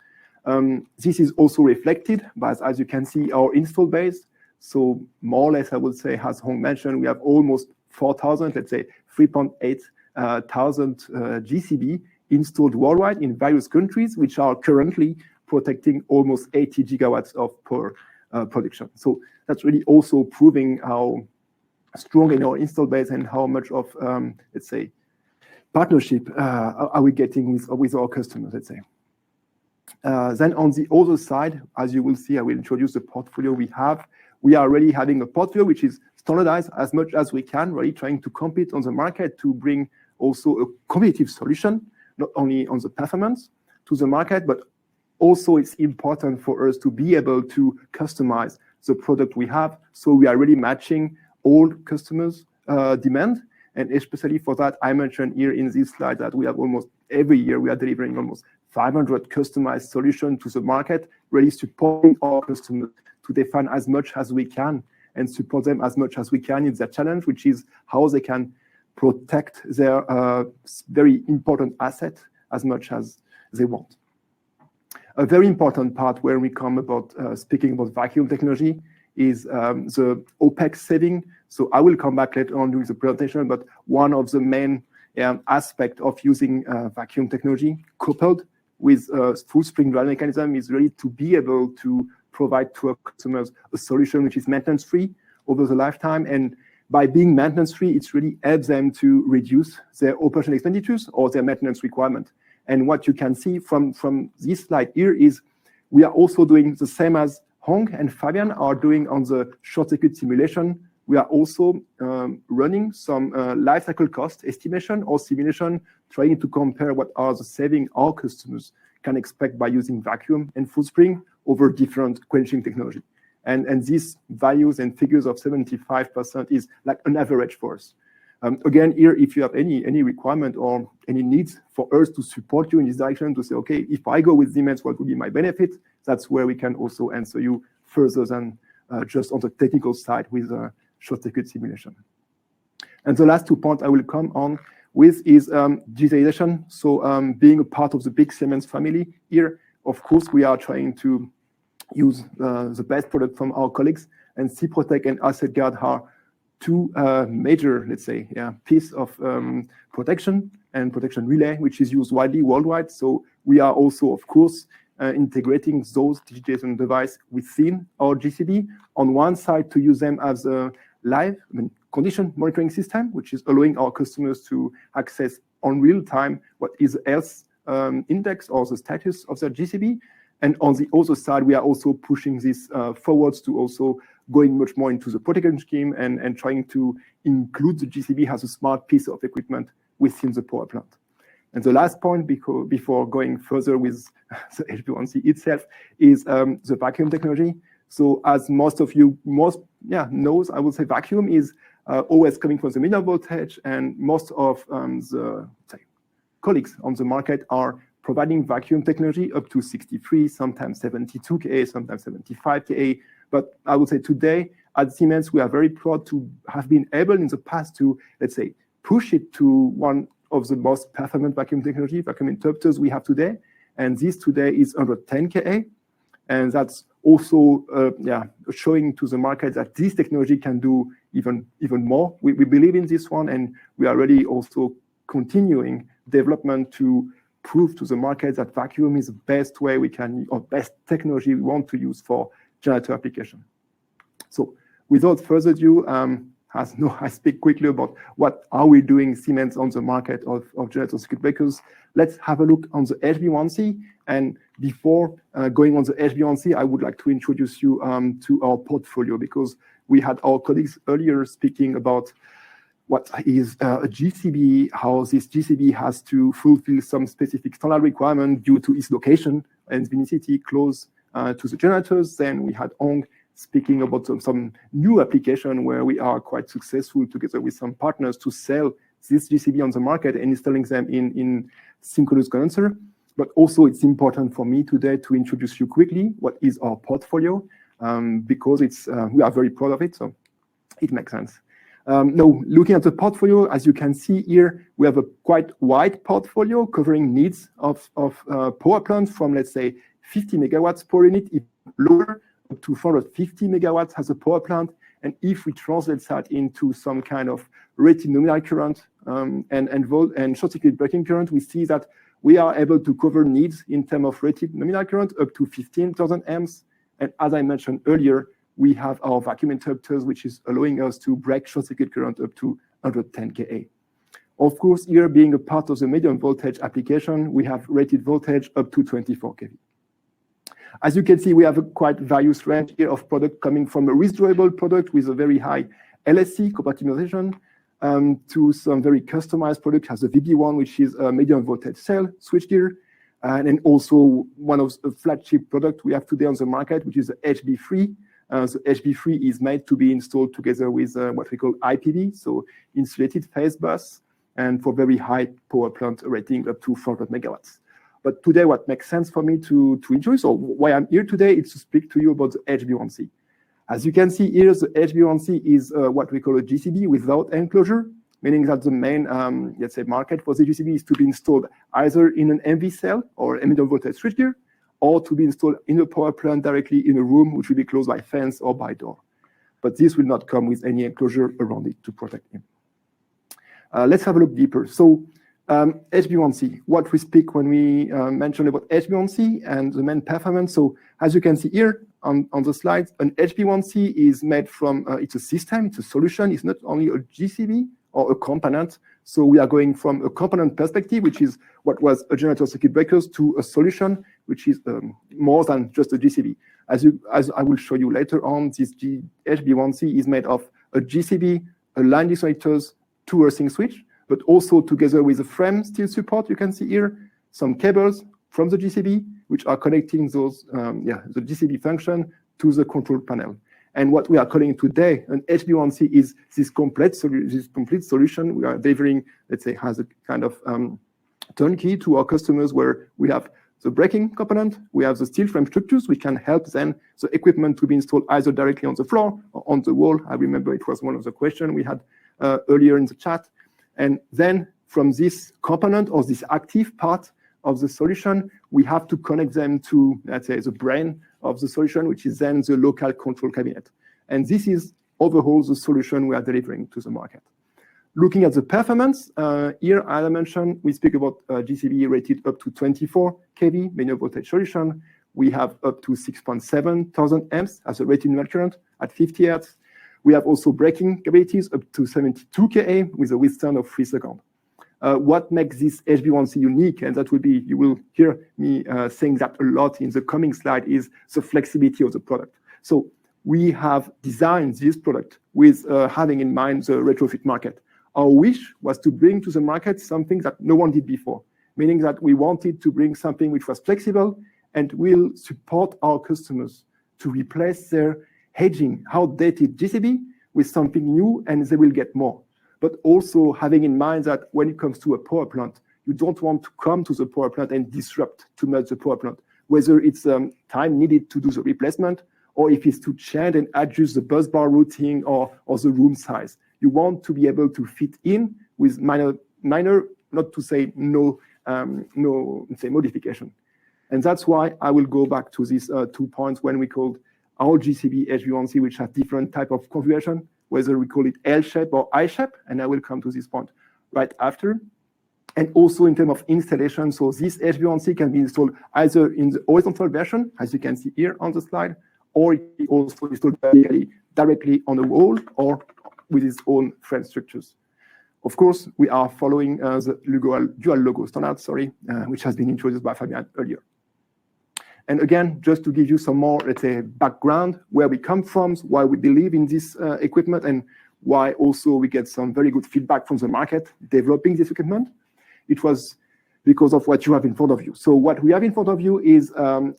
This is also reflected by, as you can see, our install base. So more or less, I would say, as Hong mentioned, we have almost 4,000, let's say 3,800 GCB installed worldwide in various countries, which are currently protecting almost 80 gigawatts of power production. So that's really also proving how strong in our install base and how much of, let's say, partnership are we getting with our customers, let's say. Then on the other side, as you will see, I will introduce the portfolio we have. We are really having a portfolio which is standardized as much as we can, really trying to compete on the market to bring also a competitive solution, not only on the performance to the market, but also it's important for us to be able to customize the product we have. So we are really matching all customers' demand. And especially for that, I mentioned here in this slide that we have almost every year, we are delivering almost 500 customized solutions to the market, really supporting our customers to define as much as we can and support them as much as we can in their challenge, which is how they can protect their very important asset as much as they want. A very important part where we come about speaking about vacuum technology is the OPEX saving. So I will come back later on during the presentation, but one of the main aspects of using vacuum technology coupled with full spring drive mechanism is really to be able to provide to our customers a solution which is maintenance-free over the lifetime. And by being maintenance-free, it really helps them to reduce their operational expenditures or their maintenance requirement. And what you can see from this slide here is we are also doing the same as Hong and Fabian are doing on the short circuit simulation. We are also running some life cycle cost estimation or simulation, trying to compare what are the savings our customers can expect by using vacuum and full spring over different quenching technology. And these values and figures of 75% is like an average for us. Again, here, if you have any requirement or any needs for us to support you in this direction, to say, okay, if I go with Siemens, what would be my benefit? That's where we can also answer you further than just on the technical side with short circuit simulation. And the last 2 points I will come on with is digitalization. So being a part of the big Siemens family here, of course, we are trying to use the best product from our colleagues, and CPROTEC and AssetGuard are 2 major, let's say, piece of protection and protection relay, which is used widely worldwide. So we are also, of course, integrating those digitization devices within our GCB. On one side, to use them as a live condition monitoring system, which is allowing our customers to access on real time what is the health index or the status of their GCB. And on the other side, we are also pushing this forwards to also going much more into the protection scheme and trying to include the GCB as a smart piece of equipment within the power plant. And the last point, before going further with the HB1C itself, is the vacuum technology. So as most of you knows, I would say vacuum is always coming from the medium voltage, and most of the colleagues on the market are providing vacuum technology up to 63, sometimes 72 kA, sometimes 75 kA. But I would say today at Siemens, we are very proud to have been able in the past to, let's say, push it to one of the most performant vacuum technology, vacuum interrupters we have today. And this today is under 10 kA. And that's also showing to the market that this technology can do even more. We believe in this one, and we are really also continuing development to prove to the market that vacuum is the best way we can, or best technology we want to use for generator application. So without further ado, I speak quickly about what are we doing Siemens on the market of generator circuit breakers. Let's have a look on the HB1C. And before going on the HB1C, I would like to introduce you to our portfolio, because we had our colleagues earlier speaking about what is a GCB, how this GCB has to fulfill some specific standard requirement due to its location and vicinity close to the generators. Then we had Hong speaking about some new application where we are quite successful together with some partners to sell this GCB on the market and installing them in synchronous condenser. But also it's important for me today to introduce you quickly what is our portfolio, because we are very proud of it, so it makes sense. Now, looking at the portfolio, as you can see here, we have a quite wide portfolio covering needs of power plants from, let's say, 50 megawatts per unit, if lower, up to 450 megawatts as a power plant. And if we translate that into some kind of rated nominal current and short circuit breaking current, we see that we are able to cover needs in terms of rated nominal current up to 15,000 amps, And as I mentioned earlier, we have our vacuum interrupters, which is allowing us to break short circuit current up to 110 kA. Of course, here being a part of the medium voltage application, we have rated voltage up to 24 kV. As you can see, we have a quite various range here of product coming from a withdrawable product with a very high LSC compatibilization to some very customized product as a VB1, which is a medium voltage cell switchgear, and then also one of the flagship product we have today on the market, which is the HB3. So HB3 is made to be installed together with what we call IPV, so insulated phase bus, and for very high power plant rating up to 400 megawatts. But today, what makes sense for me to introduce, or why I'm here today, is to speak to you about the HB1C. As you can see here, the HB1C is what we call a GCB without enclosure, meaning that the main, let's say, market for the GCB is to be installed either in an MV cell or a medium voltage switchgear, or to be installed in a power plant directly in a room, which will be closed by fence or by door. But this will not come with any enclosure around it to protect him. Let's have a look deeper. So HB1C, what we speak when we mention about HB1C and the main performance. So as you can see here on the slides, an HB1C is made from, it's a system, it's a solution, it's not only a GCB or a component. So we are going from a component perspective, which is what was a generator circuit breakers, to a solution, which is more than just a GCB. As I will show you later on, this HB1C is made of a GCB, a line disconnectors, two earthing switch, but also together with a frame steel support, you can see here, some cables from the GCB, which are connecting those, the GCB function to the control panel. And what we are calling today an HB1C is this complete solution we are delivering, let's say, has a kind of turnkey to our customers, where we have the braking component, we have the steel frame structures, which can help then the equipment to be installed either directly on the floor or on the wall. I remember it was one of the questions we had earlier in the chat. And then from this component or this active part of the solution, we have to connect them to, let's say, the brain of the solution, which is then the local control cabinet. And this is overall the solution we are delivering to the market. Looking at the performance, here, as I mentioned, we speak about GCB rated up to 24 kV, medium voltage solution. We have up to 6.7 thousand amps as a rated net current at 50 Hertz. We have also braking capabilities up to 72 kA with a withstand of 3 seconds. What makes this HB1C unique, and that will be, you will hear me saying that a lot in the coming slide, is the flexibility of the product. So we have designed this product with having in mind the retrofit market. Our wish was to bring to the market something that no one did before, meaning that we wanted to bring something which was flexible and will support our customers to replace their aging, outdated GCB with something new, and they will get more. But also having in mind that when it comes to a power plant, you don't want to come to the power plant and disrupt too much the power plant, whether it's time needed to do the replacement, or if it's to change and adjust the bus bar routing or the room size. You want to be able to fit in with minor, not to say no modification. And that's why I will go back to these 2 points when we called our GCB HB1C, which has different type of configuration, whether we call it L shape or I shape, and I will come to this point right after. And also in terms of installation, so this HB1C can be installed either in the horizontal version, as you can see here on the slide, or it can also be installed directly on the wall or with its own frame structures. Of course, we are following the dual logo standard, which has been introduced by Fabian earlier. And again, just to give you some more, let's say, background, where we come from, why we believe in this equipment, and why also we get some very good feedback from the market developing this equipment. It was because of what you have in front of you. So what we have in front of you is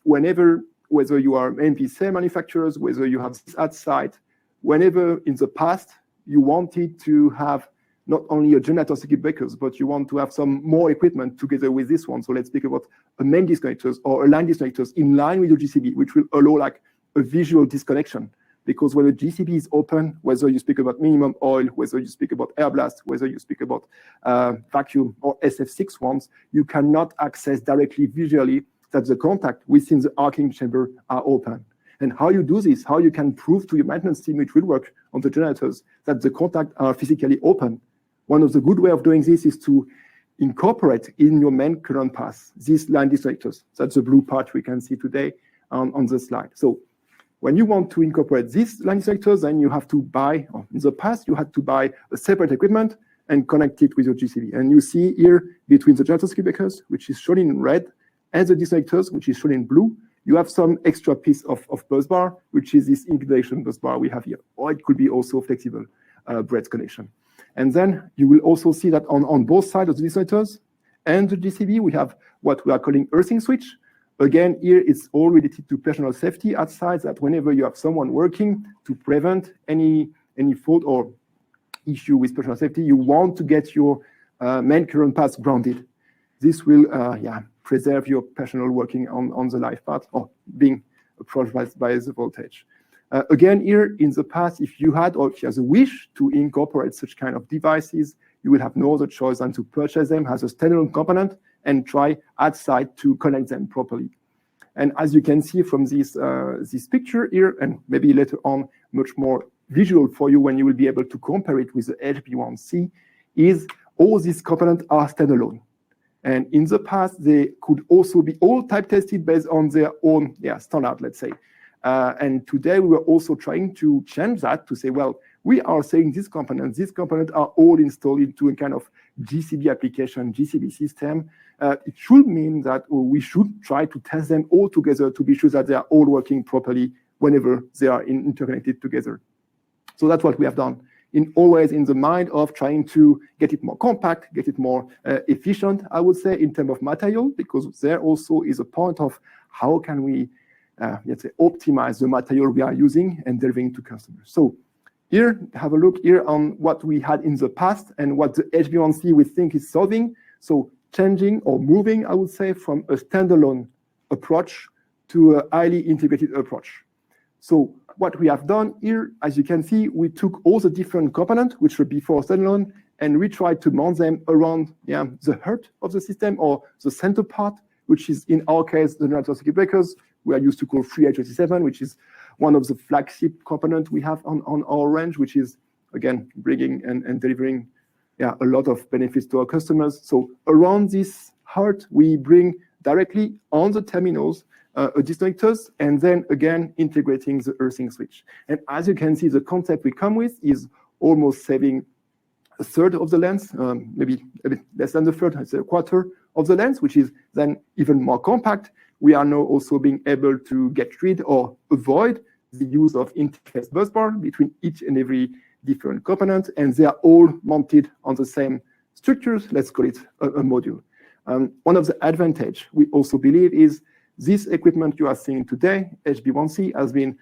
whenever, whether you are MV cell manufacturers, whether you have this at site, whenever in the past you wanted to have not only a generator circuit breakers, but you want to have some more equipment together with this one. So let's speak about a main disconnectors or a line disconnectors in line with your GCB, which will allow like a visual disconnection. Because when a GCB is open, whether you speak about minimum oil, whether you speak about air blast, whether you speak about vacuum or SF6 ones, you cannot access directly visually that the contact within the arcing chamber are open. And how you do this, how you can prove to your maintenance team which will work on the generators that the contact are physically open. One of the good way of doing this is to incorporate in your main current path these line disconnectors. That's the blue part we can see today on the slide. So when you want to incorporate these line disconnectors, then you have to buy, or in the past, you had to buy a separate equipment and connect it with your GCB. And you see here between the generator circuit breakers, which is shown in red, and the disconnectors, which is shown in blue, you have some extra piece of bus bar, which is this inclination bus bar we have here. Or it could be also flexible breadth connection. And then you will also see that on both sides of the disconnectors and the GCB, we have what we are calling earthing switch. Again, here it's all related to personal safety outside, that whenever you have someone working to prevent any fault or issue with personal safety, you want to get your main current path grounded. This will preserve your personal working on the live path or being approached by the voltage. Again, here in the past, if you had or if you have a wish to incorporate such kind of devices, you will have no other choice than to purchase them as a standalone component and try outside to connect them properly. And as you can see from this picture here, and maybe later on much more visual for you when you will be able to compare it with the HB1C, is all these components are standalone. And in the past, they could also be all type tested based on their own standard, let's say. And today we were also trying to change that to say, well, we are saying these components are all installed into a kind of GCB application, GCB system. It should mean that we should try to test them all together to be sure that they are all working properly whenever they are interconnected together. So that's what we have done, always in the mind of trying to get it more compact, get it more efficient, I would say, in terms of material, because there also is a point of how can we, let's say, optimize the material we are using and delivering to customers. So here, have a look here on what we had in the past and what the HB1C we think is solving. So changing or moving, I would say, from a standalone approach to a highly integrated approach. So what we have done here, as you can see, we took all the different components, which were before standalone, and we tried to mount them around the heart of the system or the center part, which is, in our case, the generator circuit breakers. We are used to call 3H87, which is one of the flagship components we have on our range, which is, again, bringing and delivering a lot of benefits to our customers. So around this heart, we bring directly on the terminals disconnectors, and then again integrating the earthing switch. And as you can see, the concept we come with is almost saving a third of the length, maybe a bit less than a third, I'd say a quarter of the length, which is then even more compact. We are now also being able to get rid or avoid the use of interface busbar between each and every different component, and they are all mounted on the same structures. Let's call it a module. One of the advantage we also believe is this equipment you are seeing today, HB1C, has been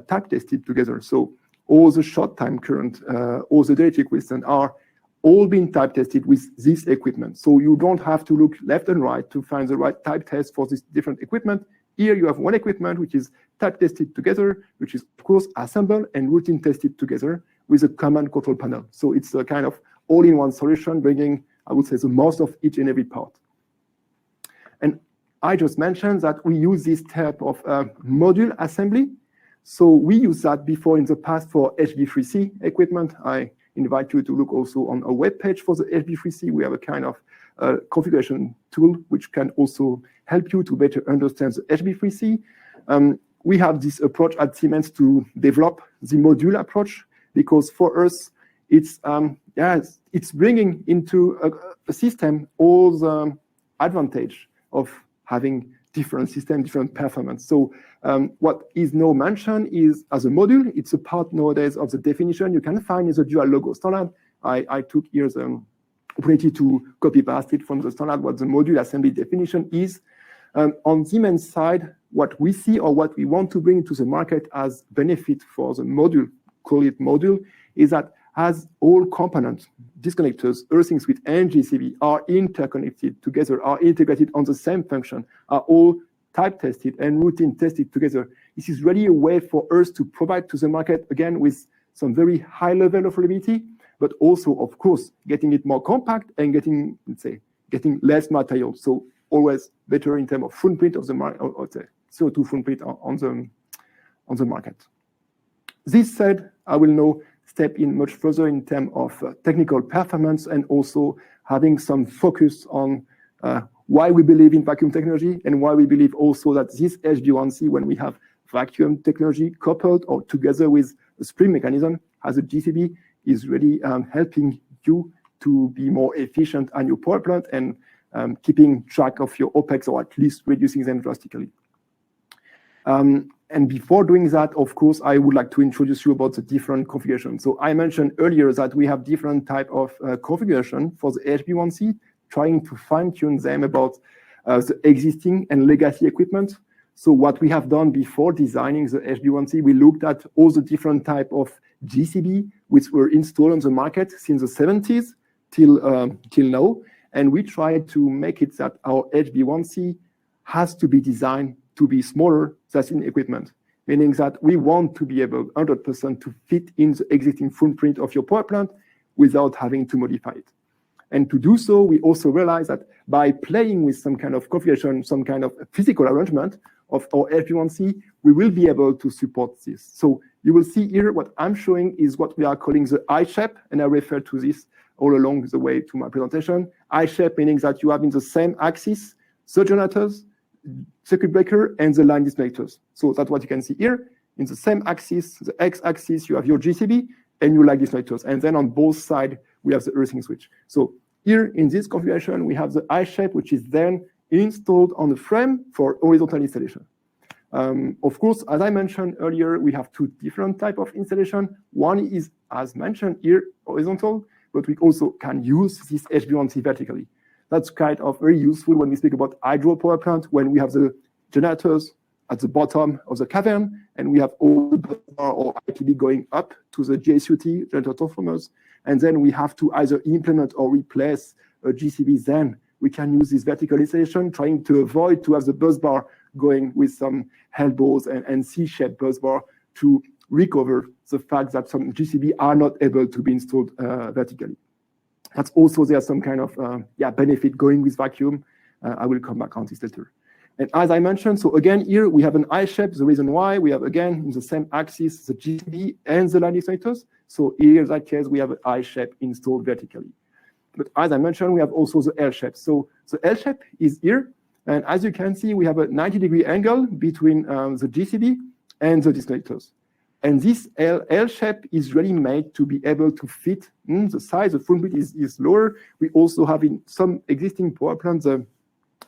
type tested together. So all the short time current, all the dielectric resistance are all being type tested with this equipment. So you don't have to look left and right to find the right type test for this different equipment. Here you have one equipment which is type tested together, which is of course assembled and routine tested together with a common control panel. So it's a kind of all-in-one solution, bringing, I would say, the most of each and every part. And I just mentioned that we use this type of module assembly. So we use that before in the past for HB3C equipment. I invite you to look also on a web page for the HB3C. We have a kind of configuration tool which can also help you to better understand the HB3C. We have this approach at Siemens to develop the module approach, because for us, it's bringing into a system all the advantage of having different system, different performance. So what is now mentioned is as a module. It's a part nowadays of the definition you can find in the dual logo standard. I took here the opportunity to copy paste it from the standard what the module assembly definition is. On Siemens side, what we see or what we want to bring to the market as benefit for the module, call it module, is that as all components, disconnectors, earthing switch, and GCB are interconnected together, are integrated on the same function, are all type tested and routine tested together. This is really a way for us to provide to the market, again, with some very high level of reliability, but also, of course, getting it more compact and getting, let's say, getting less material. So always better in terms of footprint of the market, or the CO2 footprint on the market. This said, I will now step in much further in terms of technical performance and also having some focus on why we believe in vacuum technology and why we believe also that this HB1C, when we have vacuum technology coupled or together with a spring mechanism as a GCB is really helping you to be more efficient on your power plant and keeping track of your OPEX, or at least reducing them drastically. And before doing that, of course, I would like to introduce you about the different configurations. So I mentioned earlier that we have different type of configuration for the HB1C, trying to fine-tune them about the existing and legacy equipment. So what we have done before designing the HB1C, we looked at all the different type of GCB which were installed on the market since the 70s till now. And we tried to make it that our HB1C has to be designed to be smaller than equipment, meaning that we want to be able 100% to fit in the existing footprint of your power plant without having to modify it. And to do so, we also realized that by playing with some kind of configuration, some kind of physical arrangement of our HB1C, we will be able to support this. So you will see here what I'm showing is what we are calling the I shape, and I refer to this all along the way to my presentation. I shape meaning that you have in the same axis the generators, circuit breaker, and the line disconnectors. So that's what you can see here. In the same axis, the x-axis, you have your GCB and your line disconnectors. And then on both sides, we have the earthing switch. So here in this configuration, we have the I shape, which is then installed on the frame for horizontal installation. Of course, as I mentioned earlier, we have two different types of installation. One is, as mentioned here, horizontal, but we also can use this HB1C vertically. That's kind of very useful when we speak about hydropower plant, when we have the generators at the bottom of the cavern, and we have all the or ITB going up to the JSUT, generator transformers, and then we have to either implement or replace a GCB. Then we can use this vertical installation, trying to avoid to have the bus bar going with some elbows and C-shaped bus bar to recover the fact that some GCB are not able to be installed vertically. That's also there's some kind of benefit going with vacuum. I will come back on this later. And as I mentioned, so again, here we have an I shape. The reason why we have, again, in the same axis, the GCB and the line disconnectors. So here, in that case, we have an I shape installed vertically. But as I mentioned, we have also the L shape. So the L shape is here. And as you can see, we have a 90-degree angle between the GCB and the disconnectors. And this L shape is really made to be able to fit the size. The footprint is lower. We also have in some existing power plants the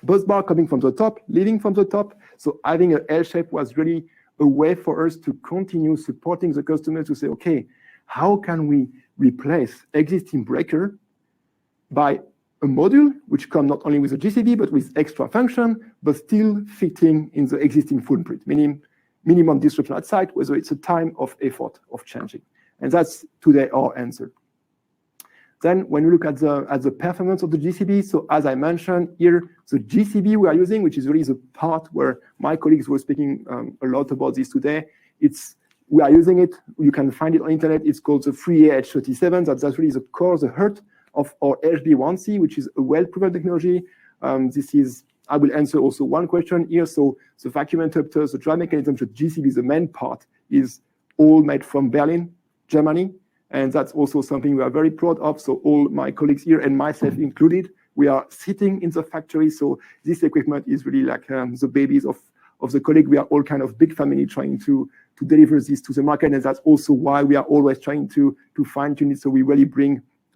bus bar coming from the top, leading from the top. So having an L shape was really a way for us to continue supporting the customer to say, okay, how can we replace existing breaker by a module which comes not only with a GCB, but with extra function, but still fitting in the existing footprint, meaning minimum disruption at site, whether it's a time of effort of changing. And that's today our answer. Then when we look at the performance of the GCB, so as I mentioned here, the GCB we are using, which is really the part where my colleagues were speaking a lot about this today, we are using it, you can find it on internet, it's called the 3AH37, that's really the core, the heart of our HB1C, which is a well-proven technology. I will answer also one question here. So the vacuum interrupters, the drive mechanism, the GCB, the main part is all made from Berlin, Germany. And that's also something we are very proud of. So all my colleagues here and myself included, we are sitting in the factory. So this equipment is really like the babies of the colleague. We are all kind of big family trying to deliver this to the market. And that's also why we are always trying to fine tune it. So we really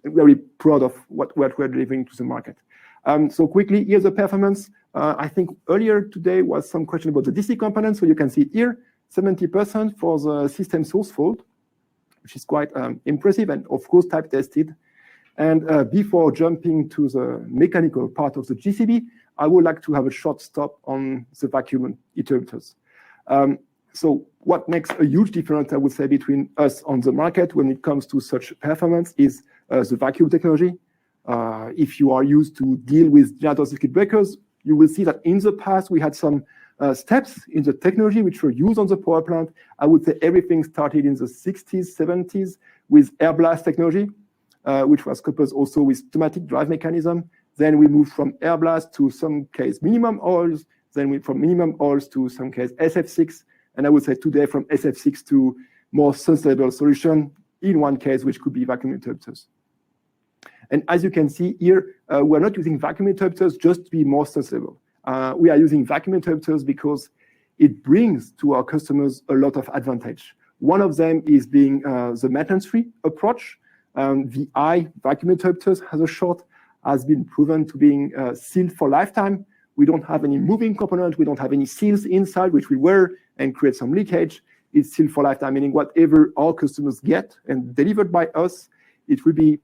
very proud of what we're delivering to the market. So quickly, here's the performance. I think earlier today was some question about the DC components. So you can see it here, 70% for the system source fault, which is quite impressive and of course type tested. And before jumping to the mechanical part of the GCB, I would like to have a short stop on the vacuum interrupters. So what makes a huge difference, I would say, between us on the market when it comes to such performance is the vacuum technology. If you are used to deal with generator circuit breakers, you will see that in the past we had some steps in the technology which were used on the power plant. I would say everything started in the 60s, 70s with air blast technology, which was coupled also with pneumatic drive mechanism. Then we moved from air blast to some case minimum oils. Then from minimum oils to some case SF6. And I would say today from SF6 to more sustainable solution in one case, which could be vacuum interrupters. And as you can see here, we're not using vacuum interrupters just to be more sustainable. We are using vacuum interrupters because it brings to our customers a lot of advantage. One of them is being the maintenance-free approach. The vacuum interrupters has been proven to being sealed for lifetime. We don't have any moving component. We don't have any seals inside, which will wear and create some leakage. It's sealed for lifetime, meaning whatever our customers get and delivered by us, it will be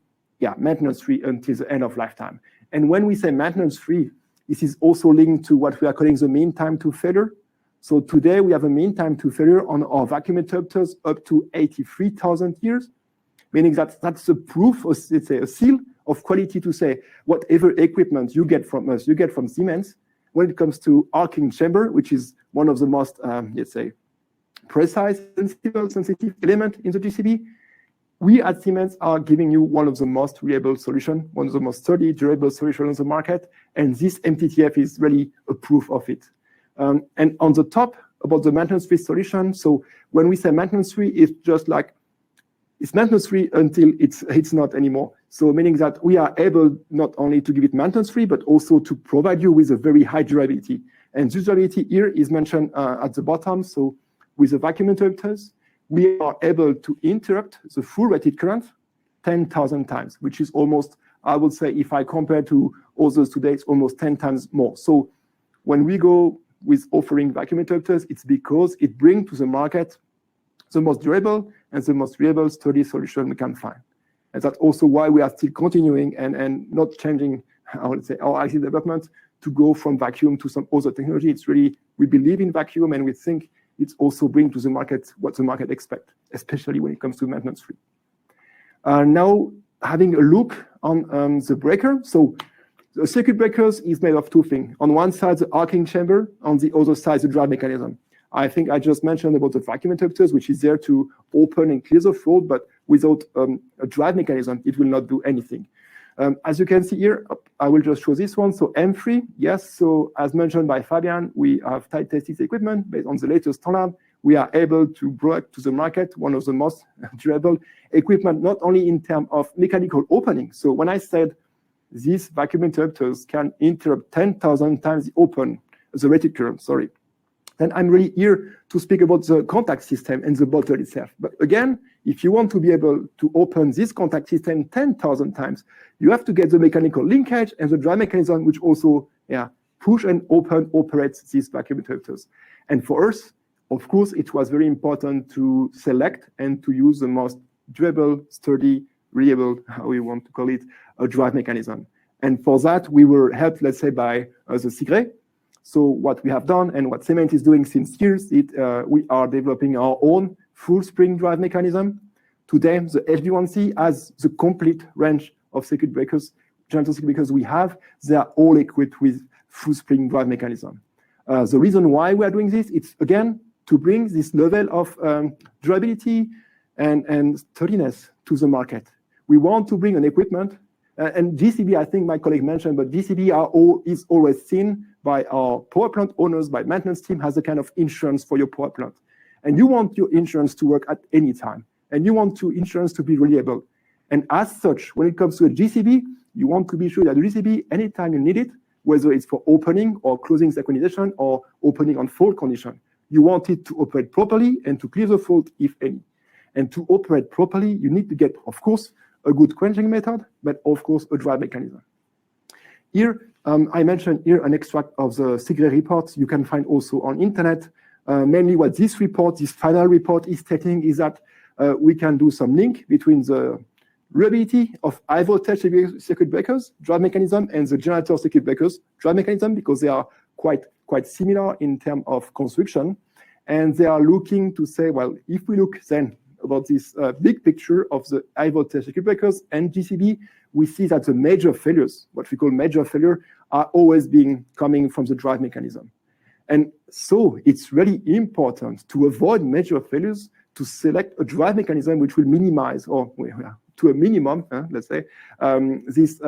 maintenance-free until the end of lifetime. And when we say maintenance-free, this is also linked to what we are calling the mean time to failure. So today we have a mean time to failure on our vacuum interrupters up to 83,000 years, meaning that that's a proof, or let's say a seal of quality to say whatever equipment you get from us, you get from Siemens. When it comes to arcing chamber, which is one of the most, let's say, precise, sensitive element in the GCB, we at Siemens are giving you one of the most reliable solutions, one of the most sturdy, durable solutions on the market, and this MTTF is really a proof of it. And on the top, about the maintenance-free solution, so when we say maintenance-free, it's just like, it's maintenance-free until it's not anymore. So meaning that we are able not only to give it maintenance-free, but also to provide you with a very high durability. And this durability here is mentioned at the bottom. So with the vacuum interrupters, we are able to interrupt the full rated current 10,000 times, which is almost, I would say, if I compare to others today, it's almost 10 times more. So when we go with offering vacuum interrupters, it's because it brings to the market the most durable and the most reliable, sturdy solution we can find. And that's also why we are still continuing and not changing, I would say, our IT development to go from vacuum to some other technology. It's really, we believe in vacuum, and we think it's also bring to the market what the market expects, especially when it comes to maintenance-free. Now, having a look on the breaker. So the circuit breakers is made of two things. On one side, the arcing chamber. On the other side, the drive mechanism. I think I just mentioned about the vacuum interrupters, which is there to open and clear the fault, but without a drive mechanism, it will not do anything. As you can see here, I will just show this one. So M3, yes. So as mentioned by Fabian, we have type tested equipment based on the latest standard. We are able to bring to the market one of the most durable equipment, not only in terms of mechanical opening. So when I said these vacuum interrupters can interrupt 10,000 times the rated current, sorry. And I'm really here to speak about the contact system and the bottle itself. But again, if you want to be able to open this contact system 10,000 times, you have to get the mechanical linkage and the drive mechanism, which also push and operates these vacuum interrupters. And for us, of course, it was very important to select and to use the most durable, sturdy, reliable, how we want to call it, a drive mechanism. And for that, we were helped, let's say, by the SIGRE. So what we have done and what Siemens is doing since years, we are developing our own full spring drive mechanism. Today, the HB1C has the complete range of circuit breakers, generator circuit breakers we have. They are all equipped with full spring drive mechanism. The reason why we are doing this, it's again to bring this level of durability and sturdiness to the market. We want to bring an equipment, and GCB, I think my colleague mentioned, but GCB is always seen by our power plant owners, by maintenance team, as a kind of insurance for your power plant. And you want your insurance to work at any time. And you want your insurance to be reliable. And as such, when it comes to a GCB, you want to be sure that the GCB, anytime you need it, whether it's for opening or closing synchronization or opening on fault condition, you want it to operate properly and to clear the fault, if any. And to operate properly, you need to get, of course, a good quenching method, but of course, a drive mechanism. Here, I mentioned here an extract of the SIGRE report you can find also on internet. Mainly what this final report is stating is that we can do some link between the reliability of high voltage circuit breakers, drive mechanism, and the generator circuit breakers, drive mechanism, because they are quite similar in terms of construction. And they are looking to say, well, if we look then about this big picture of the high voltage circuit breakers and GCB, we see that the major failures, what we call major failure, are always coming from the drive mechanism. And so it's really important to avoid major failures to select a drive mechanism which will minimize, or to a minimum, let's say, this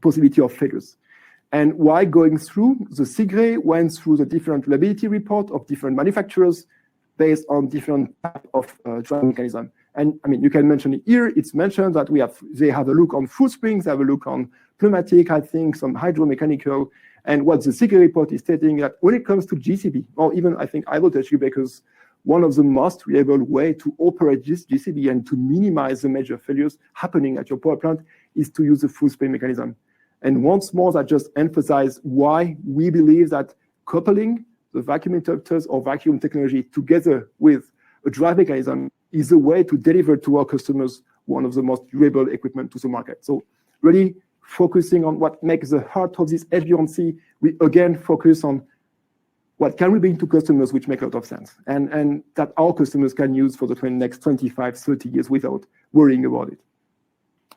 possibility of failures. And while going through, the SIGRE went through the different reliability report of different manufacturers based on different type of drive mechanism. And I mean, you can mention it here. It's mentioned that they have a look on full springs, they have a look on pneumatic, I think, some hydromechanical, And what the security report is stating that when it comes to GCB, or even I think high voltage breakers, one of the most reliable way to operate this GCB and to minimize the major failures happening at your power plant is to use the full spring mechanism. And once more, that just emphasize why we believe that coupling the vacuum interrupters or vacuum technology together with a drive mechanism is a way to deliver to our customers one of the most durable equipment to the market. So really focusing on what makes the heart of this HB1C, we again focus on what can we bring to customers which make a lot of sense and that our customers can use for the next 25, 30 years without worrying about it.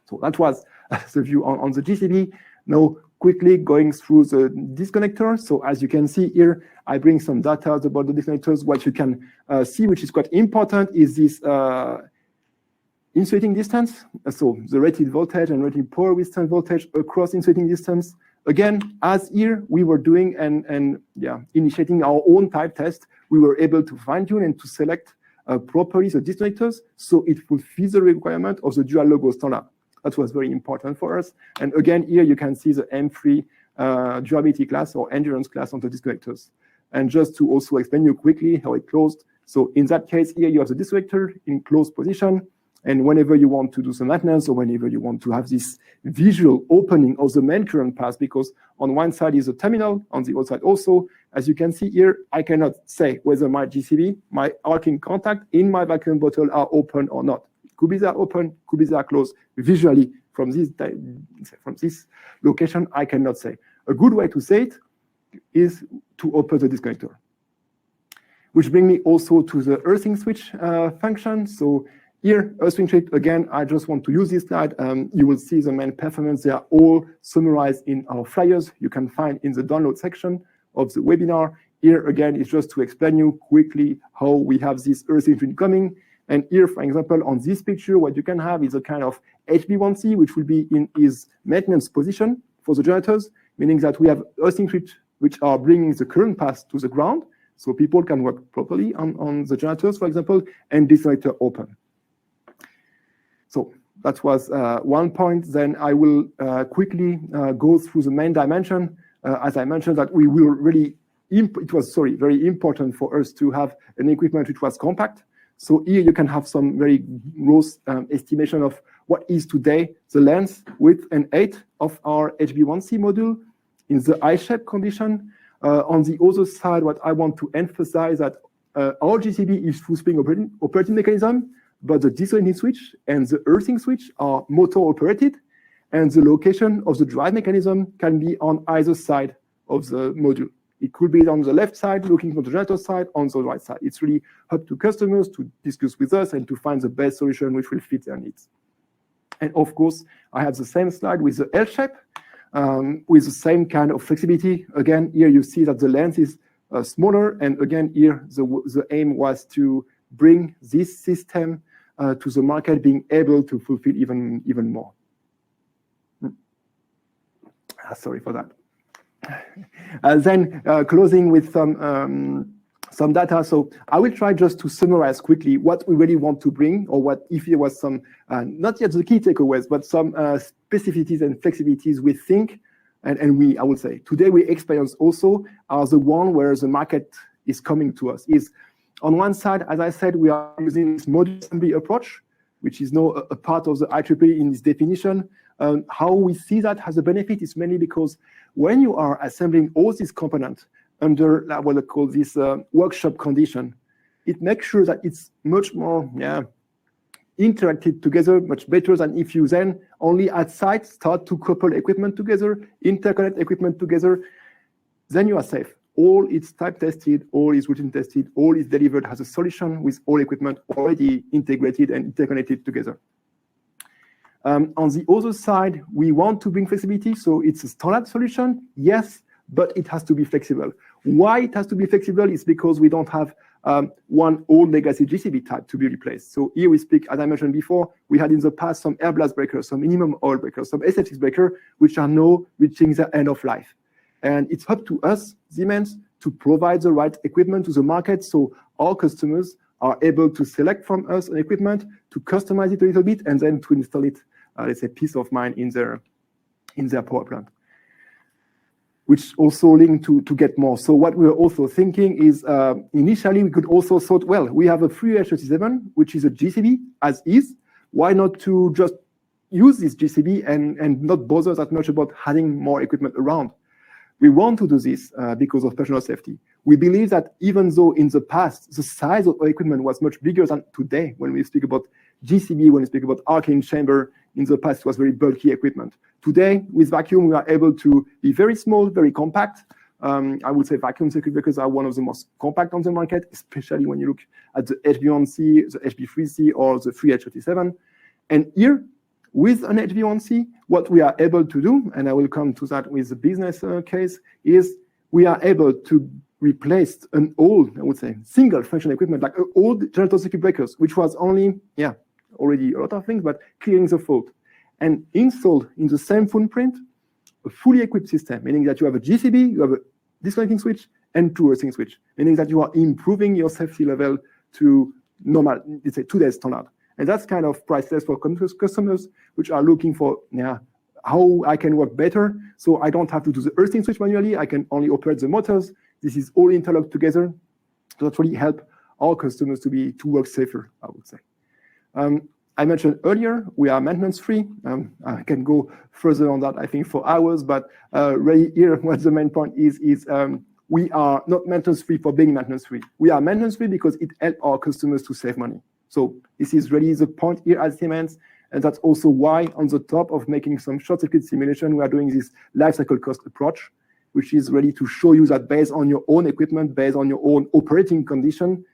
So that was the view on the GCB. Now, quickly going through the disconnector. So as you can see here, I bring some data about the disconnectors. What you can see, which is quite important, is this insulating distance. So the rated voltage and rated power withstand voltage across insulating distance. Again, as here we were doing and initiating our own type test, we were able to fine tune and to select properly the disconnectors so it fulfills the requirement of the dual logo standard. That was very important for us. And again, here you can see the M3 durability class or endurance class on the disconnectors. And just to also explain you quickly how it closed. So in that case, here you have the disconnector in closed position. And whenever you want to do some maintenance or whenever you want to have this visual opening of the main current path, because on one side is a terminal, on the other side also, as you can see here, I cannot say whether my GCB, my arcing contact in my vacuum bottle are open or not. Could be they are open, could be they are closed. Visually, from this location, I cannot say. A good way to say it is to open the disconnector. Which brings me also to the earthing switch function. So here, earthing switch, again, I just want to use this slide. You will see the main performance. They are all summarized in our flyers. You can find in the download section of the webinar. Here, again, is just to explain you quickly how we have this earthing switch coming. And here, for example, on this picture, what you can have is a kind of HB1C, which will be in its maintenance position for the generators, meaning that we have earthing switch which are bringing the current path to the ground, so people can work properly on the generators, for example, and disconnector open. So that was one point. Then I will quickly go through the main dimension. As I mentioned, that we will really, it was very important for us to have an equipment which was compact. So here you can have some very gross estimation of what is today the length, width, and height of our HB1C module in the I-shape condition. On the other side, what I want to emphasize that our GCB is full spring operating mechanism, but the disconnecting switch and the earthing switch are motor operated, and the location of the drive mechanism can be on either side of the module. It could be on the left side, looking from the generator side, on the right side. It's really up to customers to discuss with us and to find the best solution which will fit their needs. And of course, I have the same slide with the L shape, with the same kind of flexibility. Again, here you see that the length is smaller. And again, here the aim was to bring this system to the market, being able to fulfill even more. Sorry for that. Then closing with some data. So I will try just to summarize quickly what we really want to bring, or what, if there was some, not yet the key takeaways, but some specificities and flexibilities we think, and I would say, today we experience also are the one where the market is coming to us. Is on one side, as I said, we are using this module assembly approach, which is now a part of the IEEE in its definition. How we see that as a benefit is mainly because when you are assembling all these components under what I call this workshop condition, it makes sure that it's much more interacted together, much better than if you then only at site start to couple equipment together, interconnect equipment together, then you are safe. All is type tested, all is routine tested, all is delivered as a solution with all equipment already integrated and interconnected together. On the other side, we want to bring flexibility, so it's a standard solution, yes, but it has to be flexible. Why it has to be flexible is because we don't have one old legacy GCB type to be replaced. So here we speak, as I mentioned before, we had in the past some air blast breakers, some minimum oil breakers, some SF6 breakers, which are now reaching the end of life. And it's up to us, Siemens, to provide the right equipment to the market so our customers are able to select from us an equipment, to customize it a little bit, and then to install it, let's say, peace of mind in their power plant. which also linked to get more. So what we're also thinking is, initially we could also thought, well, we have a free H37, which is a GCB as is. Why not to just use this GCB and not bother that much about adding more equipment around? We want to do this because of personal safety. We believe that even though in the past, the size of our equipment was much bigger than today, when we speak about GCB, when we speak about arc-in chamber, in the past it was very bulky equipment. Today, with vacuum, we are able to be very small, very compact. I would say vacuum circuit breakers are one of the most compact on the market, especially when you look at the HB1C, the HB3C, or the free H37. And here, with an HB1C, what we are able to do, and I will come to that with the business case, is we are able to replace an old, I would say, single function equipment, like old generator circuit breakers, which was only, already a lot of things, but clearing the fault, and installed in the same footprint a fully equipped system, meaning that you have a GCB, you have a disconnecting switch, and two earthing switch, meaning that you are improving your safety level to normal, let's say today's standard. And that's kind of priceless for customers which are looking for, how I can work better, so I don't have to do the earthing switch manually, I can only operate the motors. This is all interlocked together. So that really help our customers to work safer, I would say. I mentioned earlier, we are maintenance-free. I can go further on that, I think, for hours, but right here, what the main point is we are not maintenance-free for being maintenance-free. We are maintenance-free because it helps our customers to save money. So this is really the point here at Siemens, and that's also why, on the top of making some short-circuit simulation, we are doing this lifecycle cost approach, which is really to show you that based on your own equipment, based on your own operating condition,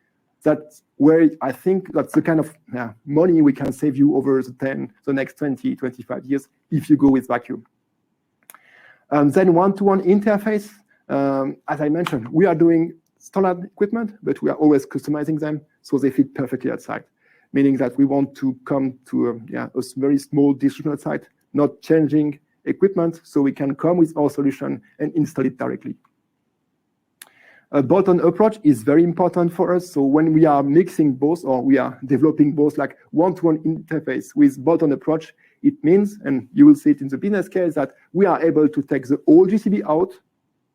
that's where I think that's the kind of money we can save you over the next 20, 25 years if you go with vacuum. Then one-to-one interface. As I mentioned, we are doing standard equipment, but we are always customizing them so they fit perfectly at site, meaning that we want to come to a very small distribution site, not changing equipment, so we can come with our solution and install it directly. A bolt-on approach is very important for us. So when we are mixing both, or we are developing both, like one-to-one interface with bolt-on approach, it means, and you will see it in the business case, that we are able to take the old GCB out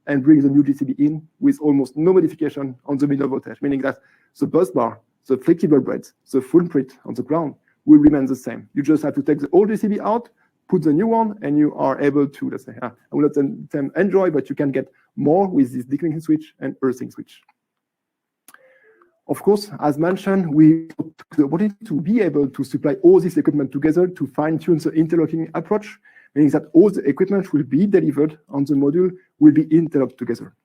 and bring the new GCB in with almost no modification on the middle voltage, meaning that the bus bar, the flexible breads, the footprint on the ground will remain the same. You just have to take the old GCB out, put the new one, and you are able to, let's say, I will not tell enjoy, but you can get more with this deconnecting switch and earthing switch. Of course, as mentioned, we wanted to be able to supply all this equipment together to fine-tune the interlocking approach, meaning that all the equipment will be delivered on the module, will be interlocked together.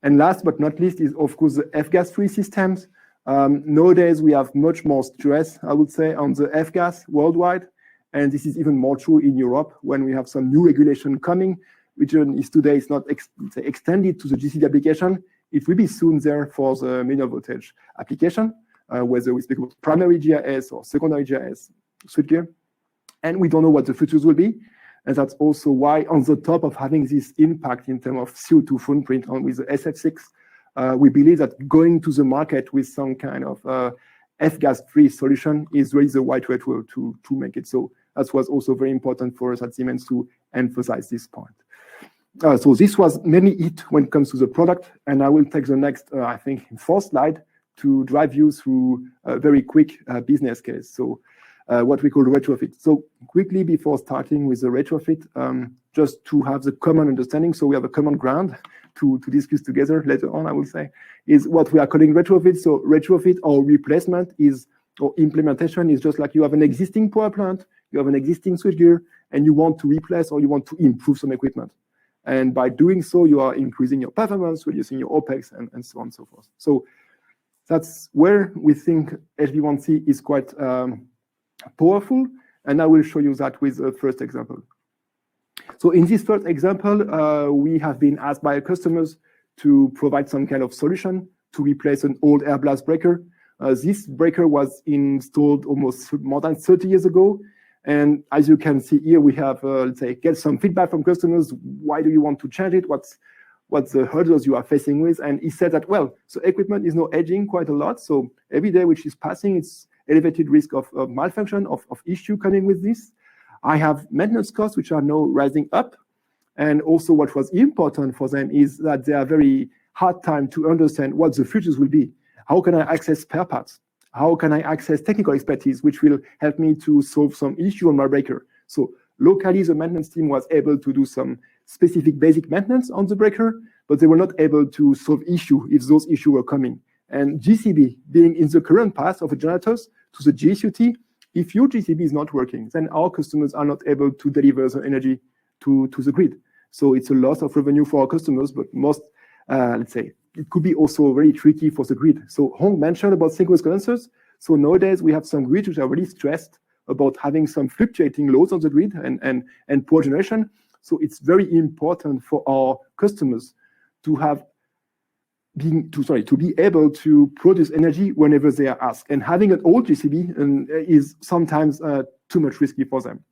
And last but not least is, of course, the F-gas-free systems. Nowadays, we have much more stress, I would say, on the F-gas worldwide. And this is even more true in Europe when we have some new regulation coming, which is today is not extended to the GCB application. It will be soon there for the medium voltage application, whether we speak about primary GIS or secondary GIS switchgear. And we don't know what the futures will be. And that's also why, on the top of having this impact in terms of CO2 footprint with the SF6, we believe that going to the market with some kind of F-gas-free solution is really the right way to make it. So that was also very important for us at Siemens to emphasize this point. So this was mainly it when it comes to the product, and I will take the next, I think, 4th slide to drive you through a very quick business case. So what we call retrofit. So quickly before starting with the retrofit, just to have the common understanding, so we have a common ground to discuss together later on, I will say, is what we are calling retrofit. So retrofit or replacement is, or implementation is just like you have an existing power plant, you have an existing switchgear, and you want to replace or you want to improve some equipment. And by doing so, you are increasing your performance, reducing your OPEX, and so on and so forth. So that's where we think HB1C is quite powerful, and I will show you that with a first example. So in this first example, we have been asked by customers to provide some kind of solution to replace an old air blast breaker. This breaker was installed almost more than 30 years ago. And as you can see here, we have, let's say, get some feedback from customers. Why do you want to change it? What's the hurdles you are facing with? And he said that, well, so equipment is now aging quite a lot. So every day which is passing, it's elevated risk of malfunction, of issue coming with this. I have maintenance costs which are now rising up. And also what was important for them is that they are very hard time to understand what the futures will be. How can I access spare parts? How can I access technical expertise, which will help me to solve some issue on my breaker? So locally, the maintenance team was able to do some specific basic maintenance on the breaker, but they were not able to solve issue if those issues were coming. And GCB, being in the current path of the generators to the GSUT, if your GCB is not working, then our customers are not able to deliver the energy to the grid. So it's a loss of revenue for our customers, but most, let's say, it could be also very tricky for the grid. So Hong mentioned about synchronous condensers. So nowadays we have some grids which are really stressed about having some fluctuating loads on the grid and poor generation. So it's very important for our customers to have to be able to produce energy whenever they are asked. And having an old GCB is sometimes too much risky for them.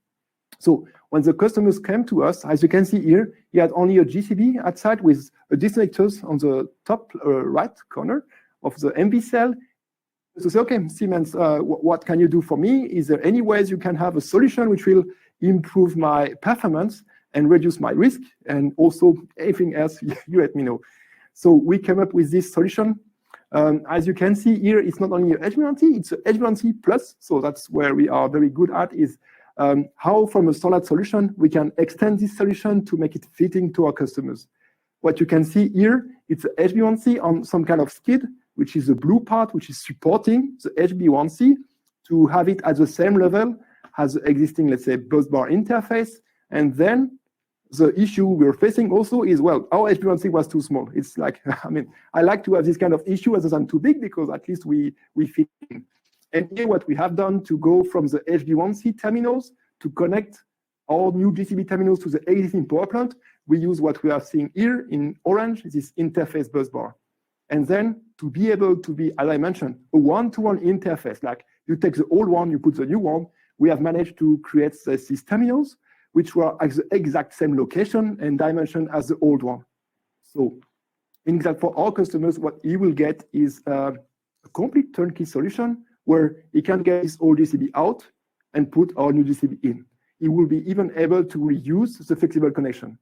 So when the customers came to us, as you can see here, he had only a GCB outside with disconnectors on the top right corner of the MV cell. So say, okay, Siemens, what can you do for me? Is there any ways you can have a solution which will improve my performance and reduce my risk? And also anything else, you let me know. So we came up with this solution. As you can see here, it's not only a HB1C, it's a HB1C plus. So that's where we are very good at is how from a standard solution, we can extend this solution to make it fitting to our customers. What you can see here, it's a HB1C on some kind of skid, which is the blue part, which is supporting the HB1C to have it at the same level as the existing, let's say, busbar interface. And then the issue we're facing also is, well, our HB1C was too small. It's like, I mean, I like to have this kind of issue rather than too big because at least we fit in. And here what we have done to go from the HB1C terminals to connect all new GCB terminals to the existing power plant, we use what we are seeing here in orange, this interface busbar. And then to be able to be, as I mentioned, a one-to-one interface, like you take the old one, you put the new one, we have managed to create these terminals, which were at the exact same location and dimension as the old one. So in exact for our customers, what he will get is a complete turnkey solution where he can get his old GCB out and put our new GCB in. He will be even able to reuse the flexible connection,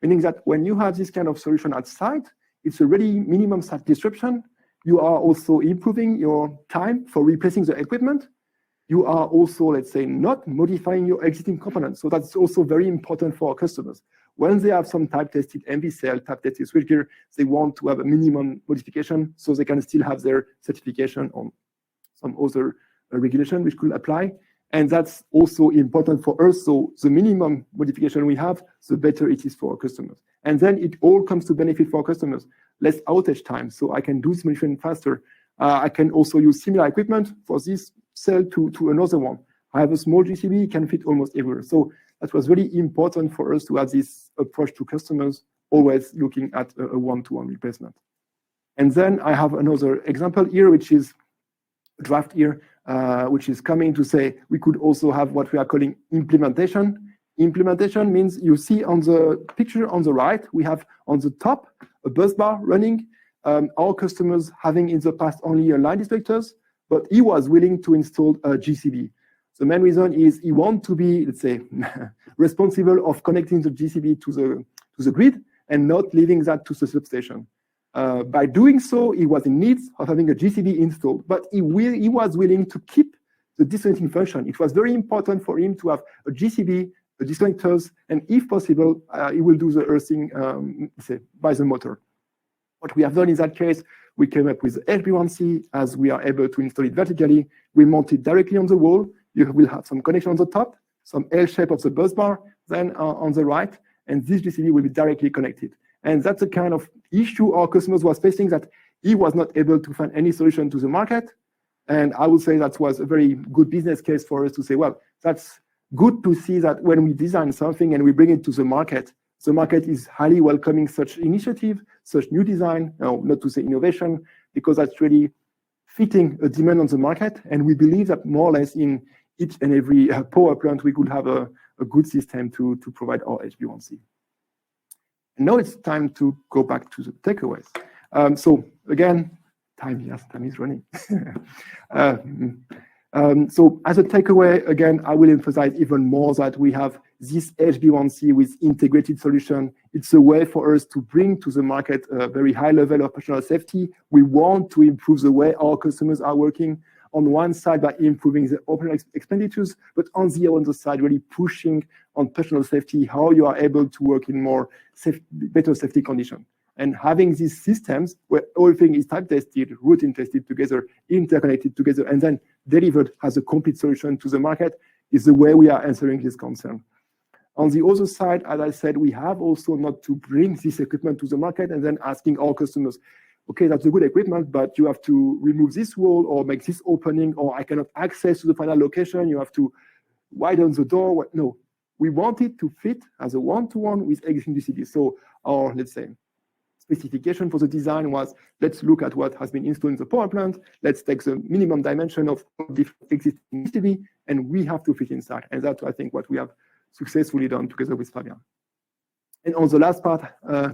meaning that when you have this kind of solution outside, it's already minimum site disruption. You are also improving your time for replacing the equipment. You are also, let's say, not modifying your existing components. So that's also very important for our customers. When they have some type-tested MV cell, type-tested switchgear, they want to have a minimum modification so they can still have their certification on some other regulation which could apply. And that's also important for us. So the minimum modification we have, the better it is for our customers. And then it all comes to benefit for our customers. Less outage time, so I can do simulation faster. I can also use similar equipment for this cell to another one. I have a small GCB, it can fit almost everywhere. So that was really important for us to have this approach to customers, always looking at a one-to-one replacement. And then I have another example here, which is a draft here, which is coming to say we could also have what we are calling implementation. Implementation means you see on the picture on the right, we have on the top a bus bar running. Our customers having in the past only line disconnectors, but he was willing to install a GCB. The main reason is he wants to be, let's say, responsible of connecting the GCB to the grid and not leaving that to the substation. By doing so, he was in need of having a GCB installed, but he was willing to keep the disconnecting function. It was very important for him to have a GCB, the disconnectors, and if possible, he will do the earthing say, by the motor. What we have done in that case, we came up with HB1C as we are able to install it vertically. We mount it directly on the wall. You will have some connection on the top, some L shape of the bus bar, then on the right, and this GCB will be directly connected. And that's the kind of issue our customers was facing, that he was not able to find any solution to the market. And I would say that was a very good business case for us to say, well, that's good to see that when we design something and we bring it to the market is highly welcoming such initiative, such new design, not to say innovation, because that's really fitting a demand on the market. And we believe that more or less in each and every power plant, we could have a good system to provide our HB1C. And now it's time to go back to the takeaways. So again, time is running. So as a takeaway, again, I will emphasize even more that we have this HB1C with integrated solution. It's a way for us to bring to the market a very high level of personal safety. We want to improve the way our customers are working on one side by improving the operational expenditures, but on the other side, really pushing on personal safety, how you are able to work in more better safety conditions. And having these systems where everything is type tested, routine tested together, interconnected together, and then delivered as a complete solution to the market is the way we are answering this concern. On the other side, as I said, we have also not to bring this equipment to the market and then asking our customers, okay, that's a good equipment, but you have to remove this wall or make this opening, or I cannot access to the final location. You have to widen the door. No, we want it to fit as a one-to-one with existing GCB. So our, let's say, specification for the design was, let's look at what has been installed in the power plant. Let's take the minimum dimension of the existing GCB, and we have to fit inside. And that's, I think, what we have successfully done together with Fabian. And on the last part,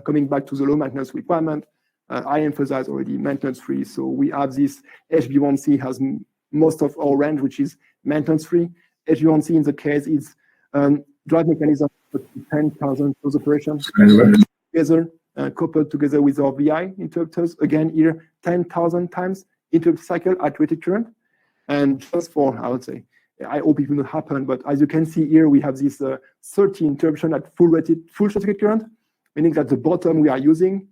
coming back to the low maintenance requirement, I emphasize already maintenance free. So we have this HB1C has most of our range, which is maintenance free. HB1C in the case is drive mechanism for 10,000 those operations together, coupled together with our VI interrupters. Again, here 10,000 times interrupt cycle at rated current. And just for, I would say, I hope it will not happen, but as you can see here, we have this 30 interruption at full short circuit current, meaning that the bottom we are using,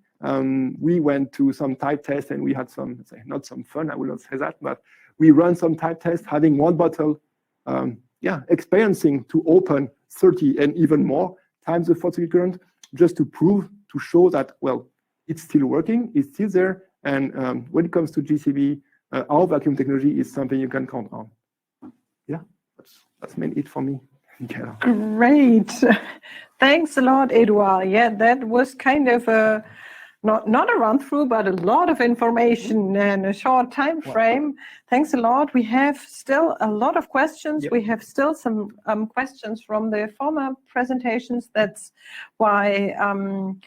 we went to some type test and we had some, let's say, not some fun, I will not say that, but we run some type test having one bottle, experiencing to open 30 and even more times the short circuit current, just to prove, to show that, well, it's still working, it's still there. And when it comes to GCB, our vacuum technology is something you can count on. Yeah, that's mainly it for me. Yeah. Great. Thanks a lot, Edouard. Yeah, that was kind of a not a run through, but a lot of information in a short time frame. Thanks a lot. We have still a lot of questions. Yep. We have still some questions from the former presentations. That's why Ong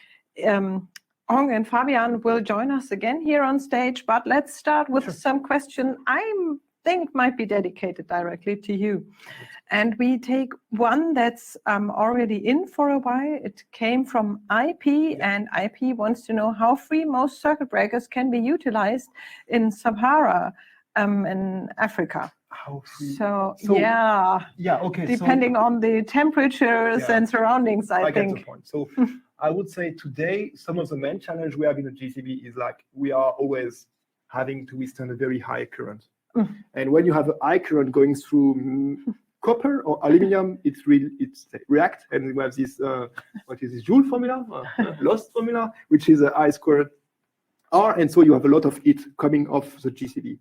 and Fabian will join us again here on stage. But let's start with some question I think might be dedicated directly to you. And we take one that's already in for a while. It came from IP, and IP wants to know how free most circuit breakers can be utilized in Sahara in Africa. How free? So yeah, okay. Depending on the temperatures and surroundings, I think. Get the point. So I would say today, some of the main challenge we have in the GCB is like we are always having to withstand a very high current. And when you have a high current going through copper or aluminum, it's react, and we have this what is this Joule formula, lost formula, which is a I squared R, and so you have a lot of heat coming off the GCB.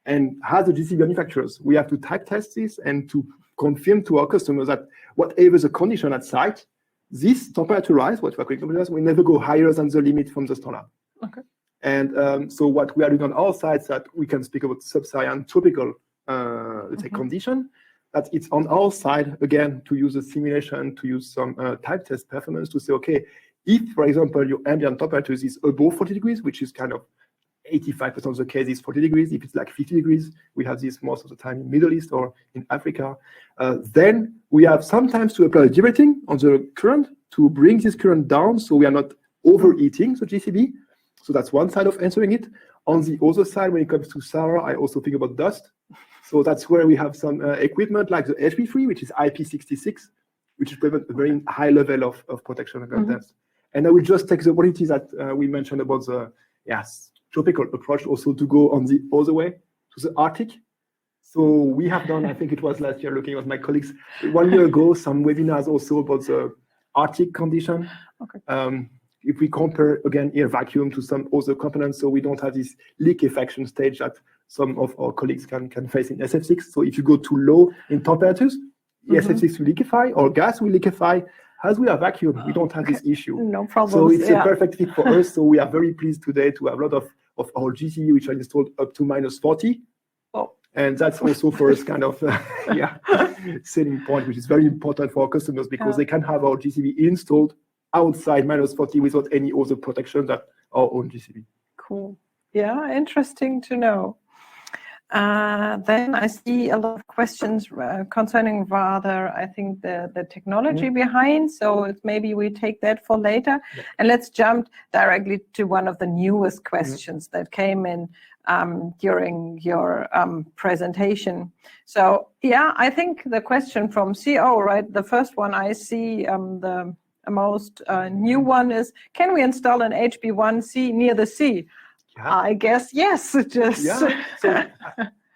And as the GCB manufacturers, we have to type test this and to confirm to our customers that whatever the condition at site, this temperature rise, what we are calling temperature, will never go higher than the limit from the standard. Okay. And so what we are doing on our side is that we can speak about sub-Saharan tropical, let's say, condition. That it's on our side, again, to use a simulation, to use some type test performance to say, okay, if, for example, your ambient temperature is above 40 degrees, which is kind of 85% of the case is 40 degrees. If it's like 50 degrees, we have this most of the time in Middle East or in Africa. Then we have sometimes to apply derating on the current to bring this current down so we are not overheating the GCB. So that's one side of answering it. On the other side, when it comes to Sahara, I also think about dust. So that's where we have some equipment like the HB3, which is IP66, which prevents a very high level of protection against dust. And I will just take the quality that we mentioned about the tropical approach also to go on the other way to the Arctic. So we have done, I think it was last year, looking at my colleagues, 1 year ago, some webinars also about the Arctic condition. Okay. If we compare, again, air vacuum to some other components, so we don't have this liquefaction stage that some of our colleagues can face in SF6. So if you go too low in temperatures, SF6 will liquefy or gas will liquefy. As we have vacuum, we don't have this issue. No problem. So it's a perfect fit for us. So we are very pleased today to have a lot of our GCB, which are installed up to -40. Oh. And that's also for us kind of, selling point, which is very important for our customers because they can have our GCB installed outside -40 without any other protection than our own GCB. Cool. Yeah, interesting to know. Then I see a lot of questions concerning rather, I think, the technology behind. So maybe we take that for later. Yeah. And let's jump directly to one of the newest questions that came in during your presentation. So yeah, I think the question from CO, right? The first one I see, the most new one is, can we install an HB1C near the sea? Yeah. I guess yes. Just Yeah. So,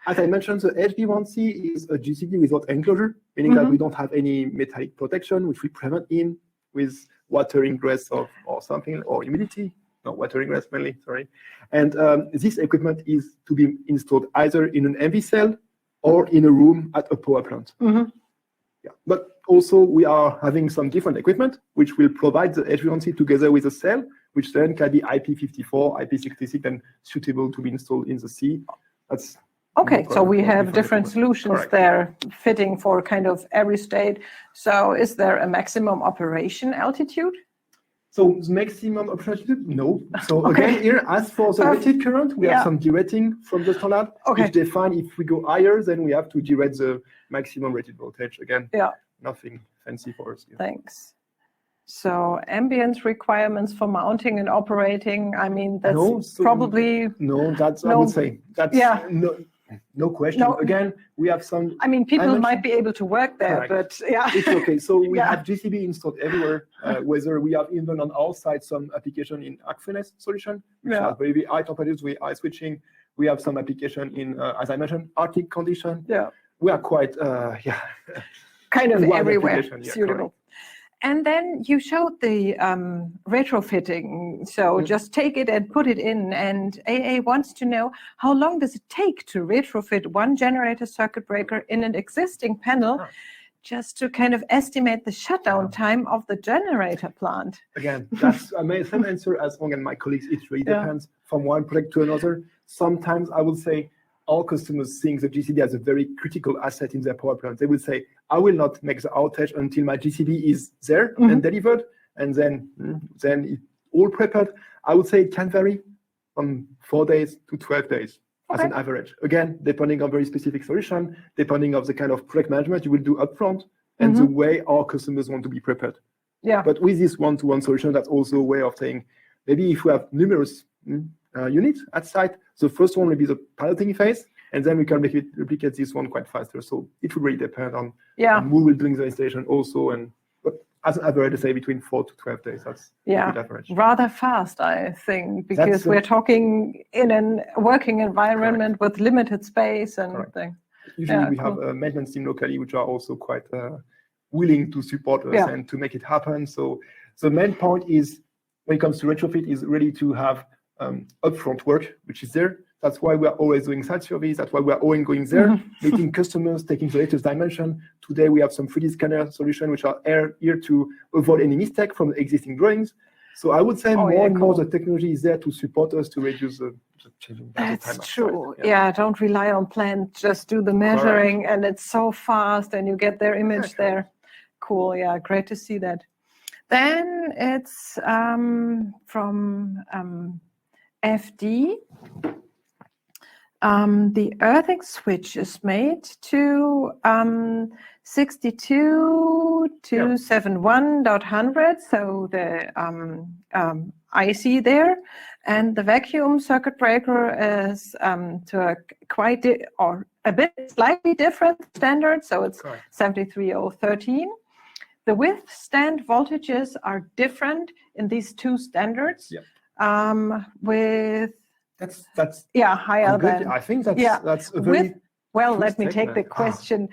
as I mentioned, the HB1C is a GCB without enclosure, meaning that we don't have any metallic protection, which we prevent in with water ingress or something, or humidity. No, water ingress mainly, sorry. And this equipment is to be installed either in an MV cell or in a room at a power plant. Yeah. But also we are having some different equipment which will provide the HB1C together with a cell, which then can be IP54, IP66, and suitable to be installed in the sea. That's okay. So we have different equipment. solutions Correct. there fitting for kind of every state. So is there a maximum operation altitude? So the maximum operating, no. So Okay. again, here, as for the rated current, we Yeah. have some derating from the standard, Okay. which define if we go higher, then we have to derate the maximum rated voltage. Again, Yeah. nothing fancy for us here. Thanks. So ambience requirements for mounting and operating, I mean, that's No, so- probably, No, that's, I No. would say, that's Yeah. no question. No. Again, we have some, I mean, people mentioned- might be able to work there, Correct. but yeah. it's okay. So we Yeah. have GCB installed everywhere, whether we have even on our side some application in HITECNSOL solution, which Yeah. are very high temperatures, we are switching. We have some application in, as I mentioned, Arctic condition. Yeah. We are quite, Kind of wide everywhere application, yeah, suitable. And then you showed the retrofitting. So just take it and put it in. And AA wants to know, how long does it take to retrofit one generator circuit breaker in an existing panel, just to kind of estimate the shutdown time of the generator plant? Again, that's the same answer as Hong and my colleagues. It really Yeah. depends from one project to another. Sometimes I would say all customers think the GCB as a very critical asset in their power plant. They will say, I will not make the outage until my GCB is there and delivered, and then it all prepared. I would say it can vary from 4 days to 12 days as an average. Again, depending on very specific solution, depending on the kind of project management you will do upfront, and the way our customers want to be prepared. Yeah. But with this one-to-one solution, that's also a way of saying, maybe if we have numerous units at site, the first one will be the piloting phase, and then we can replicate this one quite faster. So it will really depend on who will doing the installation also, but as an average, I say between 4 to 12 days. That's a good average. Rather fast, I think, because That's we're talking in a working environment with limited space and things. Usually Yeah, we have a maintenance team locally, which are also quite willing to support us and to make it happen. So the main point is, when it comes to retrofit, is really to have upfront work, which is there. That's why we are always doing site surveys. That's why we are always going there, meeting customers, taking the latest dimension. Today we have some 3D scanner solution which are here to avoid any mistake from the existing drawings. So I would say more and more the technology is there to support us to reduce the changing time. That's true. Yeah, don't rely on plan. Just do the measuring, and it's so fast, and you get their image there. Cool. Yeah, great to see that. Then it's from FD. The earthing switch is made to 62.271.100, so the IC there, and the vacuum circuit breaker is to a quite or a bit slightly different standard, so it's 73013. The withstand voltages are different in these two standards. With that's higher good. than I think that's a very let me take the question.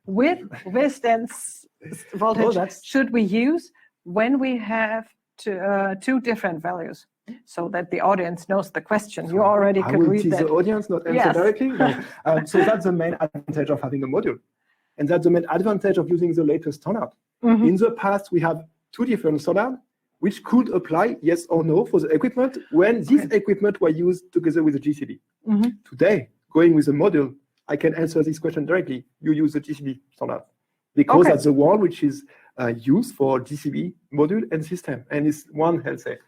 With withstand voltage should we use when we have two different values, so that the audience knows the question? You already could read that. The audience, not answer directly. No. So that's the main advantage of having a module, and that's the main advantage of using the latest standard. In the past, we have two different standards, which could apply yes or no for the equipment when this equipment were used together with the GCB. Today, going with a module, I can answer this question directly. You use the GCB standard, because that's the one which is used for GCB module and system. And it's one, I'll say,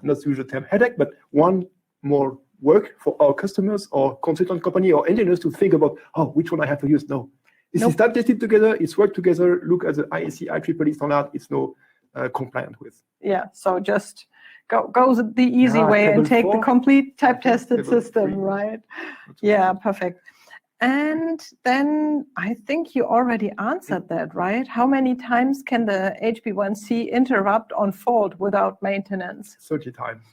not to use the term headache, but one more work for our customers or consultant company or engineers to think about, oh, which one I have to use. No, this is not tested together. It's worked together. Look at the IEC IEEE standard. It's no compliant with. Yeah, so just go the easy way and take the complete type-tested system, right? Yeah, perfect. And then I think you already answered that, right? How many times can the HB1C interrupt on fault without maintenance? 30 times,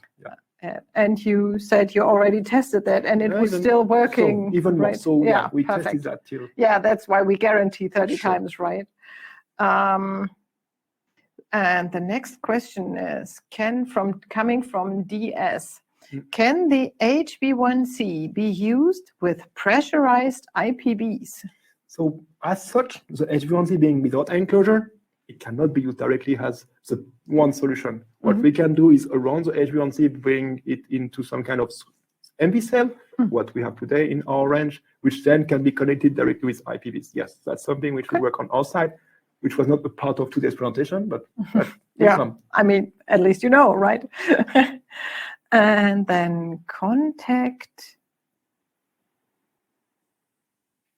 yeah. And you said you already tested that and it was still working. So, even more, right? so yeah, we perfect. tested that too. Yeah, that's why we guarantee 30 times, right? And the next question is, coming from DS, can the HB1C be used with pressurized IPBs? So as such, the HB1C being without enclosure, it cannot be used directly as the one solution. What we can do is around the HB1C, bring it into some kind of MV cell, what we have today in our range, which then can be connected directly with IPBs. Yes, that's something which we work on our side, which was not a part of today's presentation, but yeah, I mean, at least you know, right? And then contact.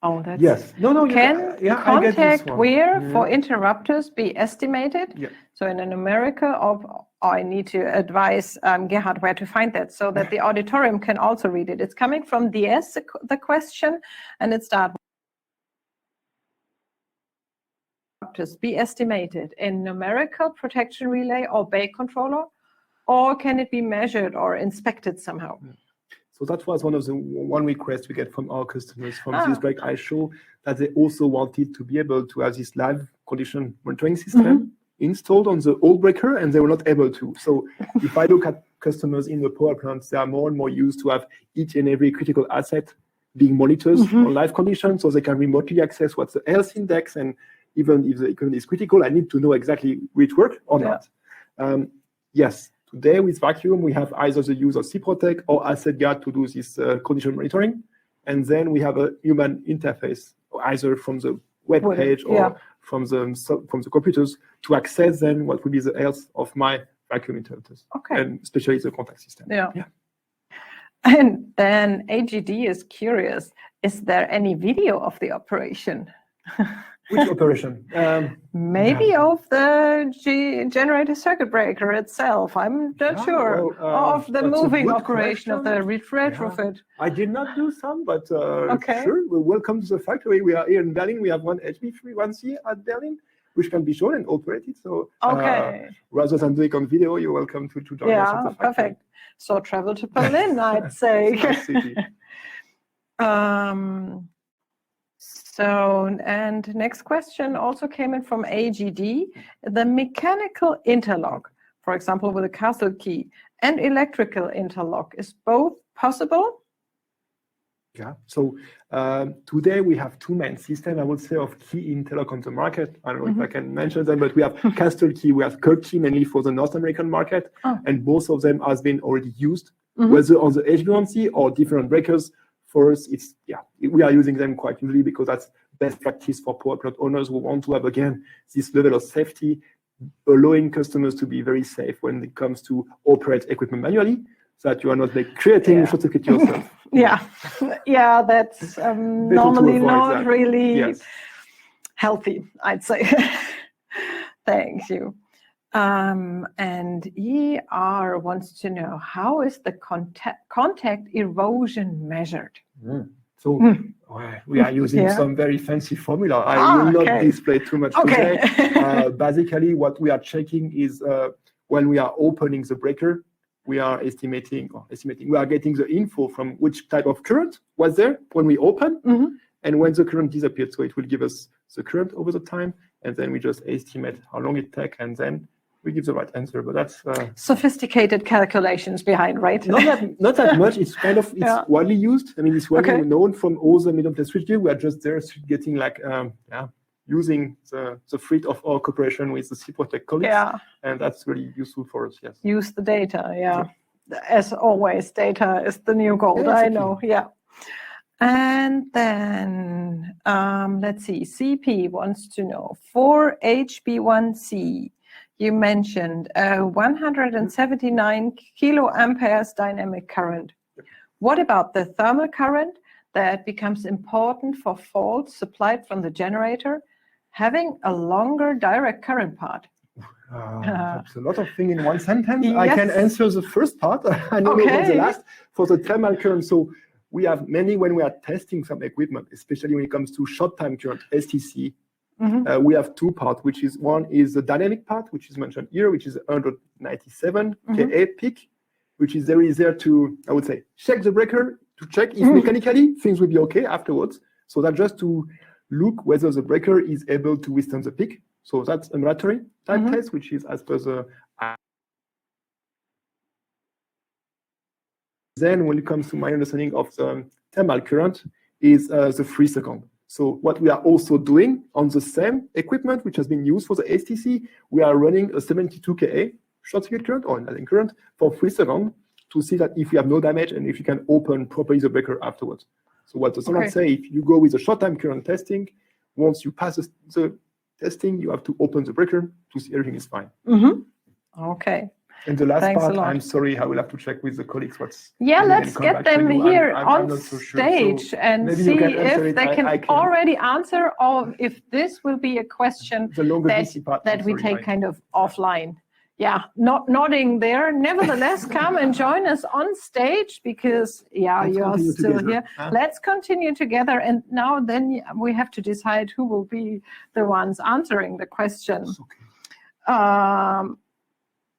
Oh, that's yes. No. Can contact wear for interrupters be estimated? Yeah. So in America, or I need to advise Gerhard where to find that so that the auditorium can also read it. It's coming from DS, the question, and it starts. Be estimated in numerical protection relay or bay controller, or can it be measured or inspected somehow? So that was one of the one request we get from our customers from this break I show, that they also wanted to be able to have this live condition monitoring system installed on the old breaker, and they were not able to. So if I look at customers in the power plants, they are more and more used to have each and every critical asset being monitored on live conditions, so they can remotely access what's the health index, and even if the equipment is critical, I need to know exactly which work or not. Yes, today with vacuum, we have either the use of CProtect or Asset Guard to do this condition monitoring. And then we have a human interface, either from the web page or from the computers, to access then what will be the health of my vacuum interrupters, and especially the contact system. Yeah. And then AGD is curious, is there any video of the operation? Which operation? Maybe of the generator circuit breaker itself. I'm not sure. Well, of the moving operation of the retrofit. I did not do some, but sure. Well, welcome to the factory. We are here in Berlin. We have one HB1C at Berlin, which can be shown and operated. So rather than doing on video, you're welcome to join us at the factory. Perfect. So travel to Berlin, I'd say. Nice city. So, and next question also came in from AGD. The mechanical interlock, for example, with a castle key, and electrical interlock, is both possible? Yeah, so today we have two main systems, I would say, of key interlock on the market. I don't know if I can mention them, but we have castle key, we have Kirk key, mainly for the North American market, and both of them has been already used, whether on the HB1C or different breakers. For us, it's we are using them quite usually because that's best practice for power plant owners who want to have, again, this level of safety, allowing customers to be very safe when it comes to operate equipment manually, so that you are not creating short circuit yourself. That's normally not really healthy, I'd say. Thank you. And ER wants to know, how is the contact erosion measured? So we are using some very fancy formula. I will not display too much today. Basically, what we are checking is when we are opening the breaker, we are estimating, we are getting the info from which type of current was there when we open, and when the current disappeared. So it will give us the current over the time, and then we just estimate how long it takes, and then we give the right answer. But that's sophisticated calculations behind, right? Not that much. It's kind of widely used. I mean, it's widely known from all the middle place switchgear. We are just there getting using the fruit of our cooperation with the CProtect colleagues, and that's really useful for us. Yes. Use the data. As always, data is the new gold. I know. And then let's see. CP wants to know, for HB1C, you mentioned 179 kiloamperes dynamic current. What about the thermal current that becomes important for faults supplied from the generator, having a longer direct current part? That's a lot of things in one sentence. I can Yes. answer the first part. I don't know about the Okay. last. For the thermal current, so we have many when we are testing some equipment, especially when it comes to short time current, STC. We have two parts, which is one is the dynamic part, which is mentioned here, which is 197 Ka peak, which is there to, I would say, check the breaker, to check if mechanically things will be okay afterwards. So that just to look whether the breaker is able to withstand the peak. So that's a mandatory type test, which is as per the. Then when it comes to my understanding of the thermal current is the 3 second. So what we are also doing on the same equipment, which has been used for the STC, we are running a 72 Ka short circuit current or an current for 3 seconds to see that if we have no damage and if you can open properly the breaker afterwards. So what the standard say, if you go with a short time current testing, once you pass the testing, you have to open the breaker to see everything is fine. Okay. And the last Thanks a part, lot. I'm sorry, I will have to check with the colleagues what's. Yeah, and let's come get back to them you. here I'm on not so sure. stage So and maybe you see can answer if it. they I can can. already answer or if this will be a question The longer that, DC part, that I'm we sorry, take Mike. kind of offline. Yeah, not nodding there. Nevertheless, come and join us on stage because, yeah, Let's you're continue still together, here. huh? Let's continue together. And now then we have to decide who will be the ones answering the question.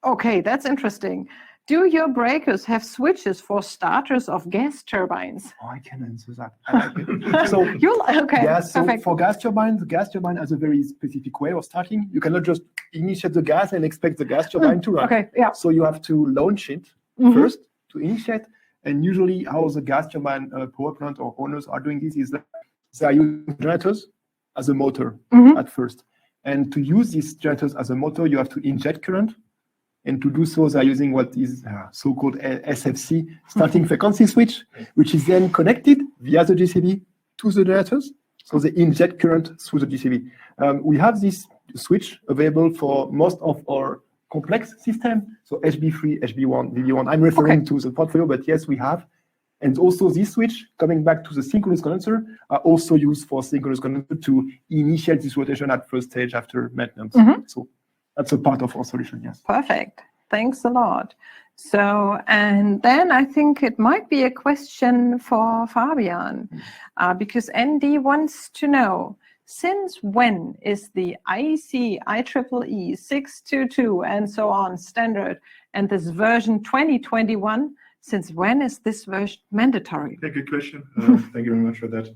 Okay, that's interesting. Do your breakers have switches for starters of gas turbines? Oh, I can answer that. I like it. So, Okay, yeah, so perfect. for gas turbines, the gas turbine has a very specific way of starting. You cannot just initiate the gas and expect the gas turbine to run. Okay, yeah. So you have to launch it first to initiate. And usually how the gas turbine power plant or owners are doing this is that they are using generators as a motor at first. And to use these generators as a motor, you have to inject current. And to do so, they're using what is so-called SFC, starting frequency switch, which is then connected via the GCB to the generators. So they inject current through the GCB. We have this switch available for most of our complex system. So HB3, HB1, VB1. I'm referring to the portfolio, but yes, we have. And also this switch, coming back to the synchronous condenser, are also used for synchronous condenser to initiate this rotation at first stage after maintenance. So that's a part of our solution, yes. Perfect. Thanks a lot. So, and then I think it might be a question for Fabian, because ND wants to know, since when is the IEC IEEE 622 and so on standard and this version 2021, since when is this version mandatory? Okay, good question. Thank you very much for that.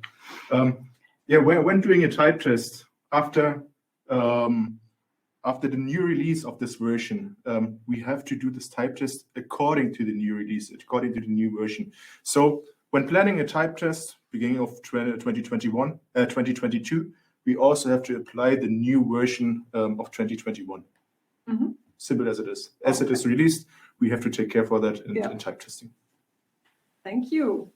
Yeah, when doing a type test after the new release of this version, we have to do this type test according to the new release, according to the new version. So when planning a type test, beginning of 2022, we also have to apply the new version of 2021. Simple as it is. As it is released, we have to take care for that in type testing. Thank you.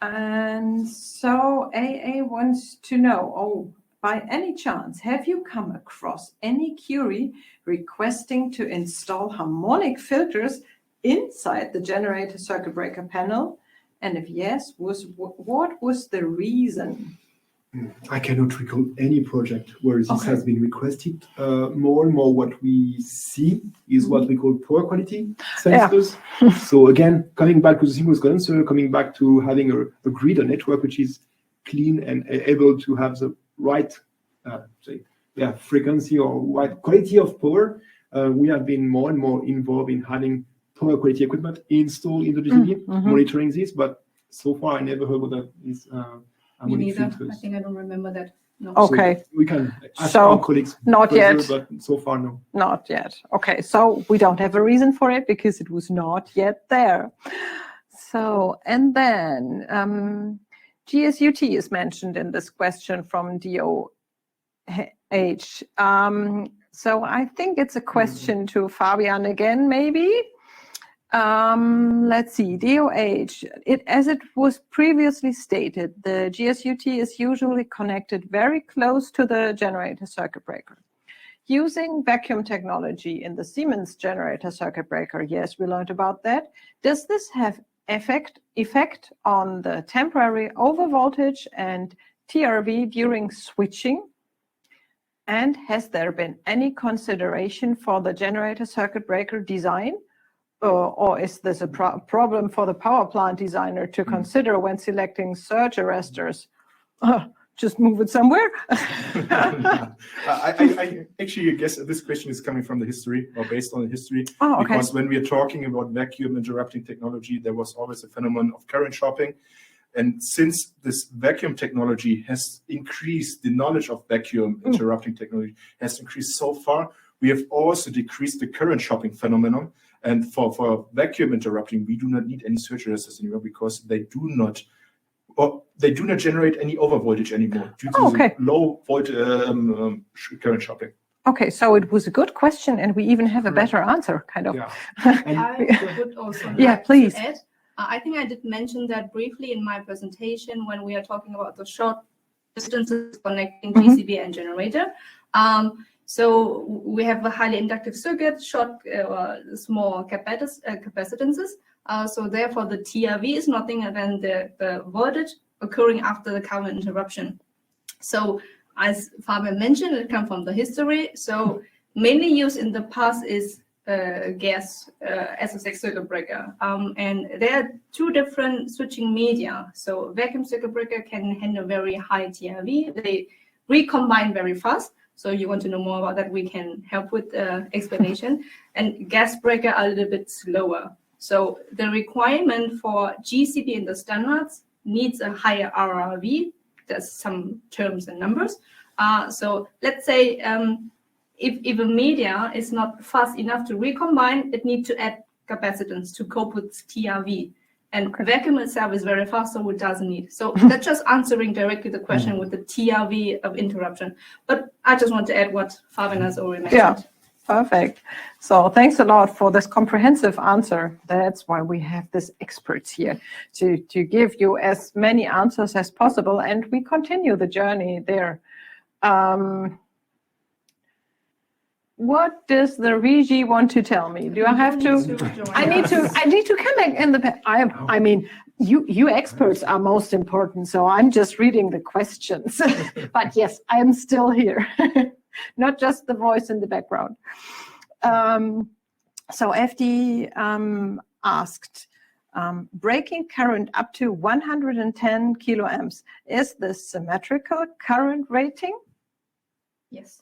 And so AA wants to know, by any chance, have you come across any query requesting to install harmonic filters inside the generator circuit breaker panel? And if yes, what was the reason? I cannot recall any project where this has been requested. More and more what we see is what we call poor quality sensors. So again, coming back to the synchronous condenser, coming back to having a grid, a network which is clean and able to have the right frequency or right quality of power. We have been more and more involved in having power quality equipment installed in the GCB, monitoring this, but so far I never heard about this. Me neither. I think I don't remember that. No. Okay. So we can ask our colleagues. Not further, yet. But so far, no. Not yet. Okay, so we don't have a reason for it because it was not yet there. So, and then GSUT is mentioned in this question from DOH. So I think it's a question to Fabian again, maybe. Let's see, DOH, as it was previously stated, the GSUT is usually connected very close to the generator circuit breaker. Using vacuum technology in the Siemens generator circuit breaker, yes, we learned about that. Does this have effect on the temporary overvoltage and TRV during switching? And has there been any consideration for the generator circuit breaker design? Or is this a problem for the power plant designer to consider when selecting surge arrestors? Just move it somewhere? I actually guess this question is coming from the history or based on the history. Oh, okay. Because when we are talking about vacuum interrupting technology, there was always a phenomenon of current shopping. And since this vacuum technology has increased, the knowledge of vacuum interrupting technology has increased so far, we have also decreased the current shopping phenomenon. And for vacuum interrupting, we do not need any surge arrestors anymore because they do not generate any overvoltage anymore due to the low voltage current shopping. Okay, so it was a good question, and we even have a better answer, kind of. Yeah. I would also like please. to add, I think I did mention that briefly in my presentation when we are talking about the short distances connecting PCB and generator. So we have a highly inductive circuit, short small capacitances. So therefore the TRV is nothing than the voltage occurring after the current interruption. So as Fabian mentioned, it comes from the history. So mainly used in the past is gas SSX circuit breaker. And there are two different switching media. So vacuum circuit breaker can handle very high TRV. They recombine very fast. So you want to know more about that, we can help with explanation. And gas breaker are a little bit slower. So the requirement for GCB in the standards needs a higher RRV. There's some terms and numbers. So let's say if a media is not fast enough to recombine, it needs to add capacitance to cope with TRV. And vacuum itself is very fast, so it doesn't need. So that's just answering directly the question with the TRV of interruption. But I just want to add what Fabian has already mentioned. Yeah, perfect. So thanks a lot for this comprehensive answer. That's why we have these experts here to give you as many answers as possible. And we continue the journey there. What does the Regi want to tell me? Do I have to? I need to come back in the. I mean, you experts are most important. So I'm just reading the questions. But yes, I'm still here, not just the voice in the background. So FD asked, breaking current up to 110 kiloamps. Is this symmetrical current rating? Yes.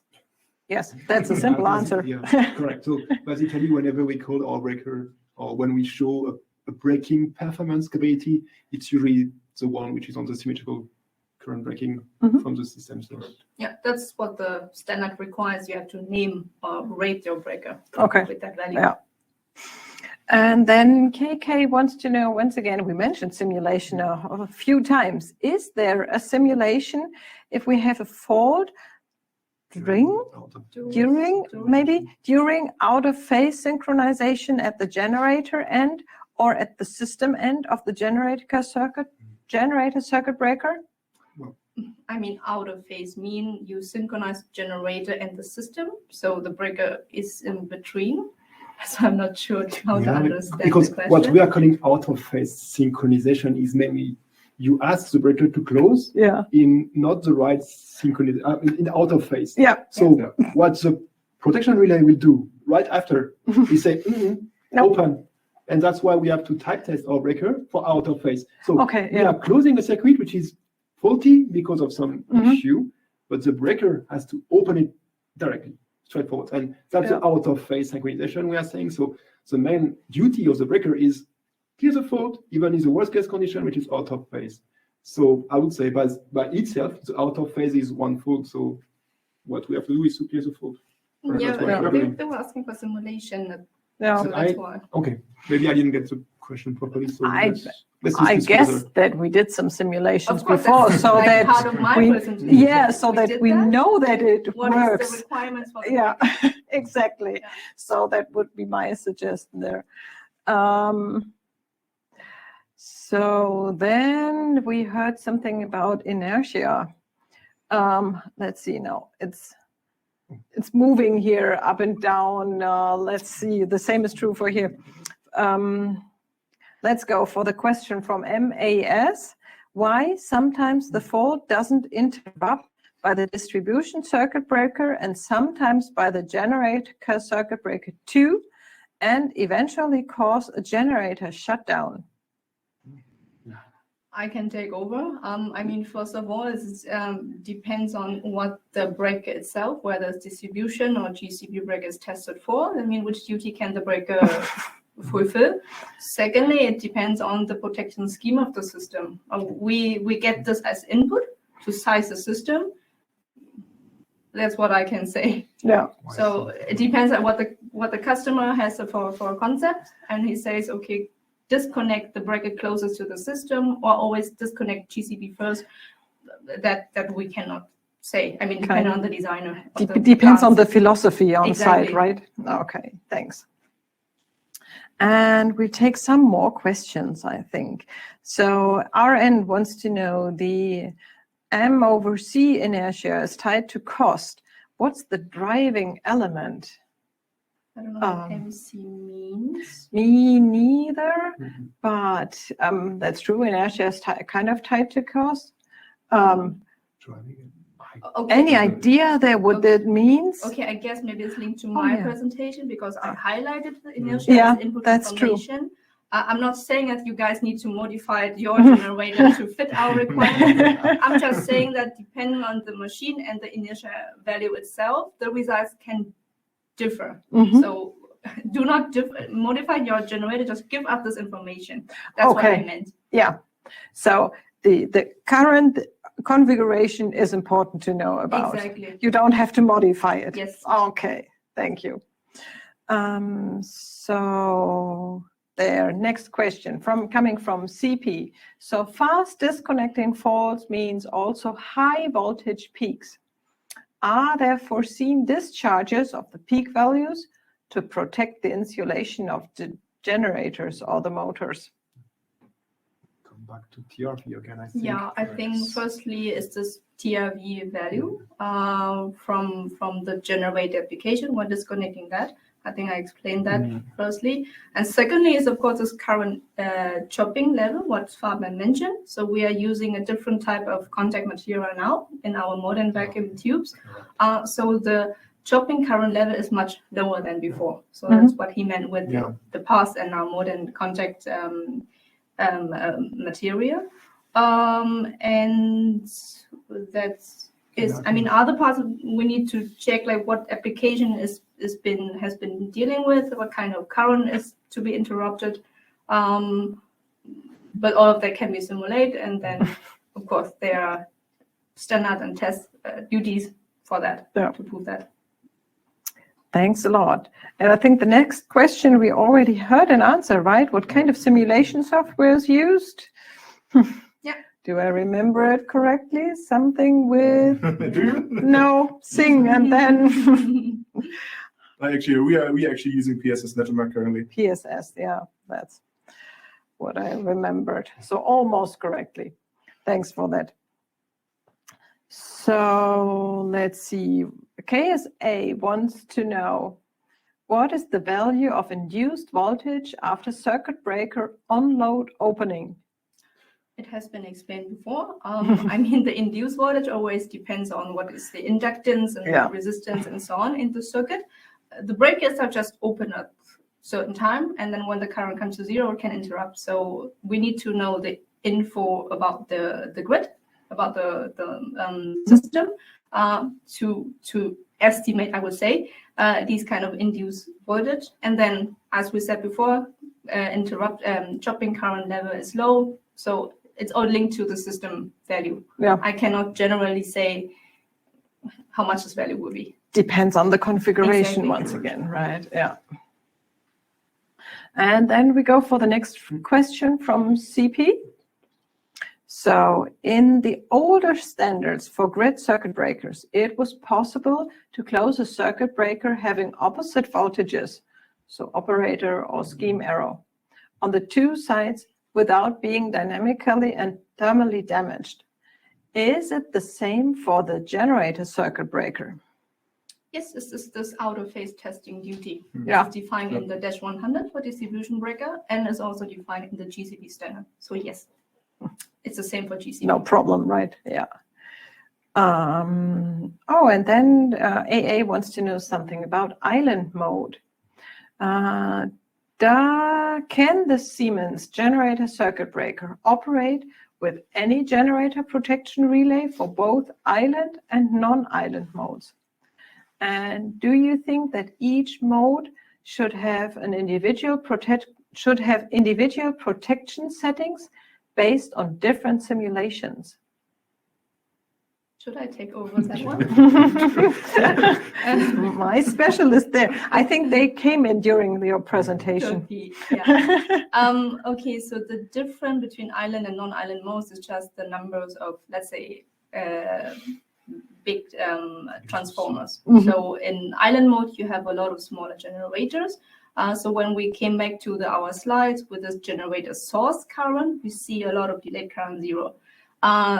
Yes, that's a simple answer. Yeah, correct. So basically, whenever we call our breaker or when we show a breaking performance capability, it's usually the one which is on the symmetrical current breaking from the system. So yeah, that's what the standard requires. You have to name or rate your breaker with that value. Yeah. And then KK wants to know, once again, we mentioned simulation a few times. Is there a simulation if we have a fault during out of phase synchronization at the generator end or at the system end of the generator circuit breaker? I mean, out of phase mean you synchronize generator and the system, so the breaker is in between. So I'm not sure how to understand because the question. What we are calling out of phase synchronization is mainly you ask the breaker to close in not the right synchronization, in out of phase. Yeah. So what the protection relay will do right after is say open, and that's why we have to type test our breaker for out of phase. So we are closing a circuit which is faulty because of some issue, but the breaker has to open it directly, straightforward, and that's the out of phase synchronization we are saying. So the main duty of the breaker is clear the fault, even in the worst case condition, which is out of phase. So I would say by itself, the out of phase is one fault. So what we have to do is to clear the fault. They were asking for simulation. Yeah. So that's why. Okay, maybe I didn't get the question properly. So I guess that we did some simulations course, before, so like that part of my presentation. so that we know that it what works. Is the requirements for the Exactly. Yeah. So that would be my suggestion there. So then we heard something about inertia. Let's see now. It's moving here up and down. Let's see. The same is true for here. let's go for the question from MAS. Why sometimes the fault doesn't interrupt by the distribution circuit breaker and sometimes by the generator circuit breaker too, and eventually cause a generator shutdown? I can take over. I mean, first of all, it depends on what the breaker itself, whether it's distribution or GCB breaker is tested for. I mean, which duty can the breaker fulfill? Secondly, it depends on the protection scheme of the system. We get this as input to size the system. That's what I can say. Yeah. So it depends on what the customer has for a concept, and he says, okay, disconnect the breaker closest to the system, or always disconnect GCB first. That we cannot say. I mean, depending on the designer. Depends on the philosophy on Exactly. site, right? Okay, thanks. And we take some more questions, I think. So RN wants to know, the M over C inertia is tied to cost. What's the driving element? I don't know what MC means. Me neither, but that's true. Inertia is kind of tied to cost. Okay. Any idea there what that means? Okay, I guess maybe it's linked to my yeah. presentation because I highlighted the inertia Yeah, as input that's true. information. I'm not saying that you guys need to modify your generator to fit our requirements. I'm just saying that depending on the machine and the inertia value itself, the results can differ. So do not modify your generator, just give us this information. That's what I meant. Yeah. So the current configuration is important to know about. Exactly. You don't have to modify it. Yes. Okay, thank you. So there, next question coming from CP. So fast disconnecting faults means also high voltage peaks. Are there foreseen discharges of the peak values to protect the insulation of the generators or the motors? Come back to TRV again, I think. Yeah, I think firstly is this TRV value from the generator application when disconnecting that. I think I explained that firstly. And secondly is, of course, this current chopping level, what Fabian mentioned. So we are using a different type of contact material now in our modern vacuum tubes. So the chopping current level is much lower than before. So that's what he meant with the past and now modern contact material. And that's I mean, other parts we need to check like what application has been dealing with, what kind of current is to be interrupted. But all of that can be simulated, and then of course there are standard and test duties for that to prove that. Thanks a lot. And I think the next question we already heard an answer, right? What kind of simulation software is used? Yeah. Do I remember it correctly? Something with Do you? no, sing and then Actually, we are actually using PSS Netmark currently. PSS. Yeah, that's what I remembered. So almost correctly. Thanks for that. So let's see. KSA wants to know, what is the value of induced voltage after circuit breaker on-load opening? It has been explained before. I mean, the induced voltage always depends on what is the inductance and the resistance and so on in the circuit. The breakers are just open at a certain time, and then when the current comes to zero, it can interrupt. So we need to know the info about the grid, about the system, to estimate, I would say, these kind of induced voltage. And then, as we said before, chopping current level is low. So it's all linked to the system value. Yeah. I cannot generally say how much this value will be. Depends on the configuration Exactly. once again, right? Yeah. And then we go for the next question from CP. So in the older standards for grid circuit breakers, it was possible to close a circuit breaker having opposite voltages, so operator or scheme error, on the two sides without being dynamically and thermally damaged. Is it the same for the generator circuit breaker? Yes, this out-of-phase testing duty. Yeah. It's defined in the -100 for distribution breaker and is also defined in the GCB standard. So yes, it's the same for GCB. No problem, right? Yeah. Oh, and then AA wants to know something about island mode. Can the Siemens generator circuit breaker operate with any generator protection relay for both island and non-island modes? And do you think that each mode should have individual protection settings based on different simulations? Should I take over that one? My specialist there. I think they came in during your presentation. Could be, yeah. Okay, so the difference between island and non-island modes is just the numbers of, let's say, big transformers. So in island mode, you have a lot of smaller generators. So when we came back to our slides with this generator source current, we see a lot of delayed current 0.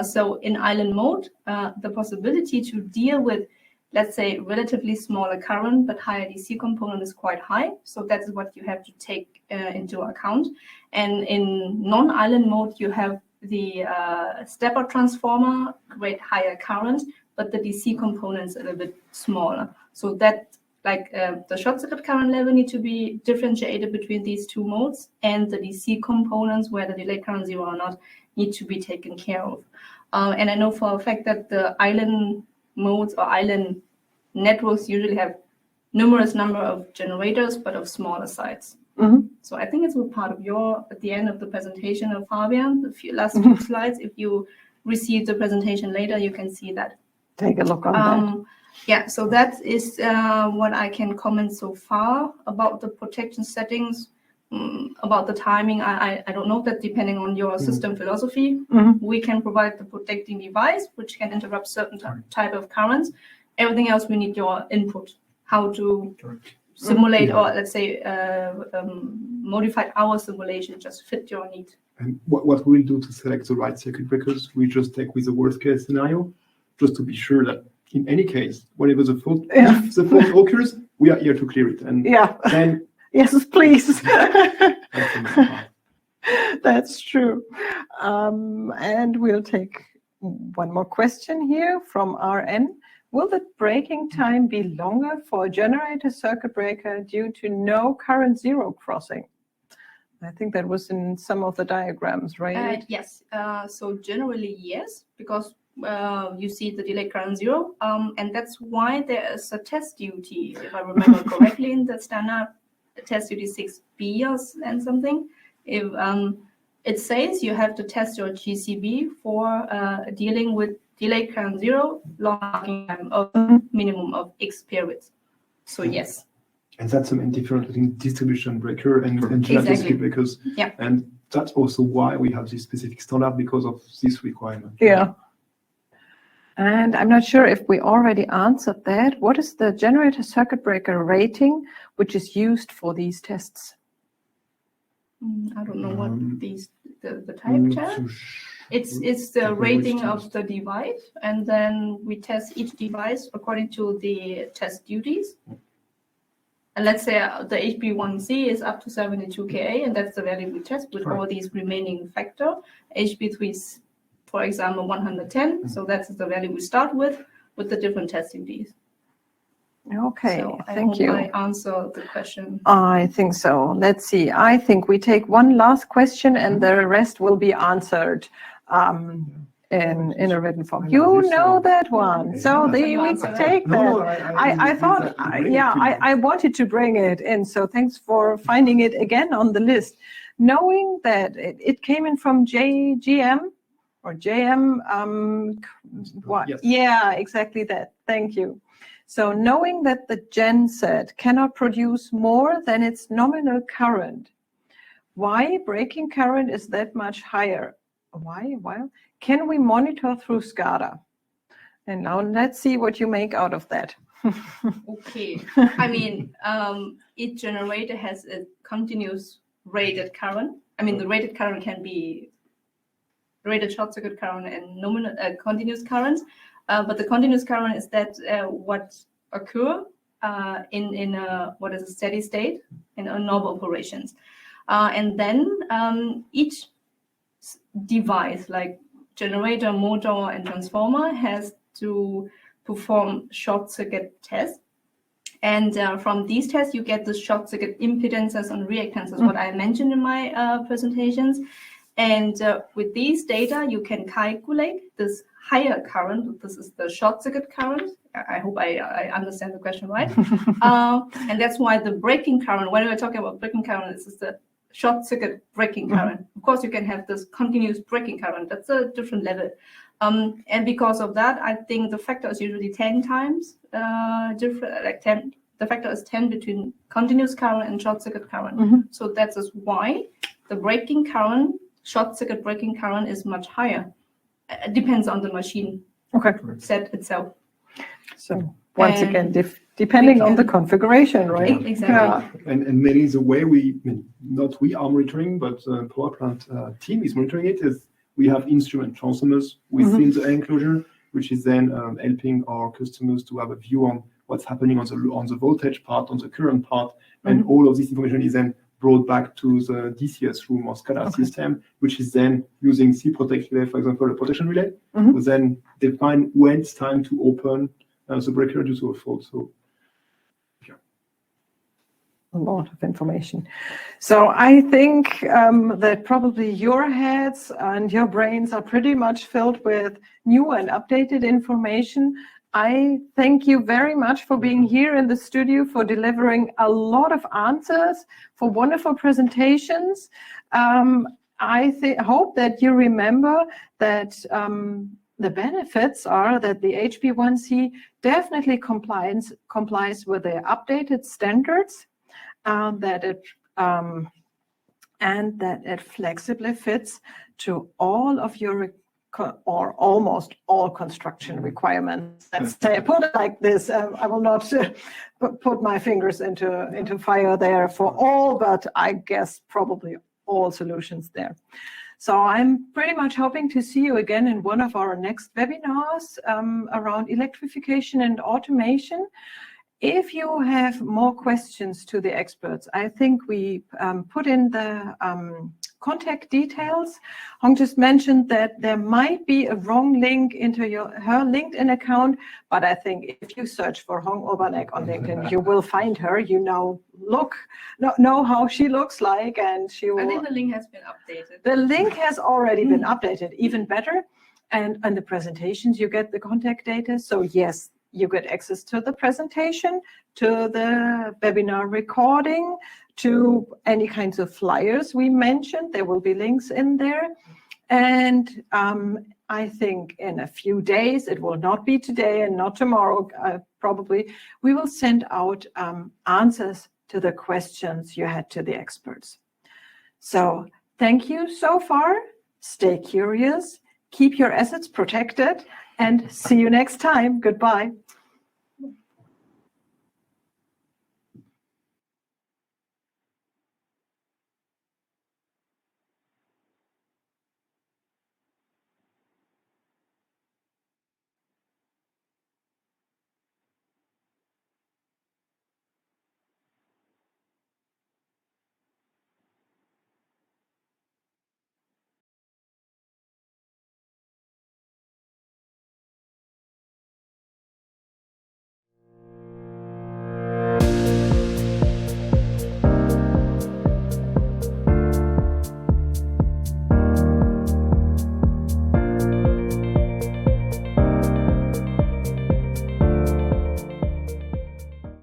So in island mode, the possibility to deal with, let's say, relatively smaller current but higher DC component is quite high. So that's what you have to take into account. And in non-island mode, you have the stepper transformer, great higher current, but the DC components a little bit smaller. So that, like the short circuit current level need to be differentiated between these two modes, and the DC components, whether delayed current 0 or not, need to be taken care of. And I know for a fact that the island modes or island networks usually have numerous number of generators, but of smaller size. So I think it's a part of at the end of the presentation of Fabian, the last few slides. If you receive the presentation later, you can see that. Take a look on that. Yeah, so that is what I can comment so far about the protection settings. About the timing, I don't know that depending on your system philosophy, we can provide the protecting device, which can interrupt certain type of currents. Everything else, we need your input, how to simulate or let's say modify our simulation, just fit your need. And what we'll do to select the right circuit breakers, we just take with the worst case scenario, just to be sure that in any case, whenever the fault, if the fault occurs, we are here to clear it. And then yes, please. That's true. And we'll take one more question here from RN. Will the breaking time be longer for a generator circuit breaker due to no current 0 crossing? I think that was in some of the diagrams, right? Yes. So generally, yes, because you see the delayed current 0. And that's why there is a test duty, if I remember correctly, in the standard test duty 6B and something. If it says you have to test your GCB for dealing with delayed current 0 long time of minimum of X periods. So yes. And that's the main difference between distribution breaker and generator circuit breakers. Yeah. And that's also why we have this specific standard, because of this requirement. Yeah. And I'm not sure if we already answered that. What is the generator circuit breaker rating which is used for these tests? I don't know what the type test. It's the rating of the device, and then we test each device according to the test duties. And let's say the HB1C is up to 72 Ka, and that's the value we test with all these remaining factor. HB3 is, for example, 110, so that's the value we start with the different test duties. Okay, so thank you. I answered the question. I think so. Let's see. I think we take one last question and the rest will be answered in a written form. You know that one, so we take that. I thought, I wanted to bring it in, so thanks for finding it again on the list. Knowing that it came in from JGM or JM, what? Yes. Yeah, exactly that. Thank you. So knowing that the genset cannot produce more than its nominal current, why breaking current is that much higher? Why? Well, can we monitor through SCADA? And now let's see what you make out of that. Okay, I mean, each generator has a continuous rated current. I mean, the rated current can be rated short circuit current and nominal continuous current. But the continuous current is that what occur in a what is a steady state in a normal operations, and then each device like generator, motor, and transformer has to perform short circuit tests. And from these tests, you get the short circuit impedances and reactances, what I mentioned in my presentations. And with these data, you can calculate this higher current. This is the short circuit current. I hope I understand the question right. And that's why the breaking current, when we're talking about breaking current, this is the short circuit breaking current. Of course, you can have this continuous breaking current. That's a different level. And because of that, I think the factor is usually 10 times different, like 10. The factor is 10 between continuous current and short circuit current. So that is why the breaking current, short circuit breaking current, is much higher. It depends on the machine set itself. So once again, depending on the configuration, right? Exactly. And mainly the way not we are monitoring, but power plant team is monitoring it, is we have instrument transformers within the enclosure, which is then helping our customers to have a view on what's happening on the voltage part, on the current part, and all of this information is then brought back to the DCS room or SCADA system, which is then using C-Protect relay, for example, a protection relay, to then define when it's time to open the breaker due to a fault. So, a lot of information. So I think that probably your heads and your brains are pretty much filled with new and updated information. I thank you very much for being here in the studio, for delivering a lot of answers, for wonderful presentations. I hope that you remember that the benefits are that the HB1C definitely complies with the updated standards, that it flexibly fits to all of your or almost all construction requirements. Let's say, put it like this. I will not put my fingers into fire there for all, but I guess probably all solutions there. So I'm pretty much hoping to see you again in one of our next webinars around electrification and automation. If you have more questions to the experts, I think we put in the contact details. Hong just mentioned that there might be a wrong link into her LinkedIn account, but I think if you search for Hong Urbanek on LinkedIn, you will find her. You know how she looks like, and she will. I think the link has been updated. The link has already been updated, even better. And on the presentations, you get the contact data. So yes, you get access to the presentation, to the webinar recording, to any kinds of flyers we mentioned. There will be links in there. And I think in a few days, it will not be today and not tomorrow, probably, we will send out answers to the questions you had to the experts. So thank you so far. Stay curious, keep your assets protected, and see you next time. Goodbye.